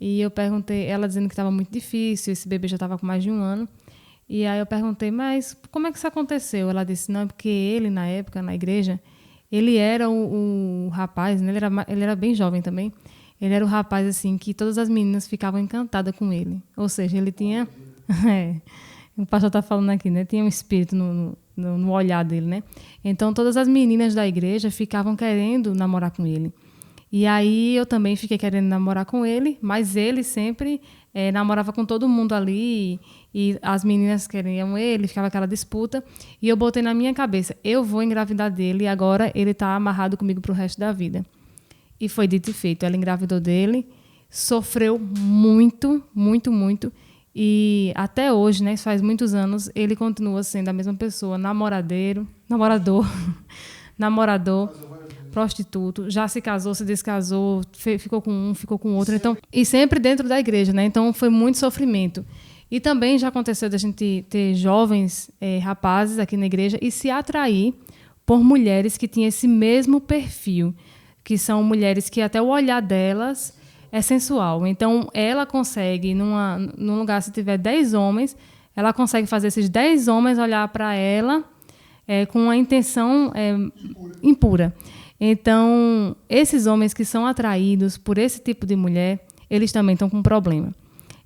E eu perguntei, ela dizendo que estava muito difícil, esse bebê já estava com mais de 1 ano. E aí eu perguntei, mas como é que isso aconteceu? Ela disse, não, porque ele, na época, na igreja, ele era o rapaz, né? Ele era bem jovem também. Ele era o rapaz, assim, que todas as meninas ficavam encantadas com ele. Ou seja, ele tinha... o pastor está falando aqui, né? Tinha um espírito no olhar dele, né? Então, todas as meninas da igreja ficavam querendo namorar com ele. E aí eu também fiquei querendo namorar com ele, mas ele sempre namorava com todo mundo ali e as meninas queriam ele, ficava aquela disputa. E eu botei na minha cabeça, eu vou engravidar dele e agora ele está amarrado comigo para o resto da vida. E foi dito e feito. Ela engravidou dele, sofreu muito, muito, muito. E até hoje, né, faz muitos anos, ele continua sendo a mesma pessoa, namorador, prostituto, já se casou, se descasou, ficou com um, ficou com outro. Então, e sempre dentro da igreja, né? Então foi muito sofrimento. E também já aconteceu da gente ter jovens rapazes aqui na igreja e se atrair por mulheres que tinham esse mesmo perfil, que são mulheres que até o olhar delas é sensual. Então, ela consegue, num lugar, se tiver 10 homens, ela consegue fazer esses 10 homens olhar para ela com uma intenção impura. Então, esses homens que são atraídos por esse tipo de mulher, eles também estão com um problema.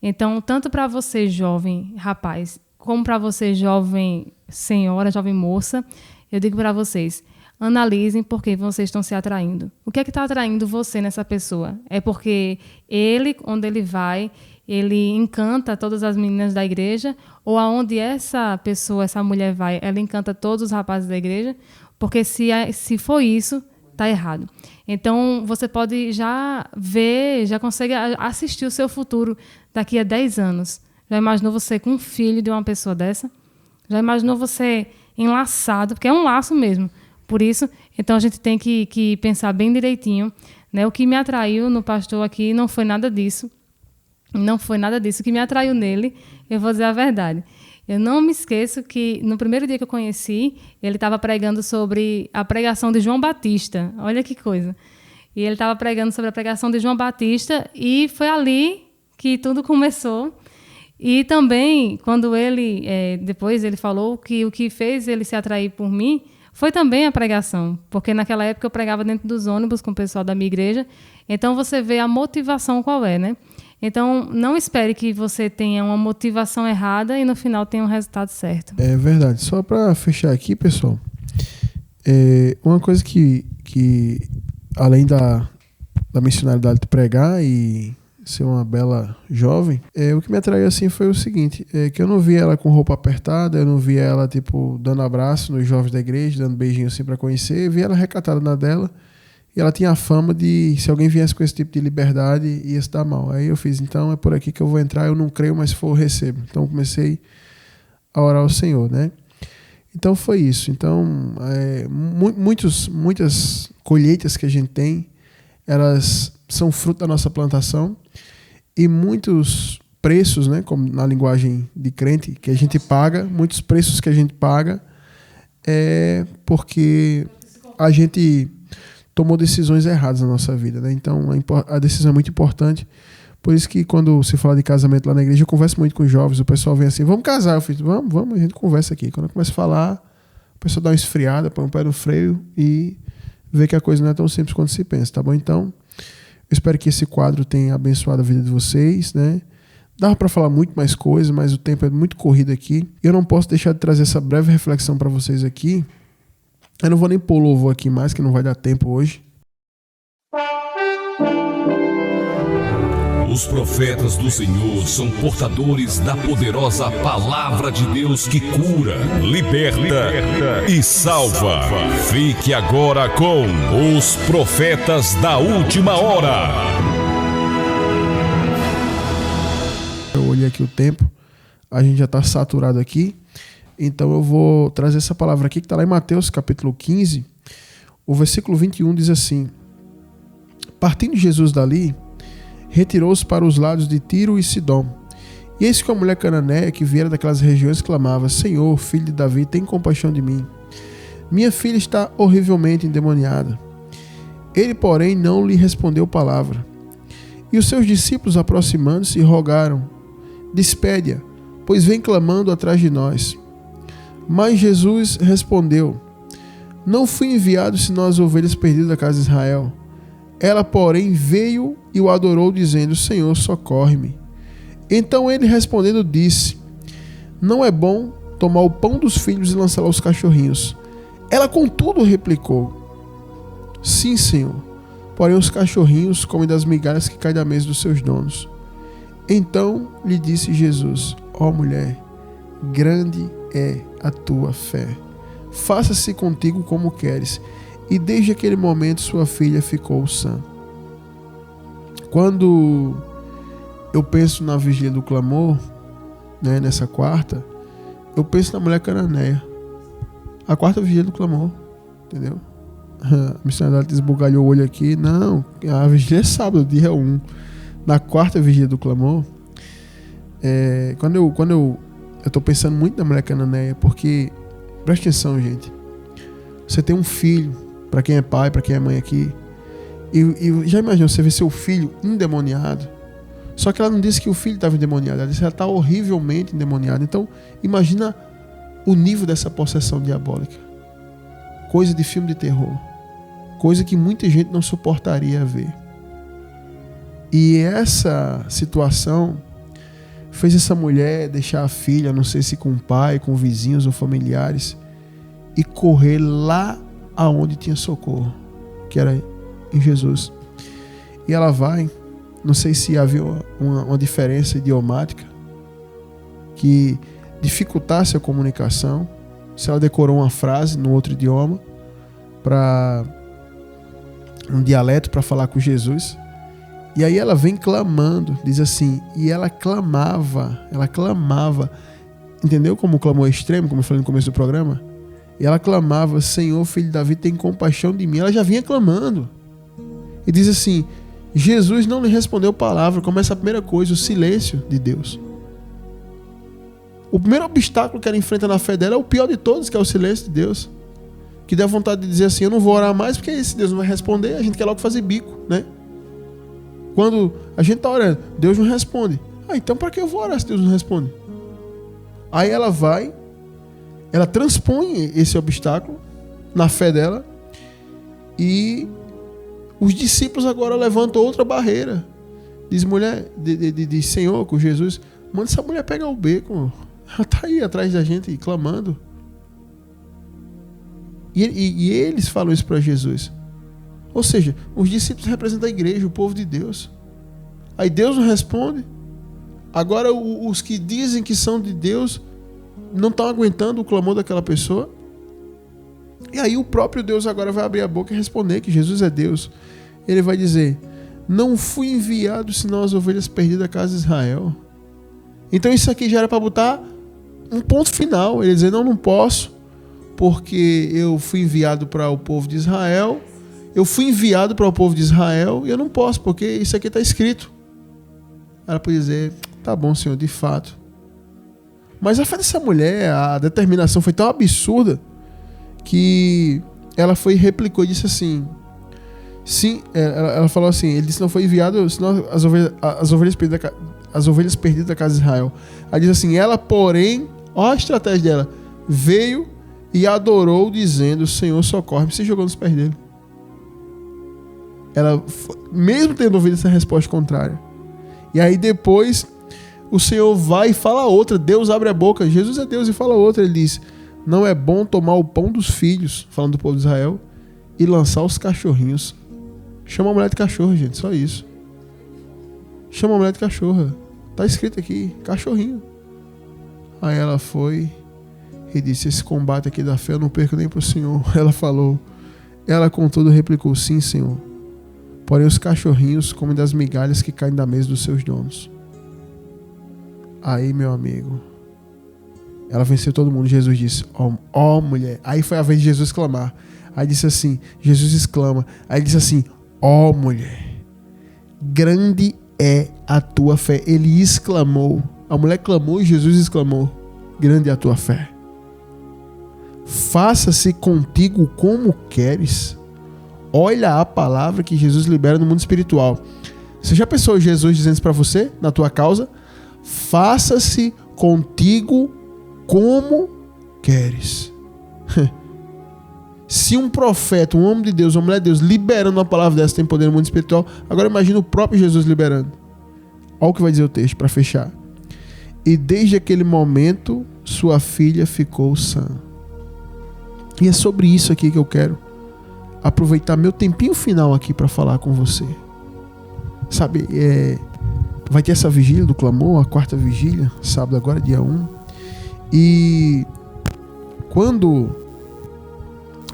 Então, tanto para você, jovem rapaz, como para você, jovem senhora, jovem moça, eu digo para vocês, analisem por que vocês estão se atraindo. O que é que está atraindo você nessa pessoa? É porque ele, onde ele vai, ele encanta todas as meninas da igreja, ou aonde essa pessoa, essa mulher vai, ela encanta todos os rapazes da igreja? Porque se for isso, está errado. Então, você pode já ver, já consegue assistir o seu futuro daqui a 10 anos. Já imaginou você com um filho de uma pessoa dessa? Já imaginou você enlaçado? Porque é um laço mesmo. Por isso, então a gente tem que pensar bem direitinho, né? O que me atraiu no pastor aqui não foi nada disso. Não foi nada disso. O que me atraiu nele, eu vou dizer a verdade. Eu não me esqueço que, no primeiro dia que eu conheci, ele estava pregando sobre a pregação de João Batista. Olha que coisa. E ele estava pregando sobre a pregação de João Batista e foi ali que tudo começou. E também, quando ele, depois ele falou que o que fez ele se atrair por mim foi também a pregação, porque naquela época eu pregava dentro dos ônibus com o pessoal da minha igreja. Então você vê a motivação qual é, né? Então não espere que você tenha uma motivação errada e no final tenha um resultado certo. É verdade. Só para fechar aqui, pessoal, uma coisa que além da missionalidade de pregar e ser uma bela jovem, o que me atraiu assim foi o seguinte, que eu não via ela com roupa apertada, eu não via ela tipo dando abraço nos jovens da igreja, dando beijinho assim para conhecer, eu via ela recatada na dela e ela tinha a fama de, se alguém viesse com esse tipo de liberdade, ia se dar mal. Aí eu fiz, então é por aqui que eu vou entrar, eu não creio, mas se for eu recebo. Então eu comecei a orar ao Senhor, né? Então foi isso. Então muitas colheitas que a gente tem, elas são fruto da nossa plantação e muitos preços, né, como na linguagem de crente, que a gente paga, muitos preços que a gente paga porque a gente tomou decisões erradas na nossa vida, né? Então a decisão é muito importante. Por isso que quando se fala de casamento lá na igreja, eu converso muito com os jovens, o pessoal vem assim, vamos casar, eu fiz, vamos, a gente conversa aqui. Quando eu começo a falar, o pessoal dá uma esfriada, põe o pé no freio e vê que a coisa não é tão simples quanto se pensa, tá bom? Então, eu espero que esse quadro tenha abençoado a vida de vocês, né? Dava para falar muito mais coisas, mas o tempo é muito corrido aqui. Eu não posso deixar de trazer essa breve reflexão para vocês aqui. Eu não vou nem pôr louvor aqui mais, que não vai dar tempo hoje. Os profetas do Senhor são portadores da poderosa palavra de Deus que cura, liberta e salva. Fique agora com os profetas da última hora. Eu olhei aqui o tempo. a gente já está saturado aqui. Então eu vou trazer essa palavra aqui que está lá em Mateus capítulo 15. O versículo 21 diz assim: partindo Jesus dali, retirou-se para os lados de Tiro e Sidom. E eis que uma mulher cananeia que viera daquelas regiões clamava: Senhor, filho de Davi, tem compaixão de mim. Minha filha está horrivelmente endemoniada. Ele, porém, não lhe respondeu palavra. E os seus discípulos, aproximando-se, rogaram: despede-a, pois vem clamando atrás de nós. Mas Jesus respondeu: não fui enviado senão as ovelhas perdidas da casa de Israel. Ela, porém, veio e o adorou, dizendo: Senhor, socorre-me. Então ele, respondendo, disse: não é bom tomar o pão dos filhos e lançá-lo aos cachorrinhos. Ela, contudo, replicou: sim, Senhor, porém os cachorrinhos comem das migalhas que caem da mesa dos seus donos. Então lhe disse Jesus: ó mulher, grande é a tua fé. Faça-se contigo como queres. E desde aquele momento sua filha ficou sã. Quando eu penso na vigília do clamor, né, nessa quarta, eu penso na mulher cananeia. A quarta vigília do clamor, entendeu? A missionária desbugalhou o olho aqui. Não, a vigília é sábado, dia 1. Na quarta vigília do clamor, quando eu estou pensando muito na mulher cananeia, porque, presta atenção, gente, você tem um filho, para quem é pai, para quem é mãe aqui, e já imaginou você ver seu filho endemoniado? Só que ela não disse que o filho estava endemoniado, ela disse que ela está horrivelmente endemoniada. Então, imagina o nível dessa possessão diabólica. Coisa de filme de terror. Coisa que muita gente não suportaria ver. E essa situação fez essa mulher deixar a filha, não sei se com o pai, com vizinhos ou familiares, e correr lá aonde tinha socorro, que era em Jesus. E ela vai, não sei se havia uma diferença idiomática que dificultasse a comunicação, se ela decorou uma frase no outro idioma, para um dialeto para falar com Jesus. E aí ela vem clamando, diz assim, e ela clamava, entendeu como o clamor é extremo, como eu falei no começo do programa? E ela clamava: Senhor, filho de Davi, tem compaixão de mim. Ela já vinha clamando. E diz assim: Jesus não lhe respondeu palavra. Começa a primeira coisa, o silêncio de Deus. O primeiro obstáculo que ela enfrenta na fé dela é o pior de todos, que é o silêncio de Deus. Que dá vontade de dizer assim: eu não vou orar mais, porque esse Deus não vai responder. A gente quer logo fazer bico, né? Quando a gente está orando, Deus não responde. Então para que eu vou orar se Deus não responde? Aí ela vai, ela transpõe esse obstáculo na fé dela, e os discípulos agora levantam outra barreira. Diz mulher, diz Senhor, com Jesus: manda essa mulher pegar o beco. Ela está aí atrás da gente clamando. E eles falam isso para Jesus. Ou seja, os discípulos representam a igreja, o povo de Deus. Aí Deus não responde. Agora os que dizem que são de Deus não estão aguentando o clamor daquela pessoa. E aí o próprio Deus agora vai abrir a boca e responder que Jesus é Deus. Ele vai dizer: não fui enviado senão as ovelhas perdidas da casa de Israel. Então isso aqui já era para botar um ponto final. Ele dizer: não posso, porque eu fui enviado para o povo de Israel. Eu fui enviado para o povo de Israel e eu não posso, porque isso aqui está escrito. Ela pode dizer: tá bom, Senhor, de fato. Mas a fé dessa mulher, a determinação foi tão absurda que ela foi e replicou e disse assim: sim, ela falou assim, ele disse: não foi enviado senão as ovelhas perdidas da casa de Israel. Ela diz assim: ela, porém, olha a estratégia dela, veio e adorou, dizendo: Senhor, socorre-me. Se jogou nos pés dele. Ela, mesmo tendo ouvido essa resposta contrária. E aí depois o Senhor vai e fala outra. Deus abre a boca, Jesus é Deus, e fala outra. Ele diz: não é bom tomar o pão dos filhos, falando do povo de Israel, e lançar os cachorrinhos. Chama a mulher de cachorro, gente, só isso. Chama a mulher de cachorra. Tá escrito aqui, cachorrinho. Aí ela foi e disse: esse combate aqui da fé eu não perco nem pro Senhor. Ela falou. Ela, contudo, replicou: sim, Senhor, porém os cachorrinhos comem das migalhas que caem da mesa dos seus donos. Aí, meu amigo, Ela venceu todo mundo. Jesus disse: ó mulher. Aí foi a vez de Jesus clamar. Aí disse assim, Jesus exclama. Aí disse assim: ó mulher, grande é a tua fé. Ele exclamou. A mulher clamou e Jesus exclamou: grande é a tua fé. Faça-se contigo como queres. Olha a palavra que Jesus libera no mundo espiritual. Você já pensou Jesus dizendo isso para você, na tua causa? Faça-se contigo como queres. Se um profeta, um homem de Deus, uma mulher de Deus, liberando uma palavra dessa tem poder no mundo espiritual, agora imagina o próprio Jesus liberando. Olha o que vai dizer o texto para fechar. E desde aquele momento, sua filha ficou sã. E é sobre isso aqui que eu quero aproveitar meu tempinho final aqui para falar com você. Sabe, vai ter essa vigília do clamor, a 4ª vigília, sábado agora, dia 1. E quando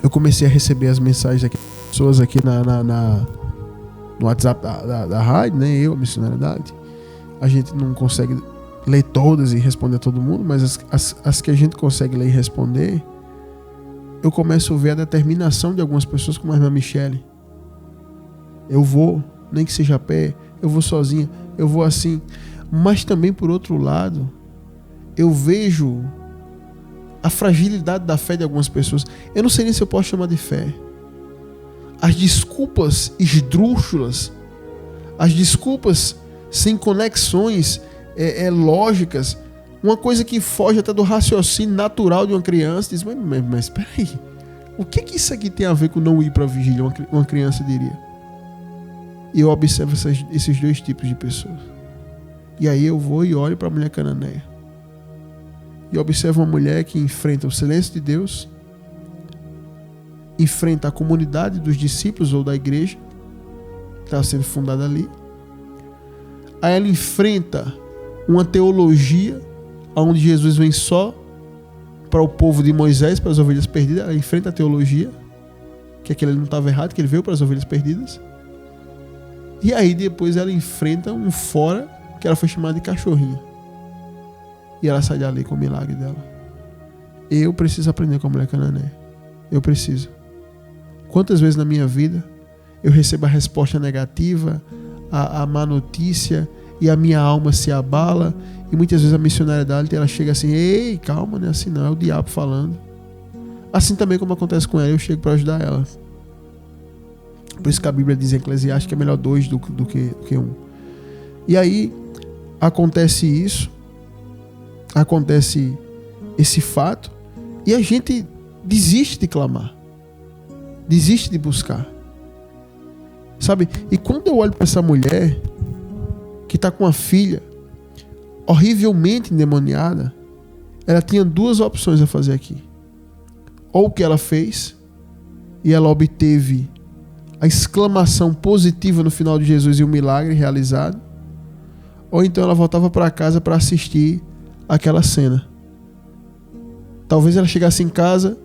eu comecei a receber as mensagens aqui, pessoas aqui no WhatsApp da rádio, né? Eu, a missionariedade, a gente não consegue ler todas e responder a todo mundo, mas as que a gente consegue ler e responder, eu começo a ver a determinação de algumas pessoas, como a irmã Michele. Eu vou, nem que seja a pé, eu vou sozinha, eu vou assim. Mas também, por outro lado, eu vejo a fragilidade da fé de algumas pessoas. Eu não sei nem se eu posso chamar de fé. As desculpas esdrúxulas, as desculpas sem conexões lógicas, uma coisa que foge até do raciocínio natural de uma criança. Diz, mas espera aí, o que isso aqui tem a ver com não ir para a vigília? Uma criança diria. E eu observo esses dois tipos de pessoas. E aí eu vou e olho para a mulher cananeia. E observo uma mulher que enfrenta o silêncio de Deus, enfrenta a comunidade dos discípulos ou da igreja, que está sendo fundada ali. Aí ela enfrenta uma teologia onde Jesus vem só para o povo de Moisés, para as ovelhas perdidas. Ela enfrenta a teologia, que aquele não estava errado, que ele veio para as ovelhas perdidas. E aí depois ela enfrenta um fora, que ela foi chamada de cachorrinha. E ela sai dali com o milagre dela. Eu preciso aprender com a mulher cananeia. Eu preciso. Quantas vezes na minha vida eu recebo a resposta negativa, a má notícia, e a minha alma se abala, e muitas vezes a missionariedade ela chega assim: ei, calma, não é assim não, é o diabo falando. Assim também como acontece com ela, eu chego para ajudar ela. Por isso que a Bíblia diz em Eclesiastes que é melhor 2 do que 1. E aí acontece isso, acontece esse fato, e a gente desiste de clamar, desiste de buscar, sabe? E quando eu olho para essa mulher que está com a filha horrivelmente endemoniada, ela tinha 2 opções a fazer aqui. Ou o que ela fez, e ela obteve a exclamação positiva no final de Jesus e o milagre realizado, ou então ela voltava para casa para assistir aquela cena. Talvez ela chegasse em casa,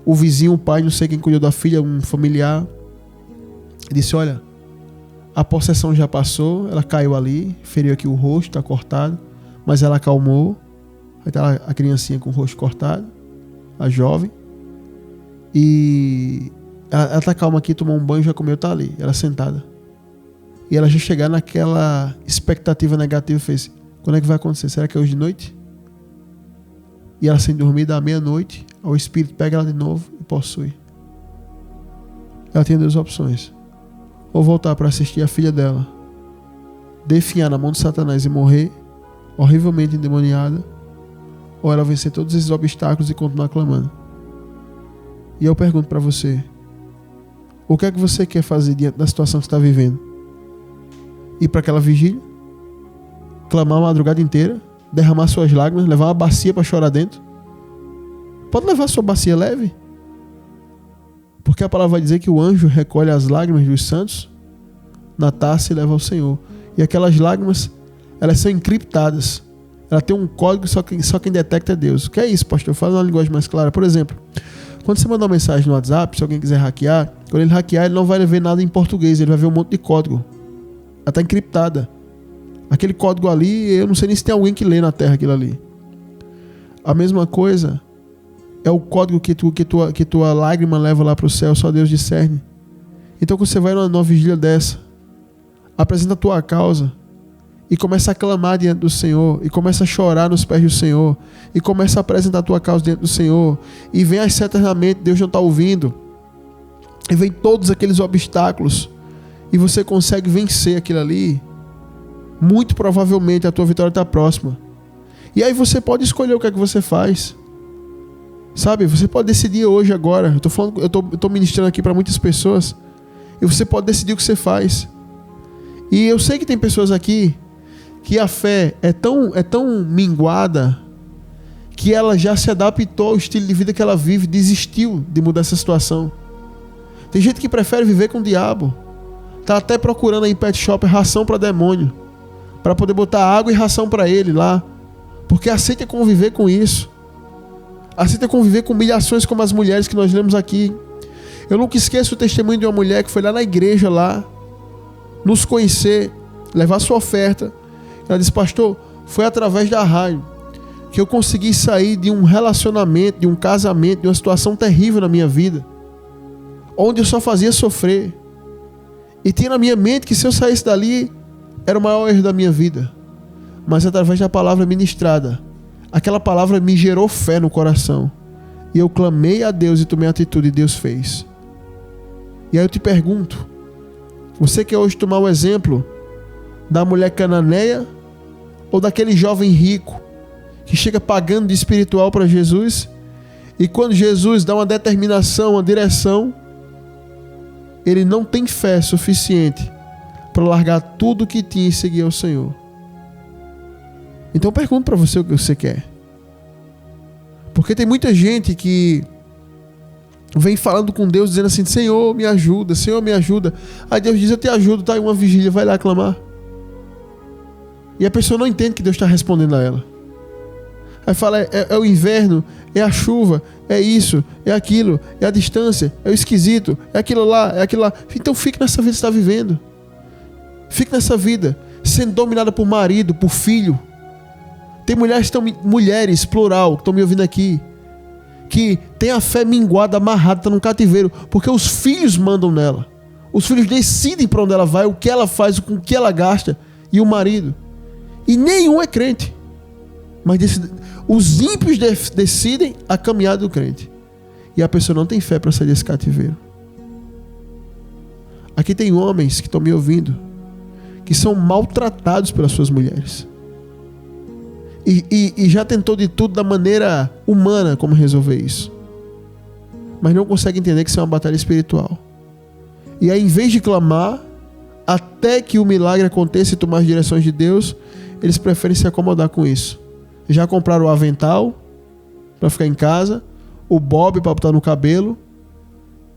o vizinho, o pai, não sei quem cuidou da filha, um familiar, disse: olha, a possessão já passou, ela caiu ali, feriu aqui o rosto, está cortado, mas ela acalmou. Aí está a criancinha com o rosto cortado, a jovem, e ela está calma aqui, tomou um banho, já comeu, está ali, ela sentada. E ela já chegar naquela expectativa negativa, fez: quando é que vai acontecer? Será que é hoje de noite? E ela sem dormir, da meia-noite, o espírito pega ela de novo e possui. Ela tinha 2 opções: ou voltar para assistir a filha dela definhar na mão de Satanás e morrer horrivelmente endemoniada, ou ela vencer todos esses obstáculos e continuar clamando. E eu pergunto para você: o que é que você quer fazer diante da situação que você está vivendo? Ir para aquela vigília? Clamar a madrugada inteira? Derramar suas lágrimas? Levar uma bacia para chorar dentro? Pode levar sua bacia leve, porque a palavra vai dizer que o anjo recolhe as lágrimas dos santos na taça e leva ao Senhor. E aquelas lágrimas, elas são encriptadas. Ela tem um código, só quem detecta é Deus. O que é isso, pastor? Fala uma linguagem mais clara. Por exemplo, quando você mandar uma mensagem no WhatsApp, se alguém quiser hackear, quando ele hackear, ele não vai ver nada em português, ele vai ver um monte de código. Ela está encriptada. Aquele código ali, eu não sei nem se tem alguém que lê na Terra aquilo ali. A mesma coisa é o código que tua lágrima leva lá para o céu, só Deus discerne. Então quando você vai numa vigília dessa, apresenta a tua causa e começa a clamar diante do Senhor, e começa a chorar nos pés do Senhor, e começa a apresentar a tua causa diante do Senhor, e vem as setas na mente, Deus não está ouvindo, e vem todos aqueles obstáculos, e você consegue vencer aquilo ali, muito provavelmente a tua vitória está próxima. E aí você pode escolher o que é que você faz. Sabe, você pode decidir hoje, agora. Eu tô ministrando aqui para muitas pessoas, e você pode decidir o que você faz. E eu sei que tem pessoas aqui que a fé é tão minguada que ela já se adaptou ao estilo de vida que ela vive, desistiu de mudar essa situação. Tem gente que prefere viver com o diabo, tá até procurando aí em pet shop ração para demônio, para poder botar água e ração para ele lá, porque aceita conviver com isso, aceita conviver com humilhações como as mulheres que nós lemos aqui. Eu nunca esqueço o testemunho de uma mulher que foi lá na igreja lá nos conhecer, levar sua oferta. Ela disse: pastor, foi através da rádio que eu consegui sair de um relacionamento, de um casamento, de uma situação terrível na minha vida, onde eu só fazia sofrer, e tinha na minha mente que se eu saísse dali era o maior erro da minha vida. Mas através da palavra ministrada, aquela palavra me gerou fé no coração, e eu clamei a Deus e tomei atitude, e Deus fez. E aí eu te pergunto, você quer hoje tomar o exemplo da mulher cananeia ou daquele jovem rico que chega pagando de espiritual para Jesus, e quando Jesus dá uma determinação, uma direção, ele não tem fé suficiente para largar tudo o que tinha e seguir ao Senhor? Então eu pergunto para você o que você quer. Porque tem muita gente que vem falando com Deus, dizendo assim: Senhor, me ajuda, Senhor, me ajuda. Aí Deus diz: eu te ajudo, tá aí uma vigília, vai lá clamar. E a pessoa não entende que Deus está respondendo a ela. Aí fala: é o inverno, é a chuva, é isso, é aquilo, é a distância, é o esquisito, é aquilo lá, é aquilo lá. Então fique nessa vida que você está vivendo. Fique nessa vida, sendo dominada por marido, por filho. Tem mulheres, plural, que estão me ouvindo aqui, que tem a fé minguada, amarrada, está num cativeiro, porque os filhos mandam nela. Os filhos decidem para onde ela vai, o que ela faz, com o que ela gasta, e o marido. E nenhum é crente. Mas os ímpios decidem a caminhada do crente. E a pessoa não tem fé para sair desse cativeiro. Aqui tem homens que estão me ouvindo, que são maltratados pelas suas mulheres. E já tentou de tudo da maneira humana como resolver isso, mas não consegue entender que isso é uma batalha espiritual. E aí, em vez de clamar até que o milagre aconteça e tomar as direções de Deus, eles preferem se acomodar com isso. Já compraram o avental para ficar em casa, o bob para botar no cabelo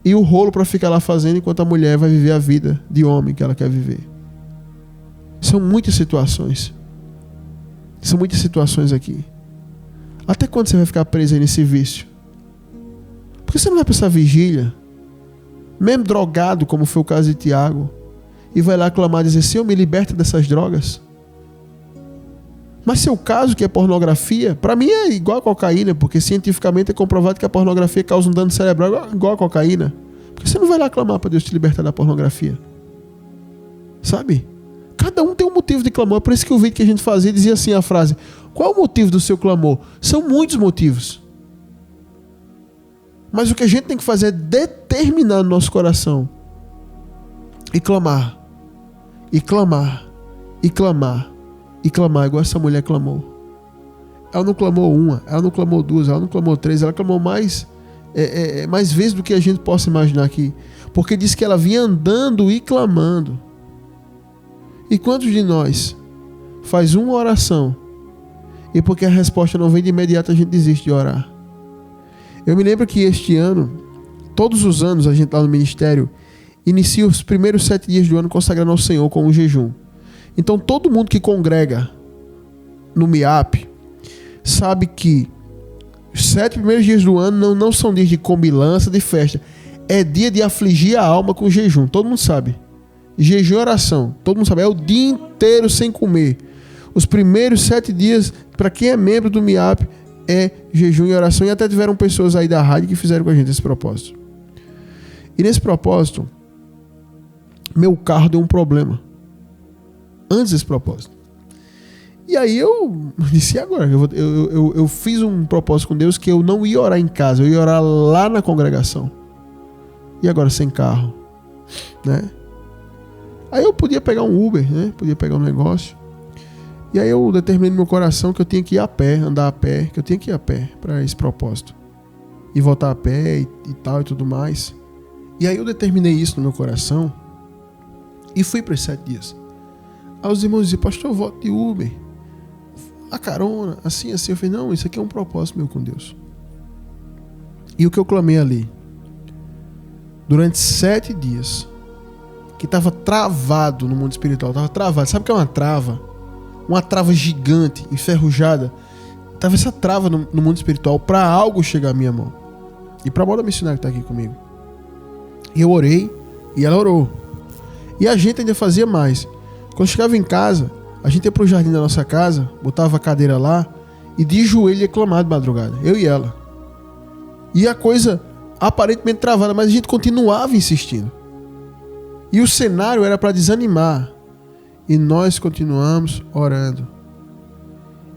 e o rolo para ficar lá fazendo, enquanto a mulher vai viver a vida de homem que ela quer viver. São muitas situações. São muitas situações aqui. Até quando você vai ficar preso aí nesse vício? Por que você não vai para essa vigília, mesmo drogado, como foi o caso de Tiago, e vai lá clamar e dizer: Senhor, me liberta dessas drogas? Mas seu caso, que é pornografia, para mim é igual a cocaína, porque cientificamente é comprovado que a pornografia causa um dano cerebral igual a cocaína. Por que você não vai lá clamar para Deus te libertar da pornografia? Sabe? Cada um tem um motivo de clamor. É por isso que o vídeo que a gente fazia dizia assim a frase: qual é o motivo do seu clamor? São muitos motivos. Mas o que a gente tem que fazer é determinar no nosso coração e clamar, e clamar, e clamar, e clamar, igual essa mulher clamou. Ela não clamou uma, ela não clamou duas, ela não clamou três, ela clamou mais vezes do que a gente possa imaginar aqui. Porque diz que ela vinha andando e clamando. E quantos de nós faz uma oração e porque a resposta não vem de imediato a gente desiste de orar? Eu me lembro que este ano, todos os anos a gente lá no ministério inicia os primeiros 7 dias do ano consagrando ao Senhor com um jejum. Então todo mundo que congrega no MIAP sabe que os 7 primeiros dias do ano não são dias de comilança, de festa. É dia de afligir a alma com jejum, todo mundo sabe. Jejum e oração, todo mundo sabe, é o dia inteiro sem comer. Os primeiros 7 dias, para quem é membro do MIAP, é jejum e oração. E até tiveram pessoas aí da rádio que fizeram com a gente esse propósito. E nesse propósito, meu carro deu um problema. Antes desse propósito. E aí eu disse, agora? Eu fiz um propósito com Deus que eu não ia orar em casa, eu ia orar lá na congregação. E agora sem carro, né? Aí eu podia pegar um Uber, né? Podia pegar um negócio. E aí eu determinei no meu coração que eu tinha que ir a pé, andar a pé, que eu tinha que ir a pé para esse propósito. E voltar a pé e tal e tudo mais. E aí eu determinei isso no meu coração e fui para esses 7 dias. Aí os irmãos diziam, pastor, eu volto de Uber. A carona, assim. Eu falei, não, isso aqui é um propósito meu com Deus. E o que eu clamei ali, durante 7 dias, que estava travado no mundo espiritual, estava travado. Sabe o que é uma trava? Uma trava gigante, enferrujada. Estava essa trava no mundo espiritual para algo chegar à minha mão. E para a moda missionária que está aqui comigo. E eu orei, e ela orou. E a gente ainda fazia mais. Quando chegava em casa, a gente ia pro jardim da nossa casa, botava a cadeira lá e de joelho ia clamar de madrugada, eu e ela. E a coisa aparentemente travada, mas a gente continuava insistindo. E o cenário era para desanimar. E nós continuamos orando.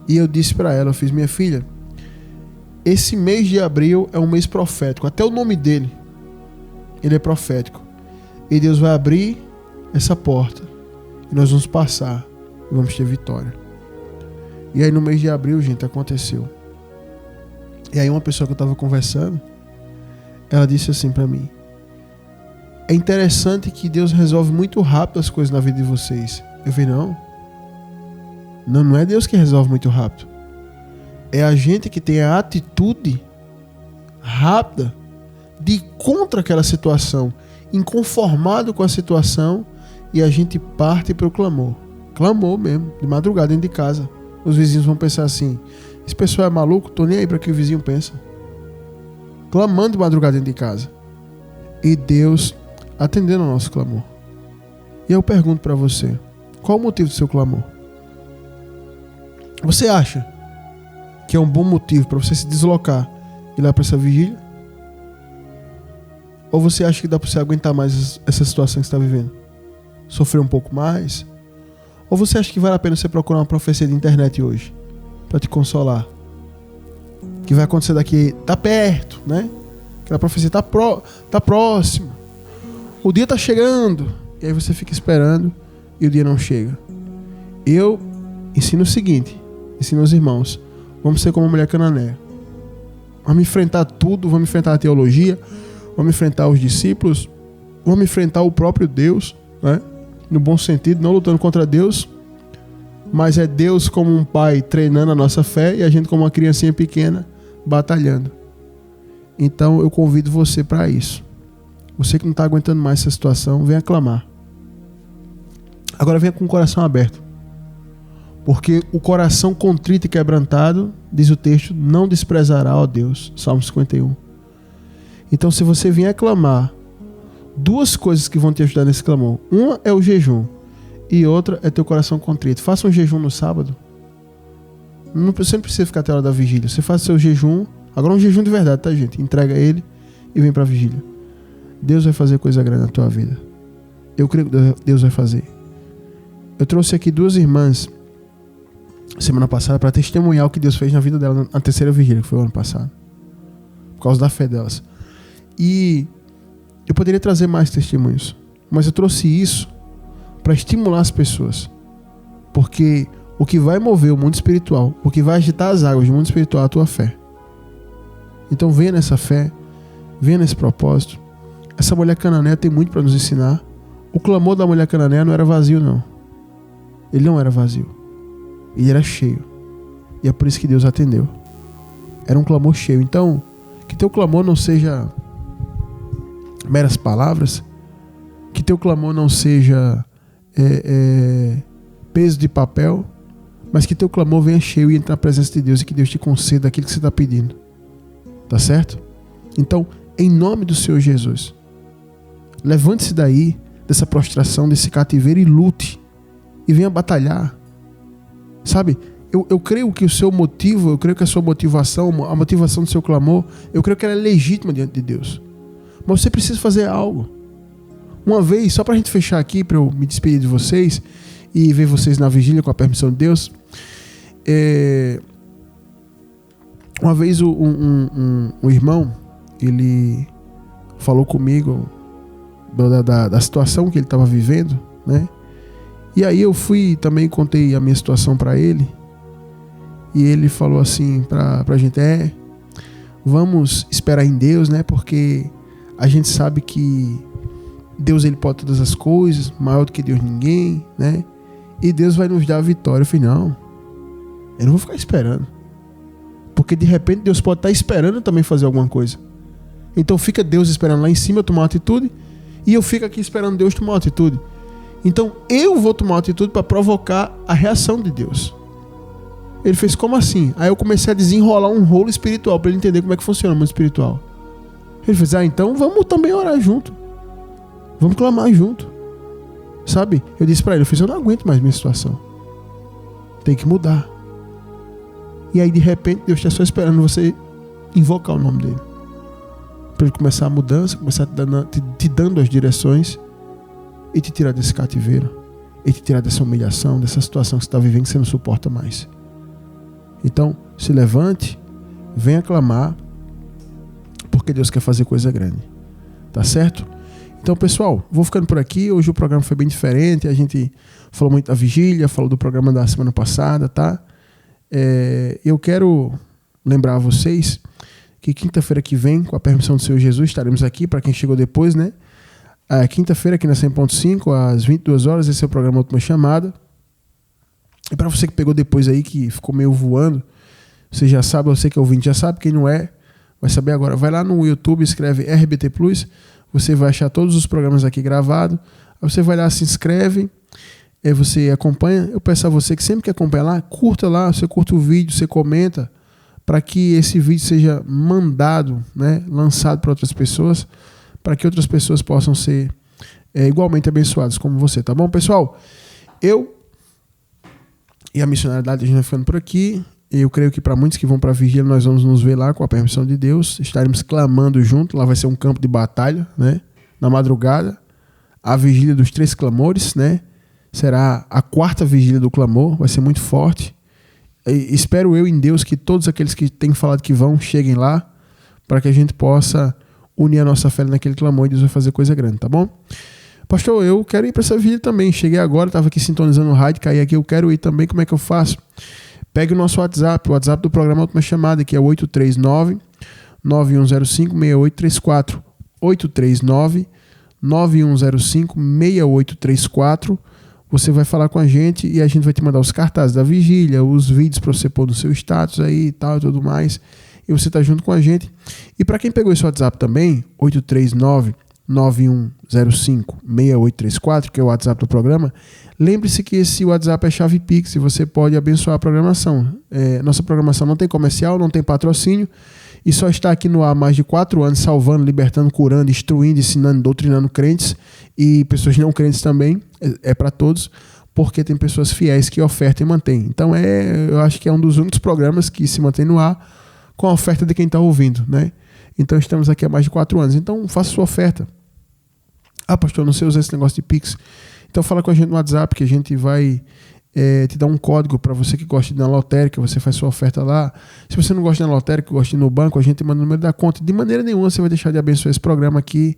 E eu disse para ela, eu fiz, minha filha, esse mês de abril é um mês profético, até o nome dele, ele é profético. E Deus vai abrir essa porta. E nós vamos passar. E vamos ter vitória. E aí no mês de abril, gente, aconteceu. E aí uma pessoa que eu estava conversando, ela disse assim para mim, é interessante que Deus resolve muito rápido as coisas na vida de vocês. Eu falei, não é Deus que resolve muito rápido. É a gente que tem a atitude rápida de ir contra aquela situação, inconformado com a situação, e a gente parte para o clamor. Clamor mesmo, de madrugada dentro de casa. Os vizinhos vão pensar assim, esse pessoal é maluco, tô nem aí para que o vizinho pensa. Clamando de madrugada dentro de casa. E Deus atendendo ao nosso clamor. E eu pergunto para você, qual o motivo do seu clamor? Você acha que é um bom motivo para você se deslocar e ir lá para essa vigília? Ou você acha que dá para você aguentar mais essa situação que você está vivendo? Sofrer um pouco mais? Ou você acha que vale a pena você procurar uma profecia de internet hoje para te consolar? Que vai acontecer daqui, tá perto, né? Aquela profecia tá próxima. O dia tá chegando. E aí você fica esperando e o dia não chega. Eu ensino o seguinte, ensino aos irmãos, vamos ser como a mulher cananeia. Vamos enfrentar tudo, vamos enfrentar a teologia, vamos enfrentar os discípulos, vamos enfrentar o próprio Deus, né? No bom sentido, não lutando contra Deus, mas é Deus como um pai treinando a nossa fé e a gente como uma criancinha pequena batalhando. Então eu convido você para isso. Você que não está aguentando mais essa situação, venha clamar. Agora venha com o coração aberto. Porque o coração contrito e quebrantado, diz o texto, não desprezará, ó Deus. Salmo 51. Então se você vier clamar, 2 coisas que vão te ajudar nesse clamor. Uma é o jejum e outra é teu coração contrito. Faça um jejum no sábado. Você não precisa ficar até a hora da vigília. Você faz seu jejum. Agora um jejum de verdade, tá, gente? Entrega ele e vem para a vigília. Deus vai fazer coisa grande na tua vida. Eu creio que Deus vai fazer. Eu trouxe aqui 2 irmãs semana passada para testemunhar o que Deus fez na vida dela na 3ª vigília, que foi o ano passado. Por causa da fé delas. E eu poderia trazer mais testemunhos, mas eu trouxe isso para estimular as pessoas. Porque o que vai mover o mundo espiritual, o que vai agitar as águas do mundo espiritual é a tua fé. Então venha nessa fé, venha nesse propósito. Essa mulher cananeia tem muito para nos ensinar. O clamor da mulher cananeia não era vazio, não. Ele não era vazio. Ele era cheio. E é por isso que Deus atendeu. Era um clamor cheio. Então, que teu clamor não seja meras palavras, que teu clamor não seja peso de papel, mas que teu clamor venha cheio e entre na presença de Deus e que Deus te conceda aquilo que você está pedindo. Tá certo? Então, em nome do Senhor Jesus, levante-se daí, dessa prostração, desse cativeiro e lute. E venha batalhar. Sabe? eu creio que o seu motivo, eu creio que a sua motivação, a motivação do seu clamor, eu creio que ela é legítima diante de Deus. Mas você precisa fazer algo. Uma vez, só para a gente fechar aqui, para eu me despedir de vocês e ver vocês na vigília com a permissão de Deus. Uma vez um irmão, ele falou comigo da situação que ele estava vivendo, né? E aí eu fui também, contei a minha situação para ele. E ele falou assim pra gente, vamos esperar em Deus, né? Porque a gente sabe que Deus, ele pode todas as coisas, maior do que Deus ninguém, né? E Deus vai nos dar a vitória. Eu falei, não, eu não vou ficar esperando. Porque de repente Deus pode estar esperando eu também fazer alguma coisa. Então fica Deus esperando lá em cima eu tomar uma atitude, e eu fico aqui esperando Deus tomar uma atitude. Então eu vou tomar uma atitude para provocar a reação de Deus. Ele fez, como assim? Aí eu comecei a desenrolar um rolo espiritual para ele entender como é que funciona o mundo espiritual. Ele fez, então vamos também orar junto. Vamos clamar junto. Sabe? Eu disse para ele, eu não aguento mais minha situação. Tem que mudar. E aí de repente Deus está só esperando você invocar o nome dele. Para ele começar a mudança, começar te dando as direções e te tirar desse cativeiro. E te tirar dessa humilhação, dessa situação que você está vivendo que você não suporta mais. Então, se levante, venha clamar, porque Deus quer fazer coisa grande. Tá certo? Então, pessoal, vou ficando por aqui. Hoje o programa foi bem diferente. A gente falou muito da vigília, falou do programa da semana passada, tá? Eu quero lembrar a vocês que quinta-feira que vem, com a permissão do Senhor Jesus, estaremos aqui, para quem chegou depois, né? Quinta-feira aqui na 100.5, às 22 horas, esse é o programa Última Chamada. E para você que pegou depois aí, que ficou meio voando, você já sabe, você que é ouvinte já sabe, quem não é, vai saber agora. Vai lá no YouTube, escreve RBT Plus, você vai achar todos os programas aqui gravados, aí você vai lá, se inscreve, aí você acompanha. Eu peço a você que sempre que acompanha lá, curta lá, você curta o vídeo, você comenta, para que esse vídeo seja mandado, né, lançado para outras pessoas, para que outras pessoas possam ser igualmente abençoadas como você, tá bom, pessoal? Eu e a missionariedade, a gente vai ficando por aqui. Eu creio que para muitos que vão para a vigília, nós vamos nos ver lá com a permissão de Deus. Estaremos clamando junto. Lá vai ser um campo de batalha, né? Na madrugada, a vigília dos 3 clamores, né? Será a 4ª vigília do clamor. Vai ser muito forte. E espero eu em Deus que todos aqueles que têm falado que vão, cheguem lá, para que a gente possa unir a nossa fé naquele clamor e Deus vai fazer coisa grande, tá bom? Pastor, eu quero ir para essa vigília também. Cheguei agora, estava aqui sintonizando o rádio, caí aqui, eu quero ir também. Como é que eu faço? Pegue o nosso WhatsApp, o WhatsApp do programa Última Chamada, que é o 839-9105-6834. 839-9105-6834. Você vai falar com a gente e a gente vai te mandar os cartazes da vigília, os vídeos para você pôr no seu status aí e tal e tudo mais. E você tá junto com a gente. E para quem pegou esse WhatsApp também, 839-9105-6834, que é o WhatsApp do programa, lembre-se que esse WhatsApp é chave Pix e você pode abençoar a programação. Nossa programação não tem comercial, não tem patrocínio e só está aqui no ar há mais de 4 anos, salvando, libertando, curando, instruindo, ensinando, doutrinando crentes e pessoas não crentes também. É para todos, porque tem pessoas fiéis que ofertam e mantêm. Então eu acho que é um dos únicos programas que se mantém no ar com a oferta de quem está ouvindo, né? Então estamos aqui há mais de 4 anos. Então faça sua oferta. Pastor, não sei usar esse negócio de Pix. Então fala com a gente no WhatsApp que a gente vai te dar um código para você que gosta de ir na lotérica, você faz sua oferta lá. Se você não gosta de ir na lotérica, gosta de ir no banco, a gente manda o número da conta. De maneira nenhuma você vai deixar de abençoar esse programa aqui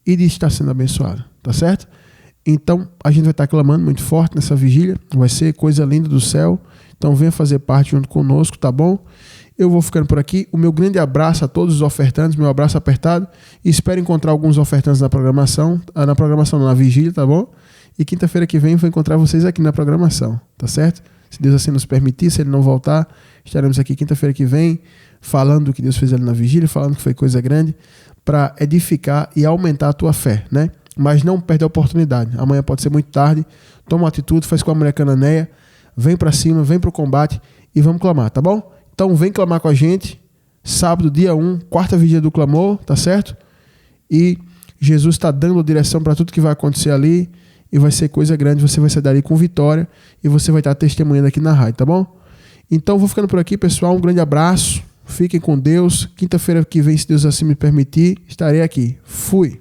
e de estar sendo abençoado, tá certo? Então a gente vai estar clamando muito forte nessa vigília, vai ser coisa linda do céu. Então venha fazer parte junto conosco, tá bom? Eu vou ficando por aqui. O meu grande abraço a todos os ofertantes, meu abraço apertado. E espero encontrar alguns ofertantes na programação, na vigília, tá bom? E quinta-feira que vem vou encontrar vocês aqui na programação, tá certo? Se Deus assim nos permitir, se Ele não voltar, estaremos aqui quinta-feira que vem, falando do que Deus fez ali na vigília, falando que foi coisa grande, para edificar e aumentar a tua fé, né? Mas não perde a oportunidade. Amanhã pode ser muito tarde. Toma uma atitude, faz com a mulher cananeia, vem para cima, vem para o combate e vamos clamar, tá bom? Então vem clamar com a gente, sábado, dia 1, 4ª vigília do clamor, tá certo? E Jesus está dando direção para tudo que vai acontecer ali e vai ser coisa grande, você vai sair dali com vitória e você vai estar testemunhando aqui na rádio, tá bom? Então vou ficando por aqui, pessoal. Um grande abraço. Fiquem com Deus. Quinta-feira que vem, se Deus assim me permitir, estarei aqui. Fui!